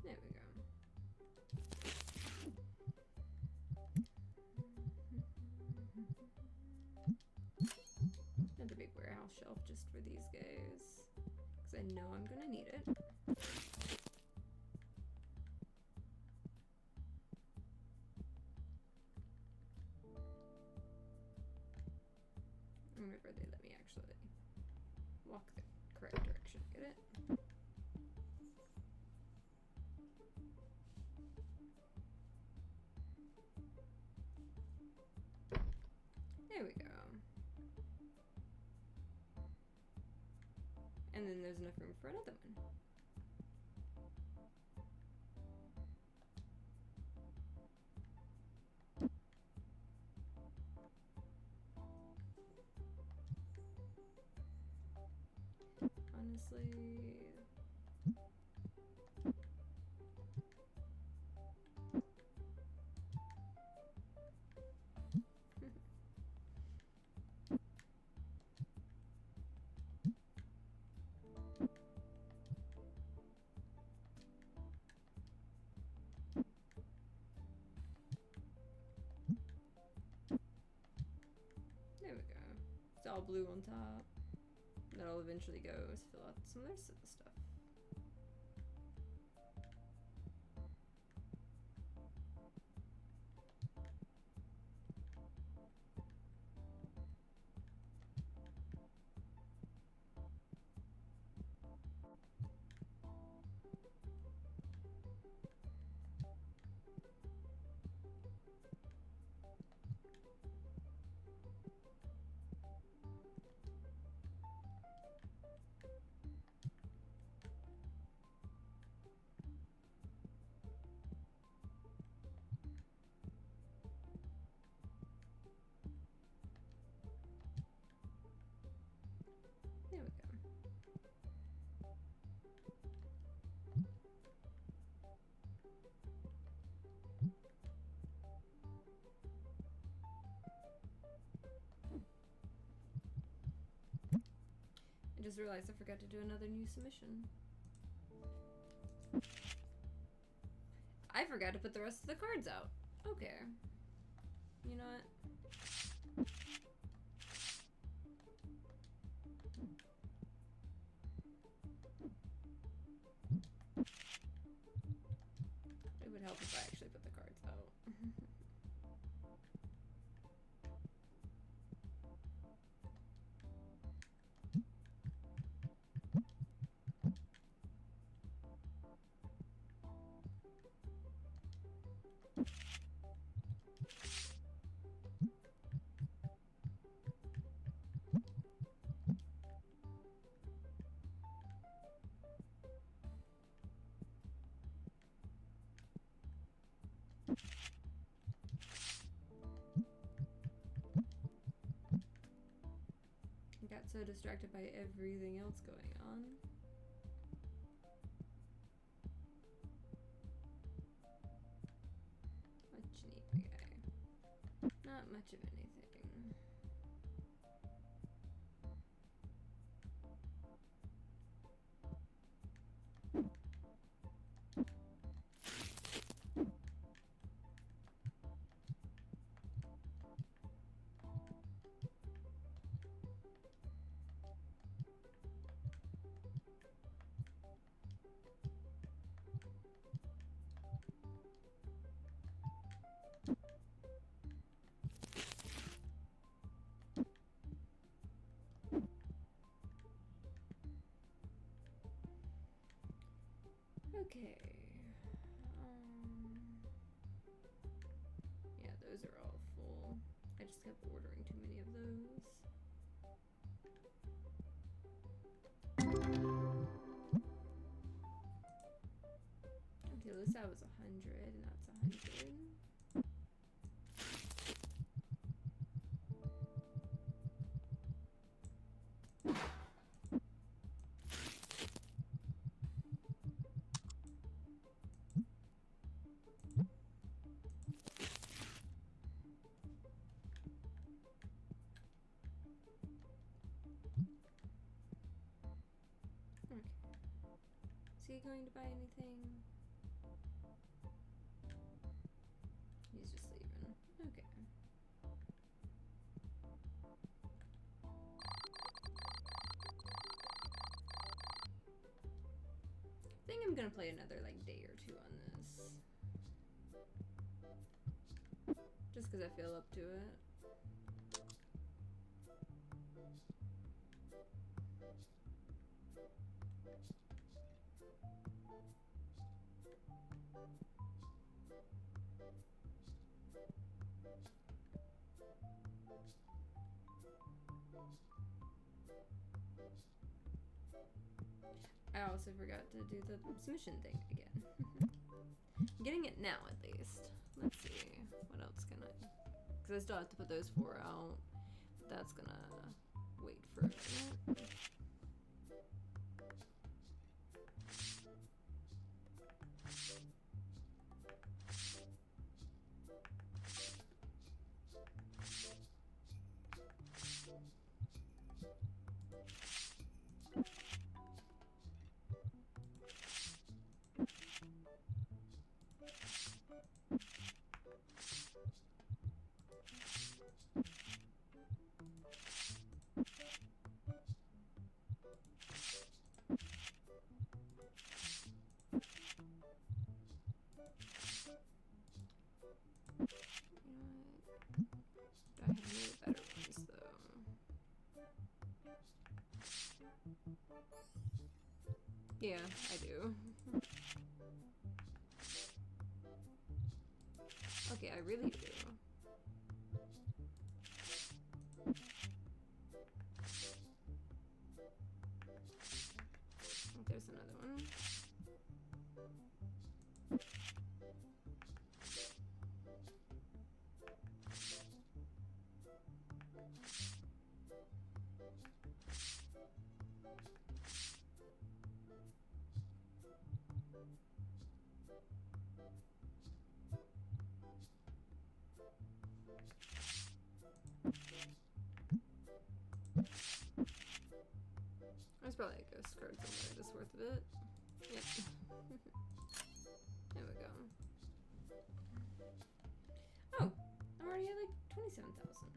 There we go. Another big warehouse shelf just for these guys, because I know I'm gonna need it. Remember, they let me actually walk the correct direction. Get it? There we go. And then there's enough room for another one. Honestly, there we go. It's all blue on top. That'll eventually go to fill out some of their stuff. just realized I forgot to do another new submission. I forgot to put the rest of the cards out. Okay. You know what? It would help if I actually put the cards out. I got so distracted by everything else going on. What you need, my guy? Not much of anything. Okay. Yeah, those are all full. I just kept ordering too many of those. Okay, this out was 100, and that's 100. Is he going to buy anything? He's just leaving. Okay. I think I'm gonna play another like day or two on this. Just because I feel up to it. I also forgot to do the submission thing again. I'm getting it now, at least. Let's see. What else can I... Because I still have to put those 4 out. But that's gonna wait for a minute. I have really better ones, though. Yeah, I do. Okay, I really do. There's another one. There's probably a ghost card somewhere that's worth a bit. Yep. There we go. Oh, I'm already at like 27,000.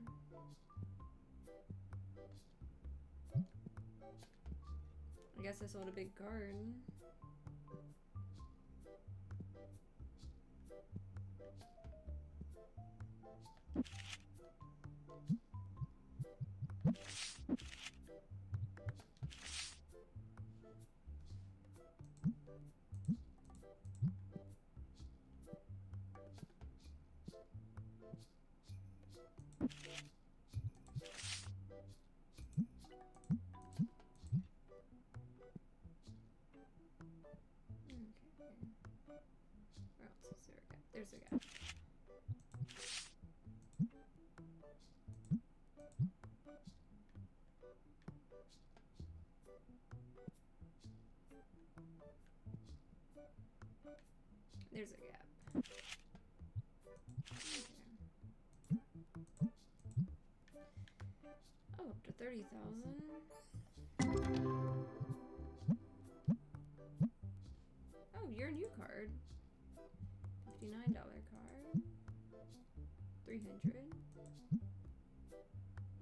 I guess I sold a big card. Where else is there a gap? There's a gap. There's a gap. Okay. Oh, up to 30,000. Oh, your new card. $59 card. 300.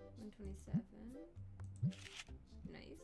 127. Nice.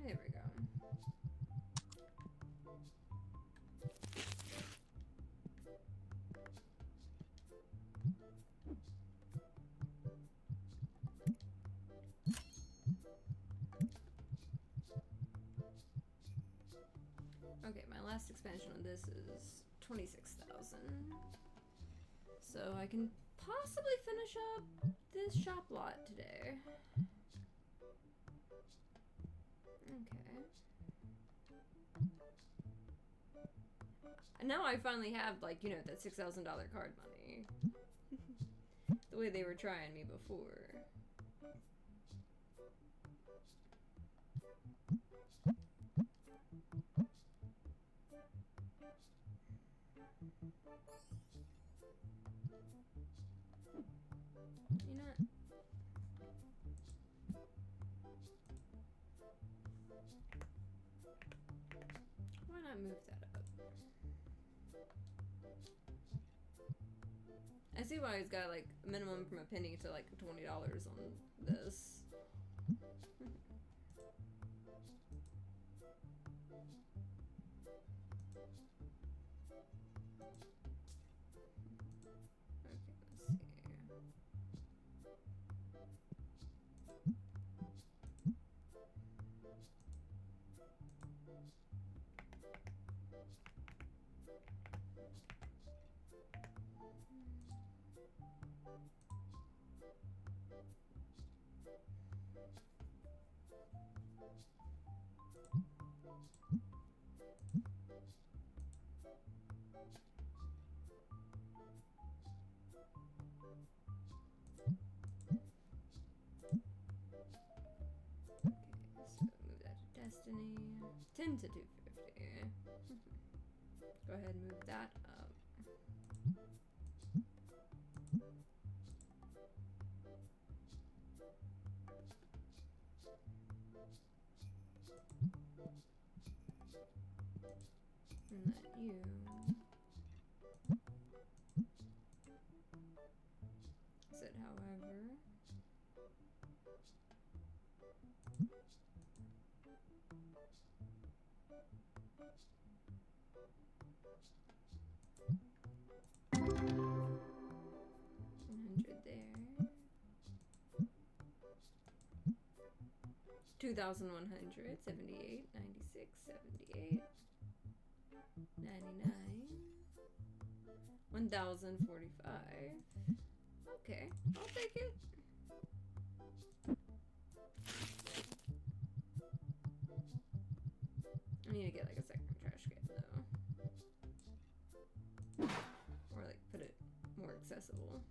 There we go. Okay, my last expansion on this is 26,000. So I can possibly finish up this shop lot today. Okay. And now I finally have, like, you know, that $6,000 card money. The way they were trying me before. You know what? Why not move that up? I see why he's got like a minimum from a penny to like $20 on this. Move that to Destiny. 10 to 250. Go ahead and move that up. And then you said, however, $100 there. 2,100, 78, 96, 78, 99, 1,045. Okay, I'll take it. I need to get like a second trash can though. Or like put it more accessible.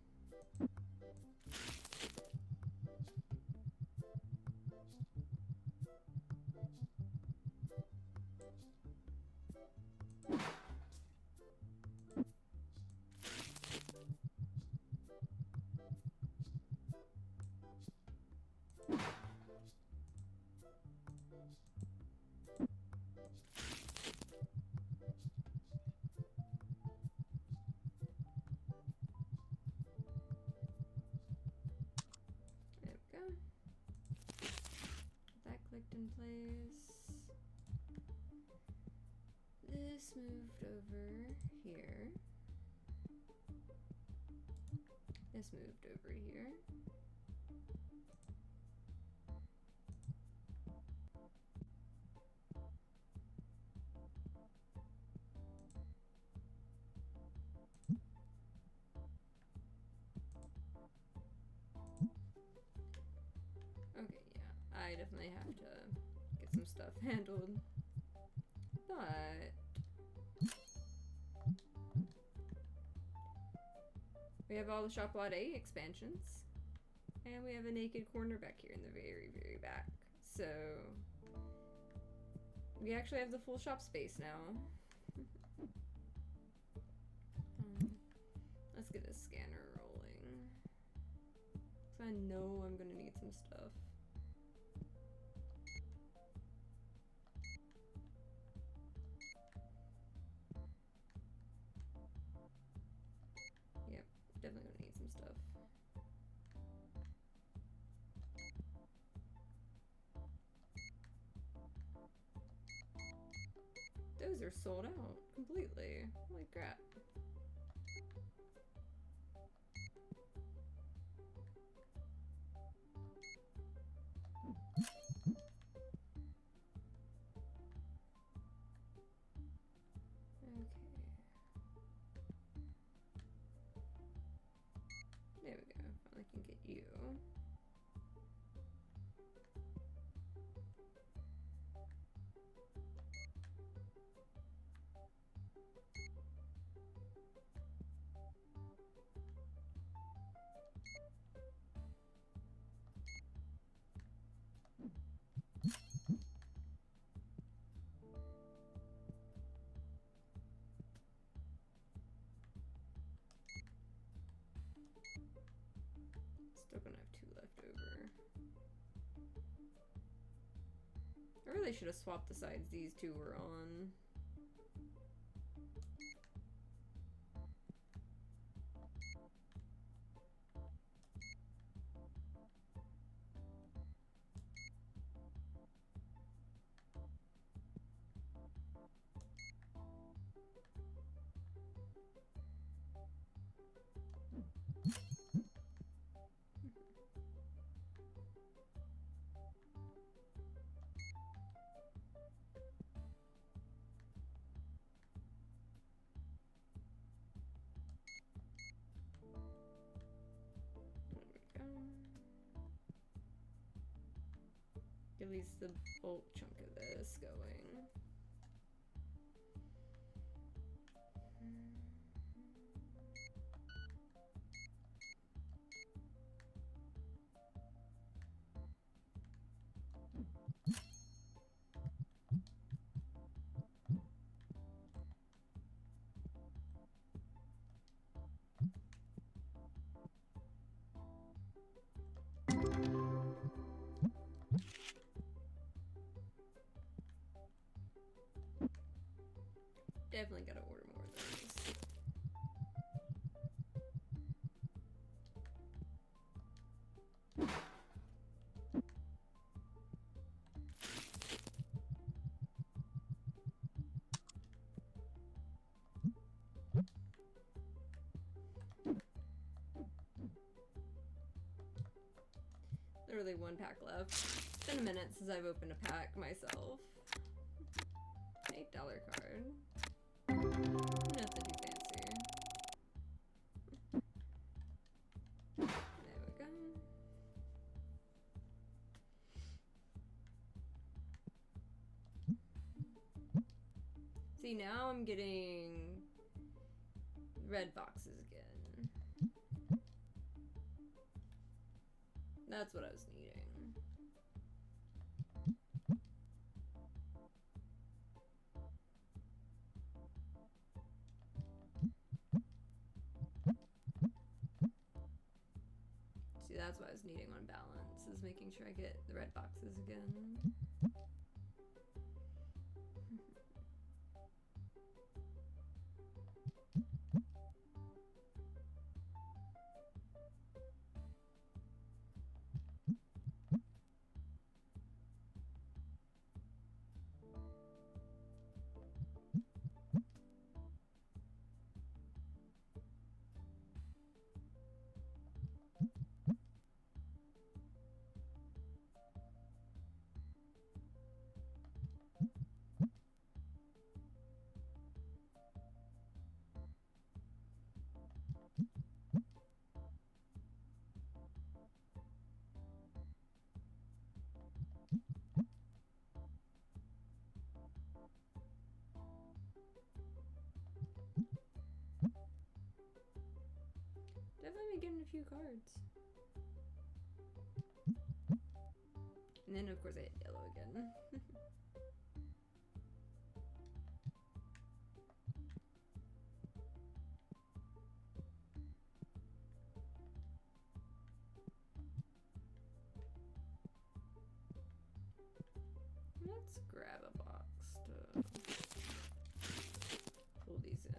That clicked in place. This moved over here. This moved over here. Okay, yeah, I definitely have to get some stuff handled. But we have all the Shop Lot A expansions. And we have a naked corner back here in the very, very back. So we actually have the full shop space now. Let's get a scanner rolling. So I know I'm gonna need some stuff. Yep, definitely gonna need some stuff. Those are sold out completely. Holy crap. There we go. Finally can get you. Still gonna have 2 left over. I really should have swapped the sides these 2 were on. At least the bulk chunk of this going. literally one pack left. It's been a minute since I've opened a pack myself. $8 card. Nothing too fancy. There we go. See, now I'm getting red boxes again. That's what I was needing. See, that's what I was needing on balance, is making sure I get the red boxes again. Definitely getting a few cards. And then of course I hit yellow again. Let's grab a box to pull these in.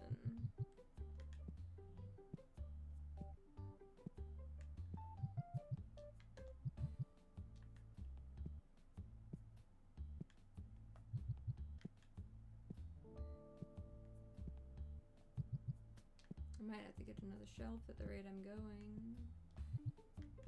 I might have to get another shelf at the rate I'm going. There we go.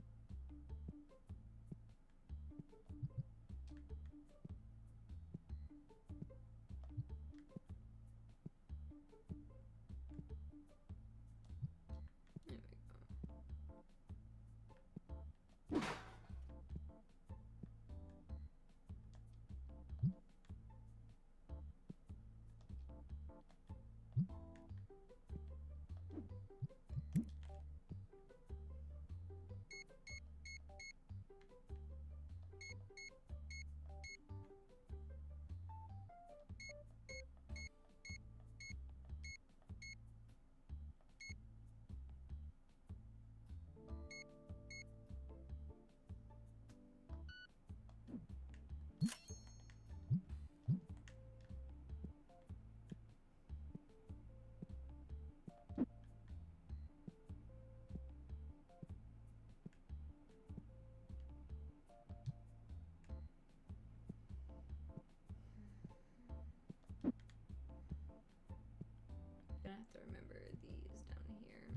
Gonna have to remember these down here.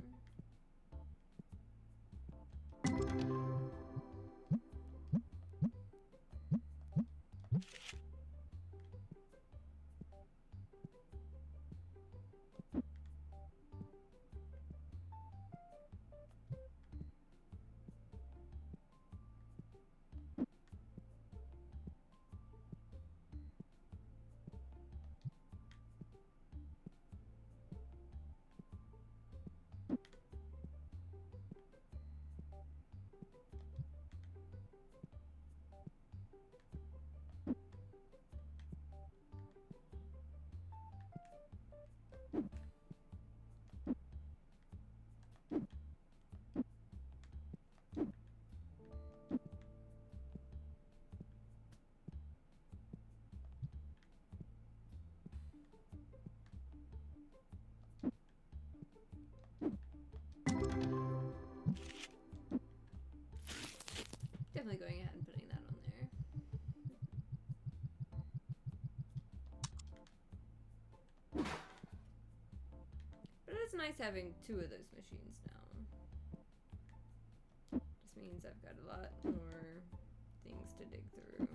Definitely going ahead and putting that on there. But it's nice having two of those machines now. Just means I've got a lot more things to dig through.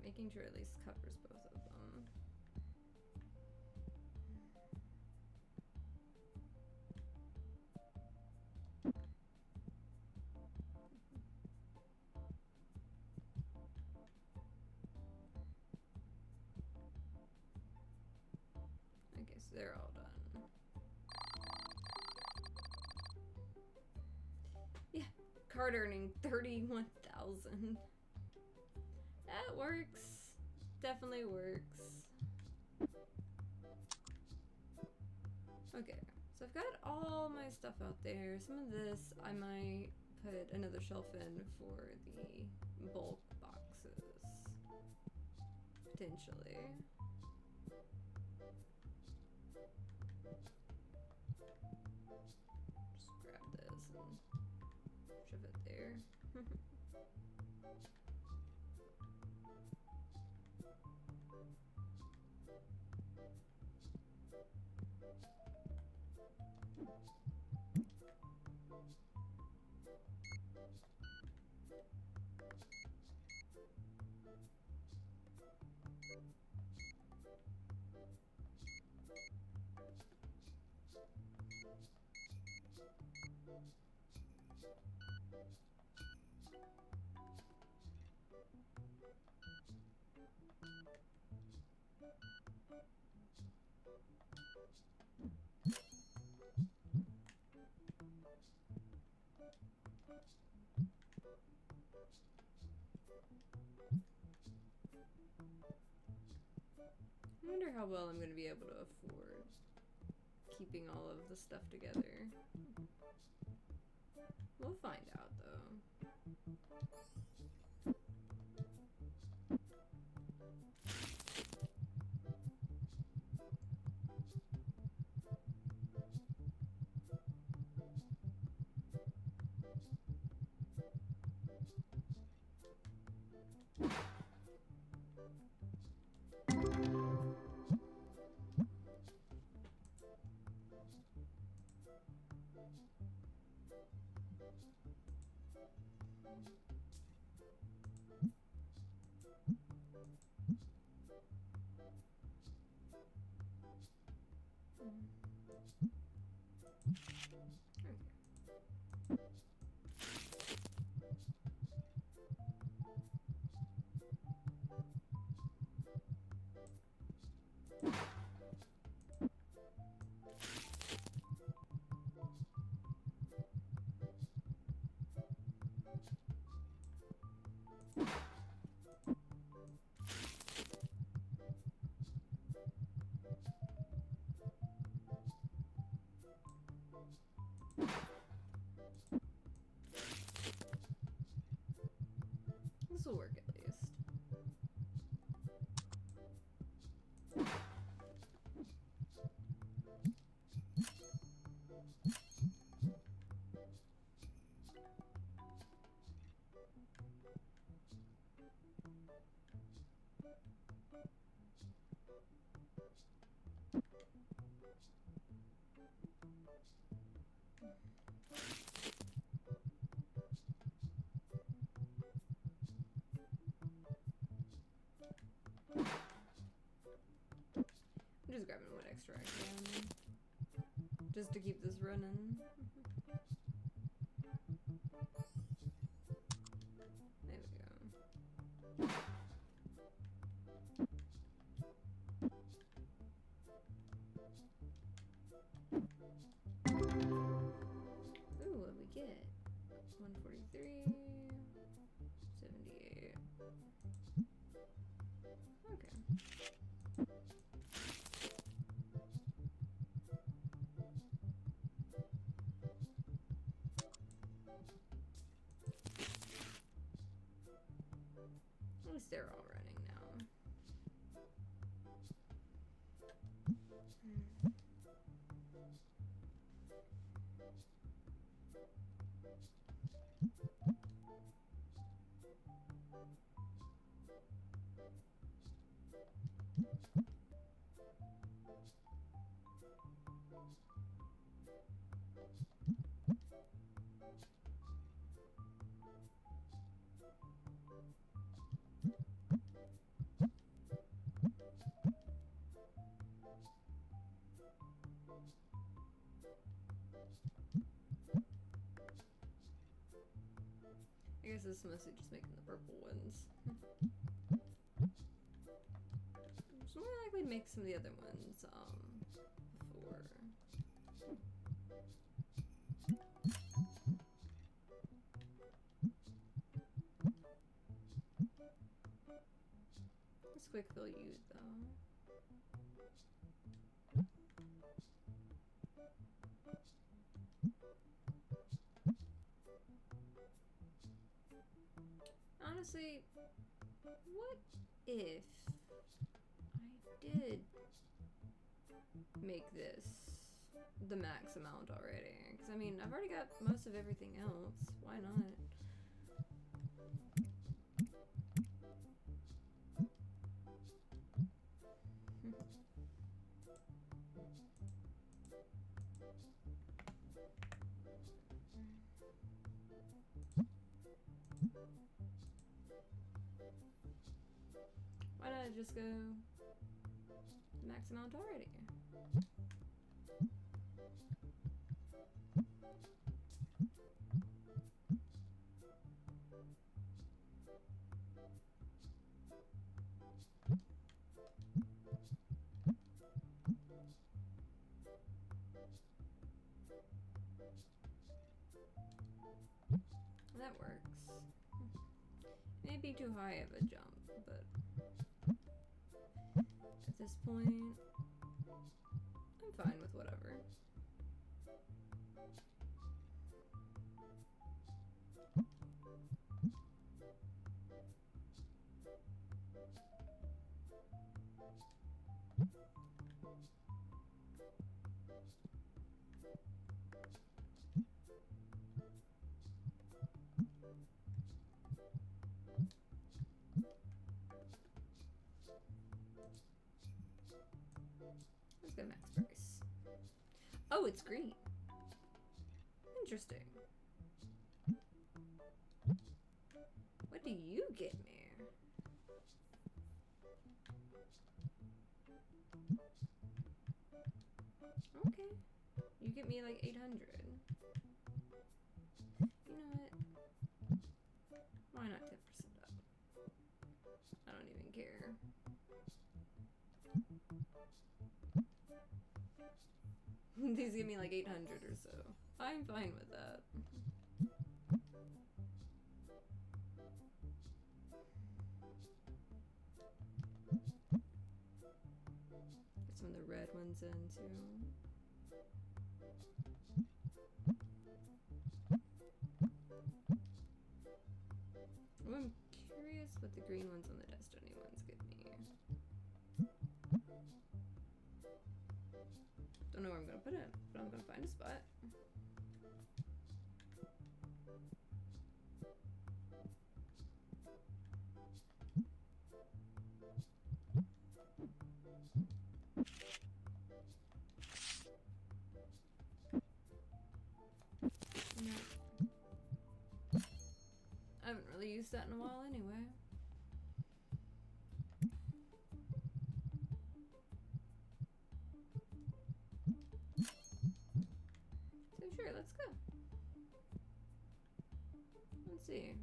Making sure at least covers both of them. Okay, so they're all done. Yeah, card earning 31,000. That works. Definitely works. Okay, so I've got all my stuff out there. Some of this I might put another shelf in for the bulk boxes. Potentially. Just grab this and shove it there. I wonder how well I'm going to be able to afford keeping all of the stuff together. We'll find out, though. This will work at least. I'm just grabbing what extra I can, just to keep this running. There we go. Ooh, what do we get? 143, 78. Okay. least they're all running now. I guess it's mostly just making the purple ones. It's more likely to make some of the other ones before. Let's quick fill you though. Honestly, what if I did make this the max amount already? Because I mean, I've already got most of everything else. Why not? Why not just go max amount already? That works. Maybe too high of a jump, but at this point, I'm fine with whatever. Let's go max price. Oh, it's green. Interesting. What do you get me? Okay. You get me like 800. You know what? Why not 10% up? I don't even care. These give me like 800 or so. I'm fine with that. Get some of the red ones in too. I'm curious what the green ones on the Destiny ones give me. Don't know where I'm gonna put it, but I'm gonna find a spot. No. I haven't really used that in a while anyway. So sure, let's go. Let's see.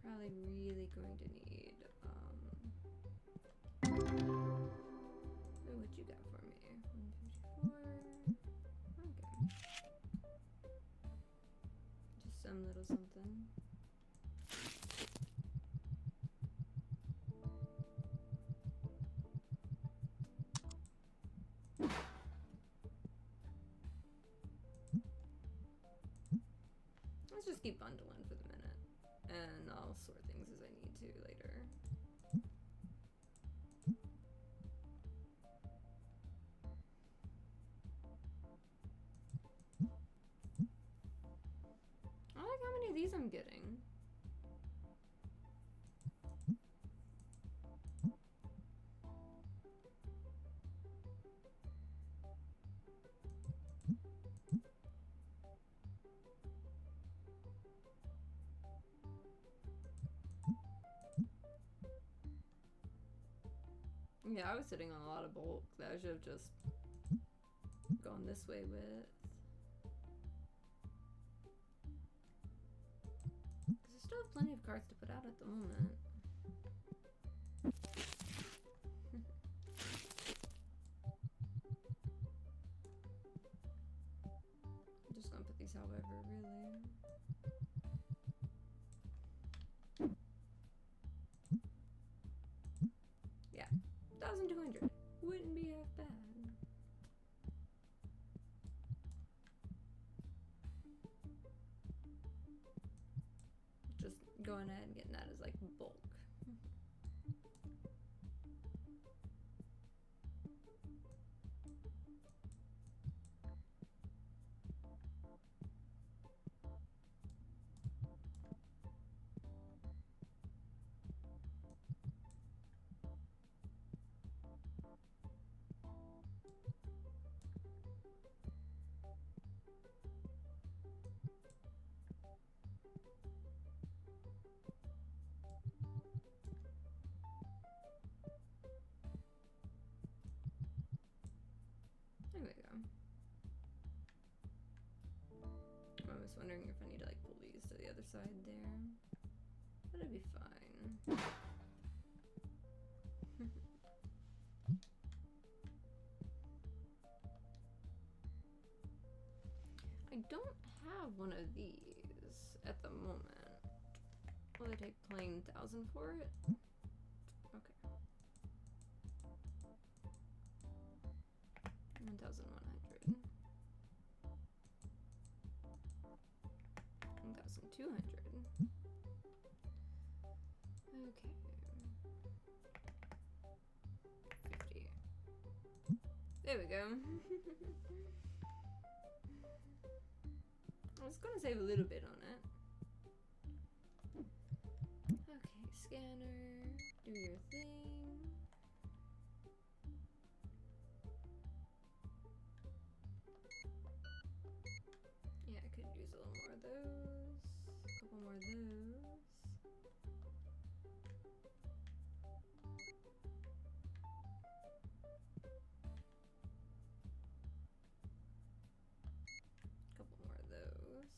Probably really going to need, oh, what you got for me? 154. Okay. Just some little something. keep bundling for the minute, and I'll sort things as I need to later. I like how many of these I'm getting. Yeah, I was sitting on a lot of bulk that I should have just gone this way with. Because I still have plenty of cards to put out at the moment. I'm just gonna put these however, really. Yeah, 1,200. Wouldn't be half bad. Just going ahead and getting that as like bulk. There we go. I was wondering if I need to like pull these to the other side there. But it'd be fine. I don't have one of these at the moment. Will I take plain 1,000 for it? Okay. 1,100. 1,200. Okay. 50. There we go. I was gonna save a little bit on it. Okay, scanner, do your thing. Yeah, I could use a little more of those. A couple more of those. A couple more of those.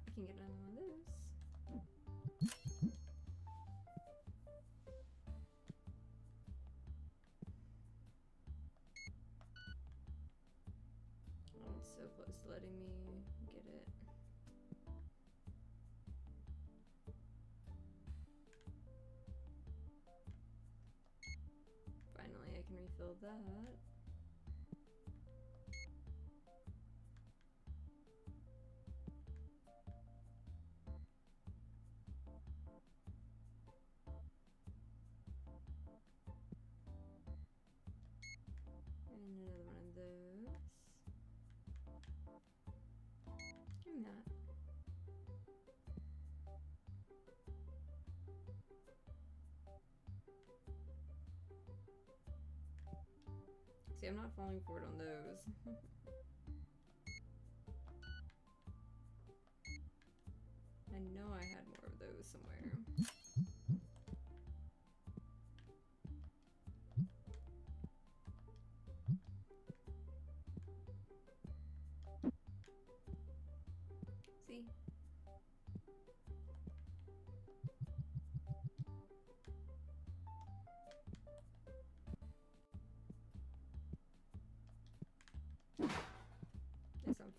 I can get another one of those. Oh, it's so close to letting me get it. Finally, I can refill that. And another one of those. And that. See, I'm not falling for it on those. I know I had more of those somewhere.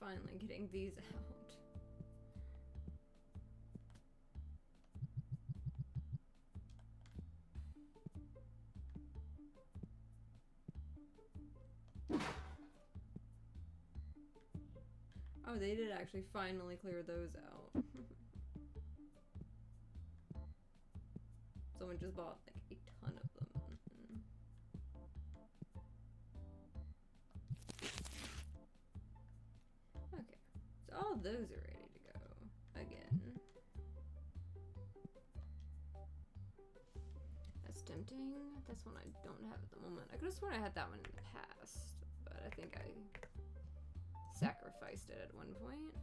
finally getting these out. Oh, they did actually finally clear those out. Someone just bought like a ton of them. Okay, so all of those are ready to go again. That's tempting. That's one I don't have at the moment. I could have sworn I had that one in the past, but I think I sacrificed it at one point.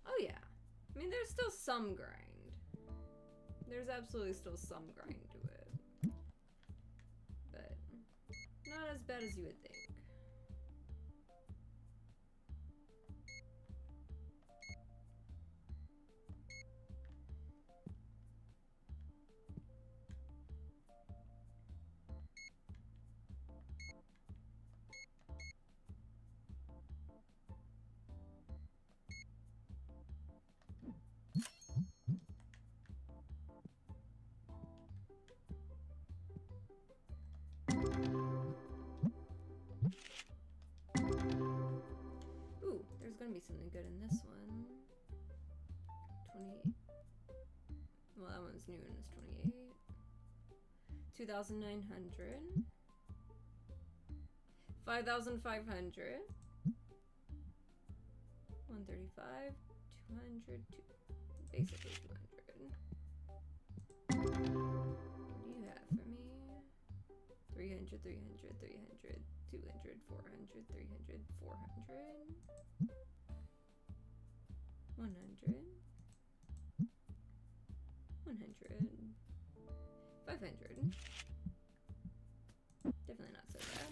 Oh yeah. I mean, there's still some grind. There's absolutely still some grind to it. But not as bad as you would think. Ooh, there's gonna be something good in this one. 28. Well, that one's new and it's 28. 2,900. 5,500. 135. 200. Basically 200. What do you have for me? 300, 300, 300, 200, 400, 300, 400, 100, 100, 500. Definitely not so bad.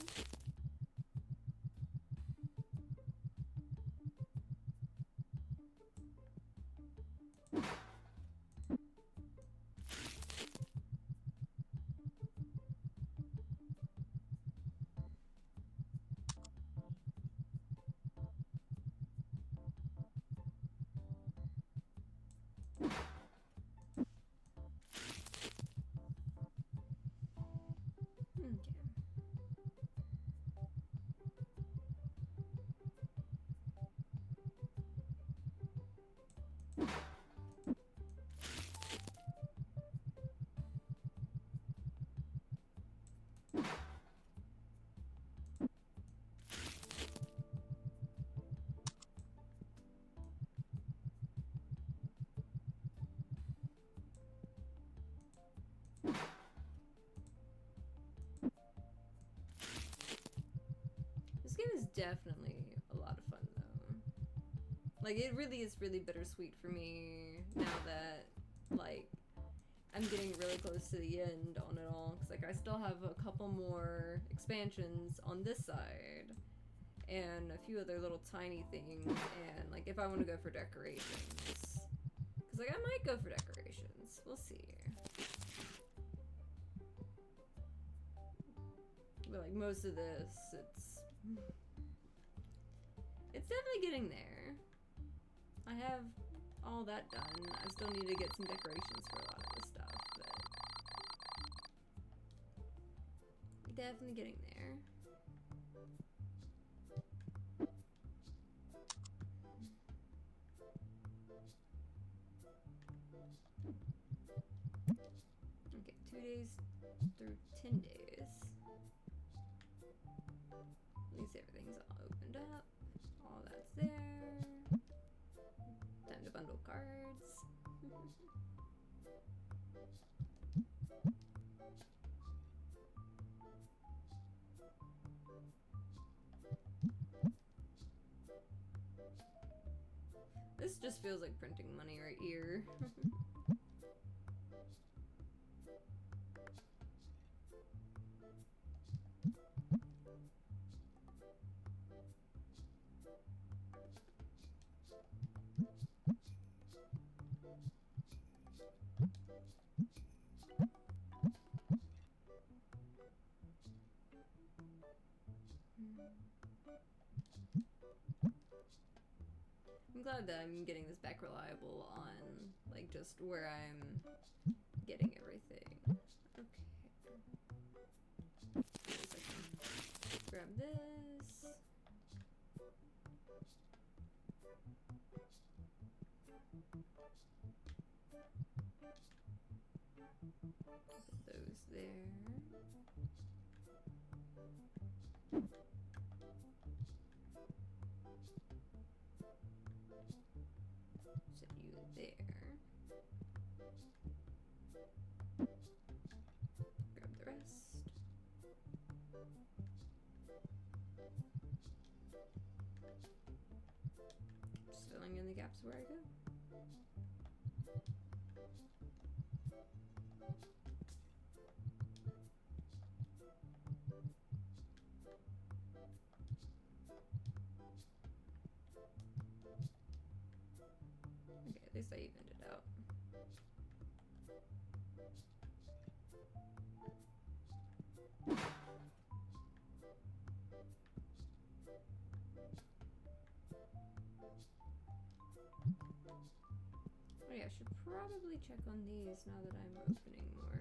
This game is definitely a lot of fun, though. Like, it really is really bittersweet for me now that, like, I'm getting really close to the end on it all. Because, like, I still have a couple more expansions on this side. And a few other little tiny things. And, like, if I want to go for decorations. Because, like, I might go for decorations. We'll see. But, like, most of this, it's definitely getting there. I have all that done. I still need to get some decorations for a lot of this stuff, but definitely getting there. Okay, 2 days through 10 days. At least everything's all opened up. All that's there. Time to bundle cards. This just feels like printing money right here. glad that I'm getting this back reliable on, like, just where I'm getting everything. Okay. Grab this. Put those there. Set you there. Grab the rest. Just filling in the gaps where I go. Okay, at least I evened it out. Oh yeah, I should probably check on these now that I'm opening more.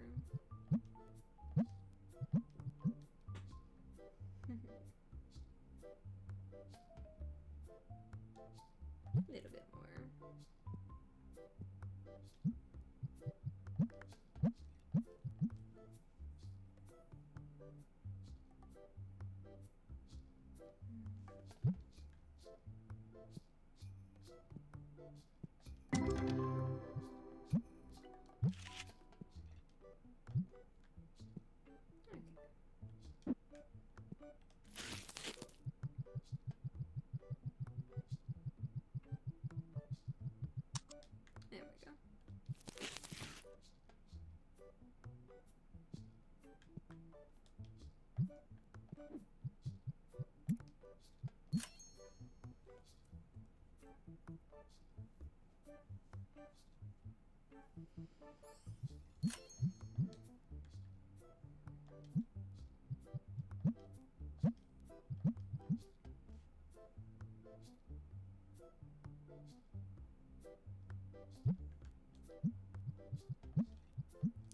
A little bit more. There we go.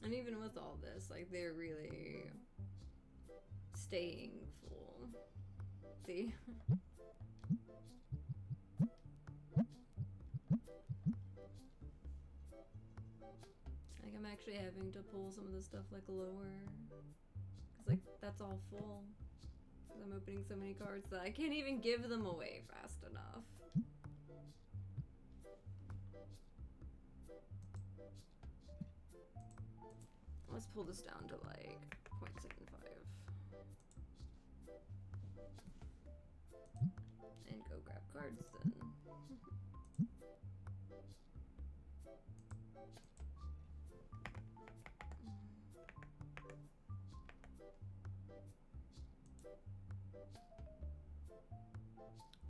And even with all this, like, they're really staying full. See? Like, I'm actually having to pull some of the stuff, like, lower. Because, like, that's all full. Because I'm opening so many cards that I can't even give them away fast enough. Let's pull this down to, like, 0.75. And go grab cards then.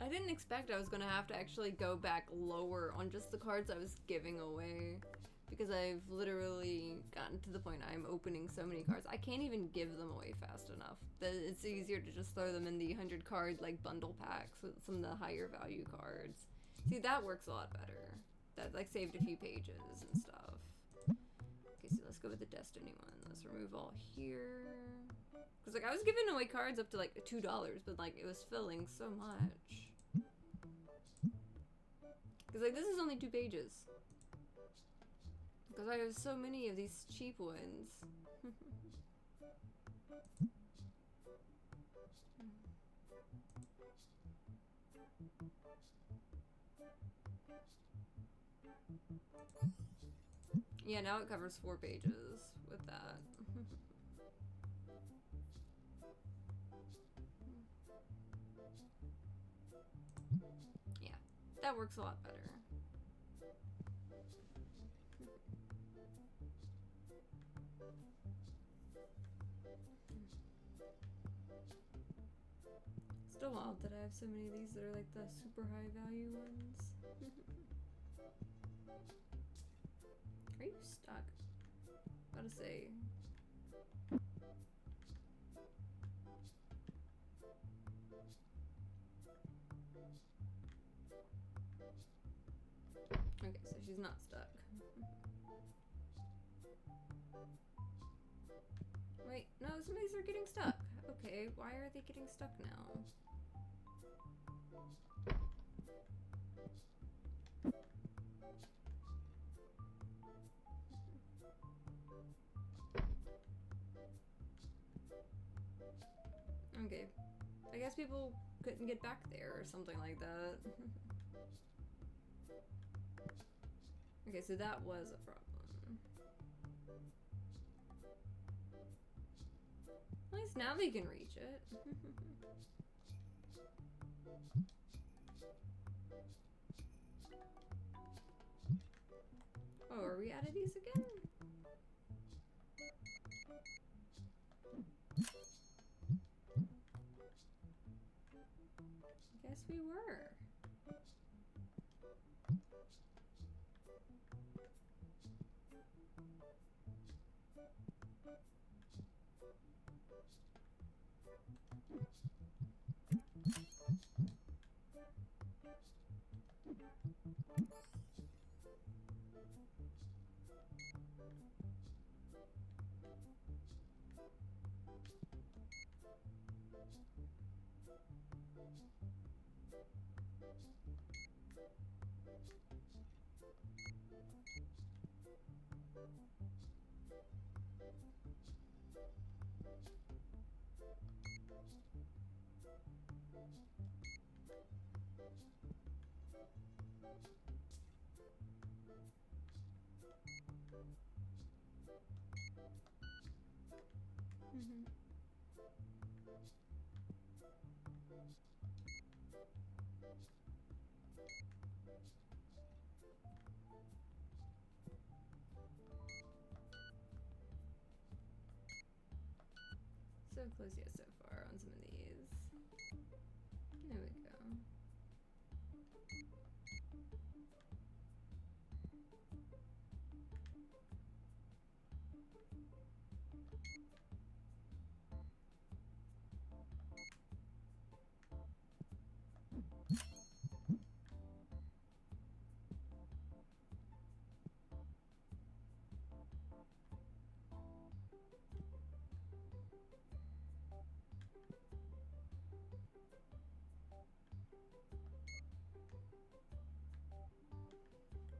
I didn't expect I was gonna have to actually go back lower on just the cards I was giving away. Because I've literally gotten to the point I'm opening so many cards. I can't even give them away fast enough. It's easier to just throw them in the 100 card like bundle packs with some of the higher value cards. See, that works a lot better. That like saved a few pages and stuff. Okay, so let's go with the Destiny one. Let's remove all here. Because like I was giving away cards up to like $2, but like it was filling so much. Because like this is only 2 pages. Because I have so many of these cheap ones. Yeah, now it covers 4 pages with that. Yeah, that works a lot better. Still wild that I have so many of these that are like the super high value ones. Are you stuck? Gotta say. Okay, so she's not stuck. Wait, no, some of these are getting stuck. Okay, why are they getting stuck now? Okay, I guess people couldn't get back there or something like that. Okay, so that was a problem. At least now they can reach it. Oh, are we out of these again? Guess we were. So close yet so far on some of these. There we go.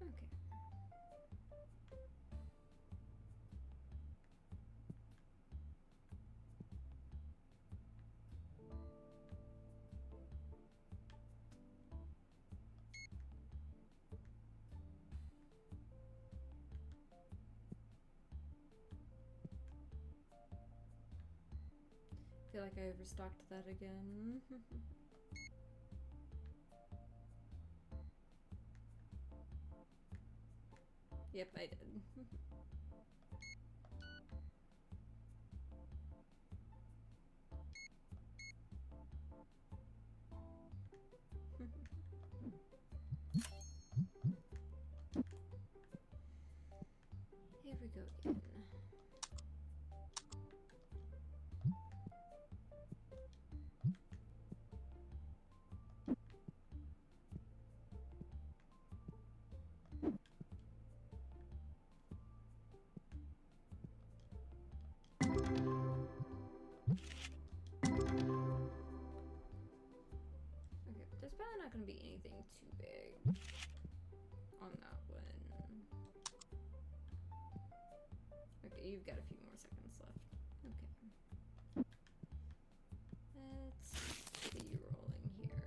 Okay. I feel like I overstocked that again. Yep, I did. Here we go again. Okay, there's probably not going to be anything too big on that one. Okay, you've got a few more seconds left. Okay. Let's be rolling here.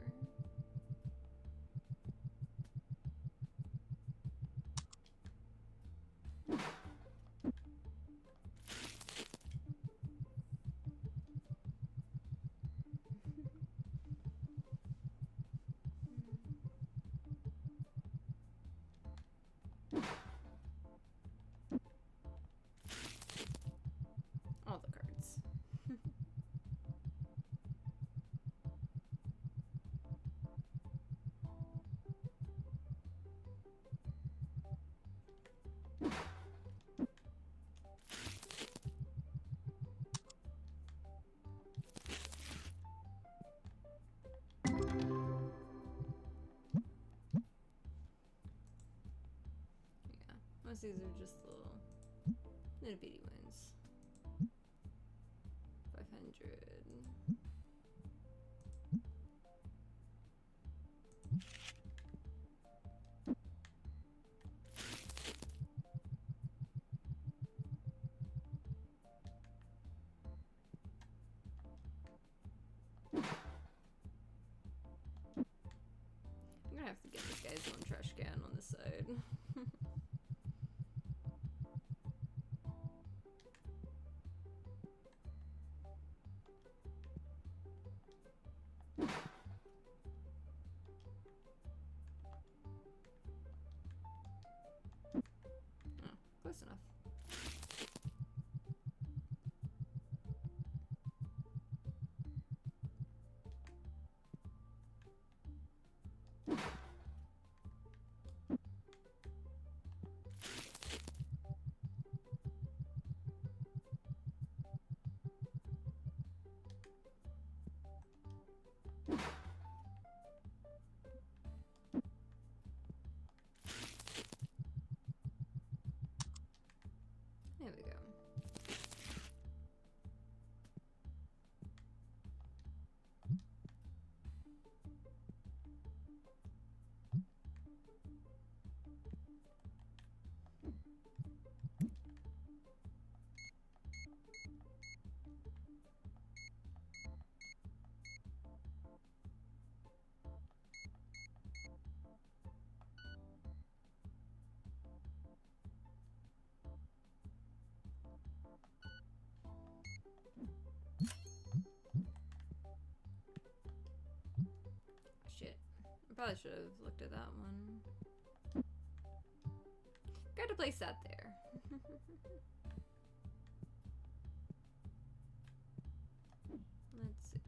these are just little little bitty ones. 500. I'm gonna have to get this guy's own trash can on this side. Oh, close enough. There we go. Shit. I probably should have looked at that one. Got to place that there. Let's see.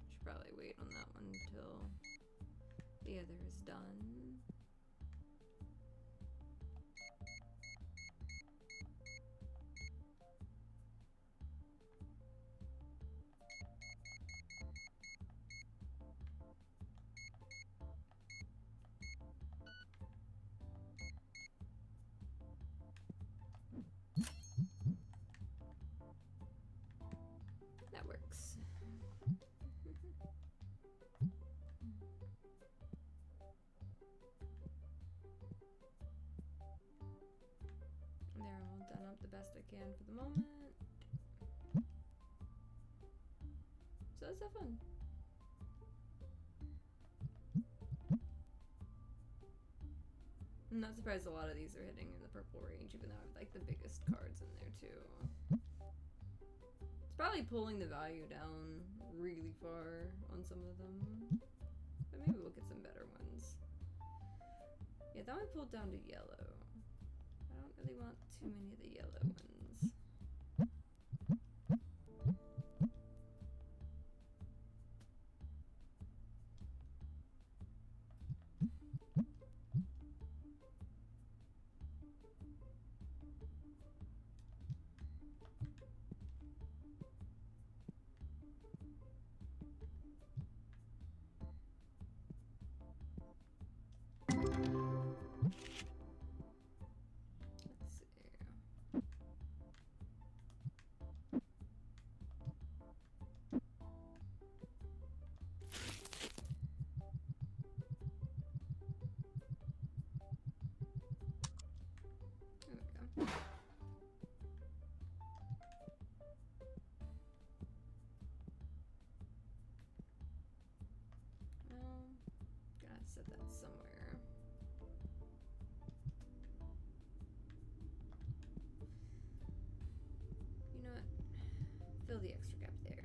Should probably wait on that one until the other is done. That works. There, all done up the best I can for the moment. So let's have fun. I'm not surprised a lot of these are hitting in the purple range, even though I have like the biggest cards in there too. It's probably pulling the value down really far on some of them. But maybe we'll get some better ones. Yeah, that one pulled down to yellow. I don't really want too many of the yellow ones. Let's see. There we go. Well, gotta set that somewhere. You know what? Fill the extra gap there.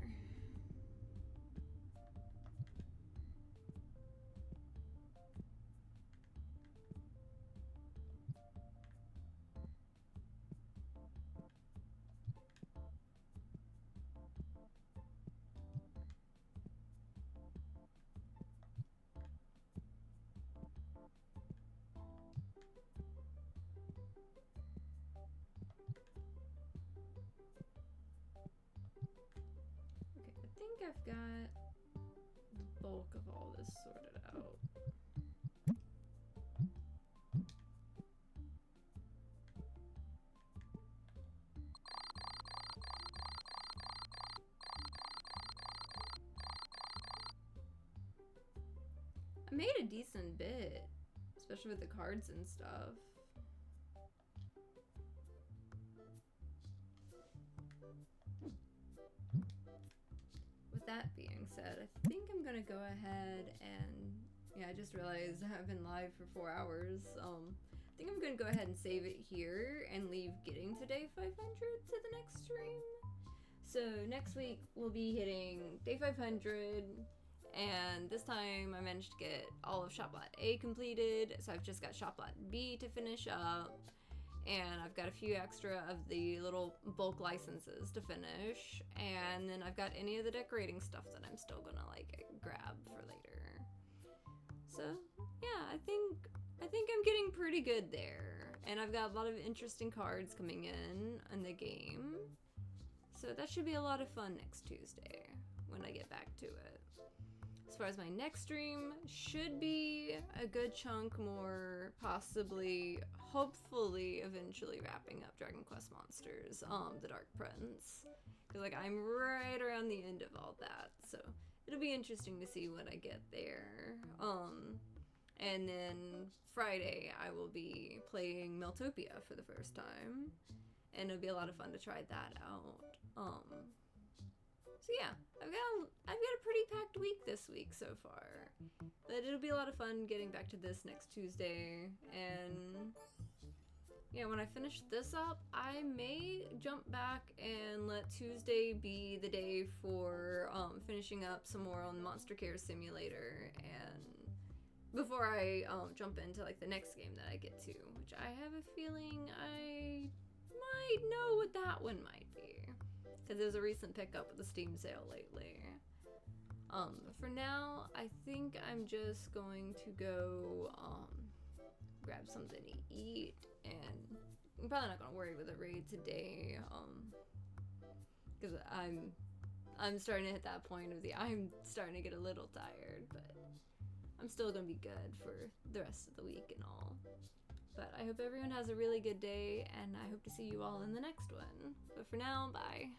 Okay, I think I've got the bulk of all this sorted out. I made a decent bit, especially with the cards and stuff. With that being said, I think I'm gonna go ahead and, yeah, I just realized I've been live for 4 hours. I think I'm gonna go ahead and save it here and leave getting to day 500 to the next stream. So next week we'll be hitting day 500, and this time I managed to get all of Shop Lot A completed, so I've just got Shop Lot B to finish up. And I've got a few extra of the little bulk licenses to finish, and then I've got any of the decorating stuff that I'm still gonna like grab for later. So yeah, I think I'm getting pretty good there, and I've got a lot of interesting cards coming in the game, so that should be a lot of fun next Tuesday when I get back to it. As far as my next stream, should be a good chunk more, possibly, hopefully, eventually wrapping up Dragon Quest Monsters, the Dark Prince. Because, like, I'm right around the end of all that, so it'll be interesting to see when I get there. And then Friday, I will be playing Meltopia for the first time, and it'll be a lot of fun to try that out. So yeah, I've got a pretty packed week this week so far, but it'll be a lot of fun getting back to this next Tuesday. And yeah, when I finish this up, I may jump back and let Tuesday be the day for finishing up some more on Monster Care Simulator, and before I jump into like the next game that I get to, which I have a feeling I might know what that one might be. Because it was a recent pickup with the Steam sale lately. For now, I think I'm just going to go grab something to eat, and I'm probably not gonna worry with a raid today. Because I'm starting to hit that point of I'm starting to get a little tired, but I'm still gonna be good for the rest of the week and all. But I hope everyone has a really good day, and I hope to see you all in the next one. But for now, bye.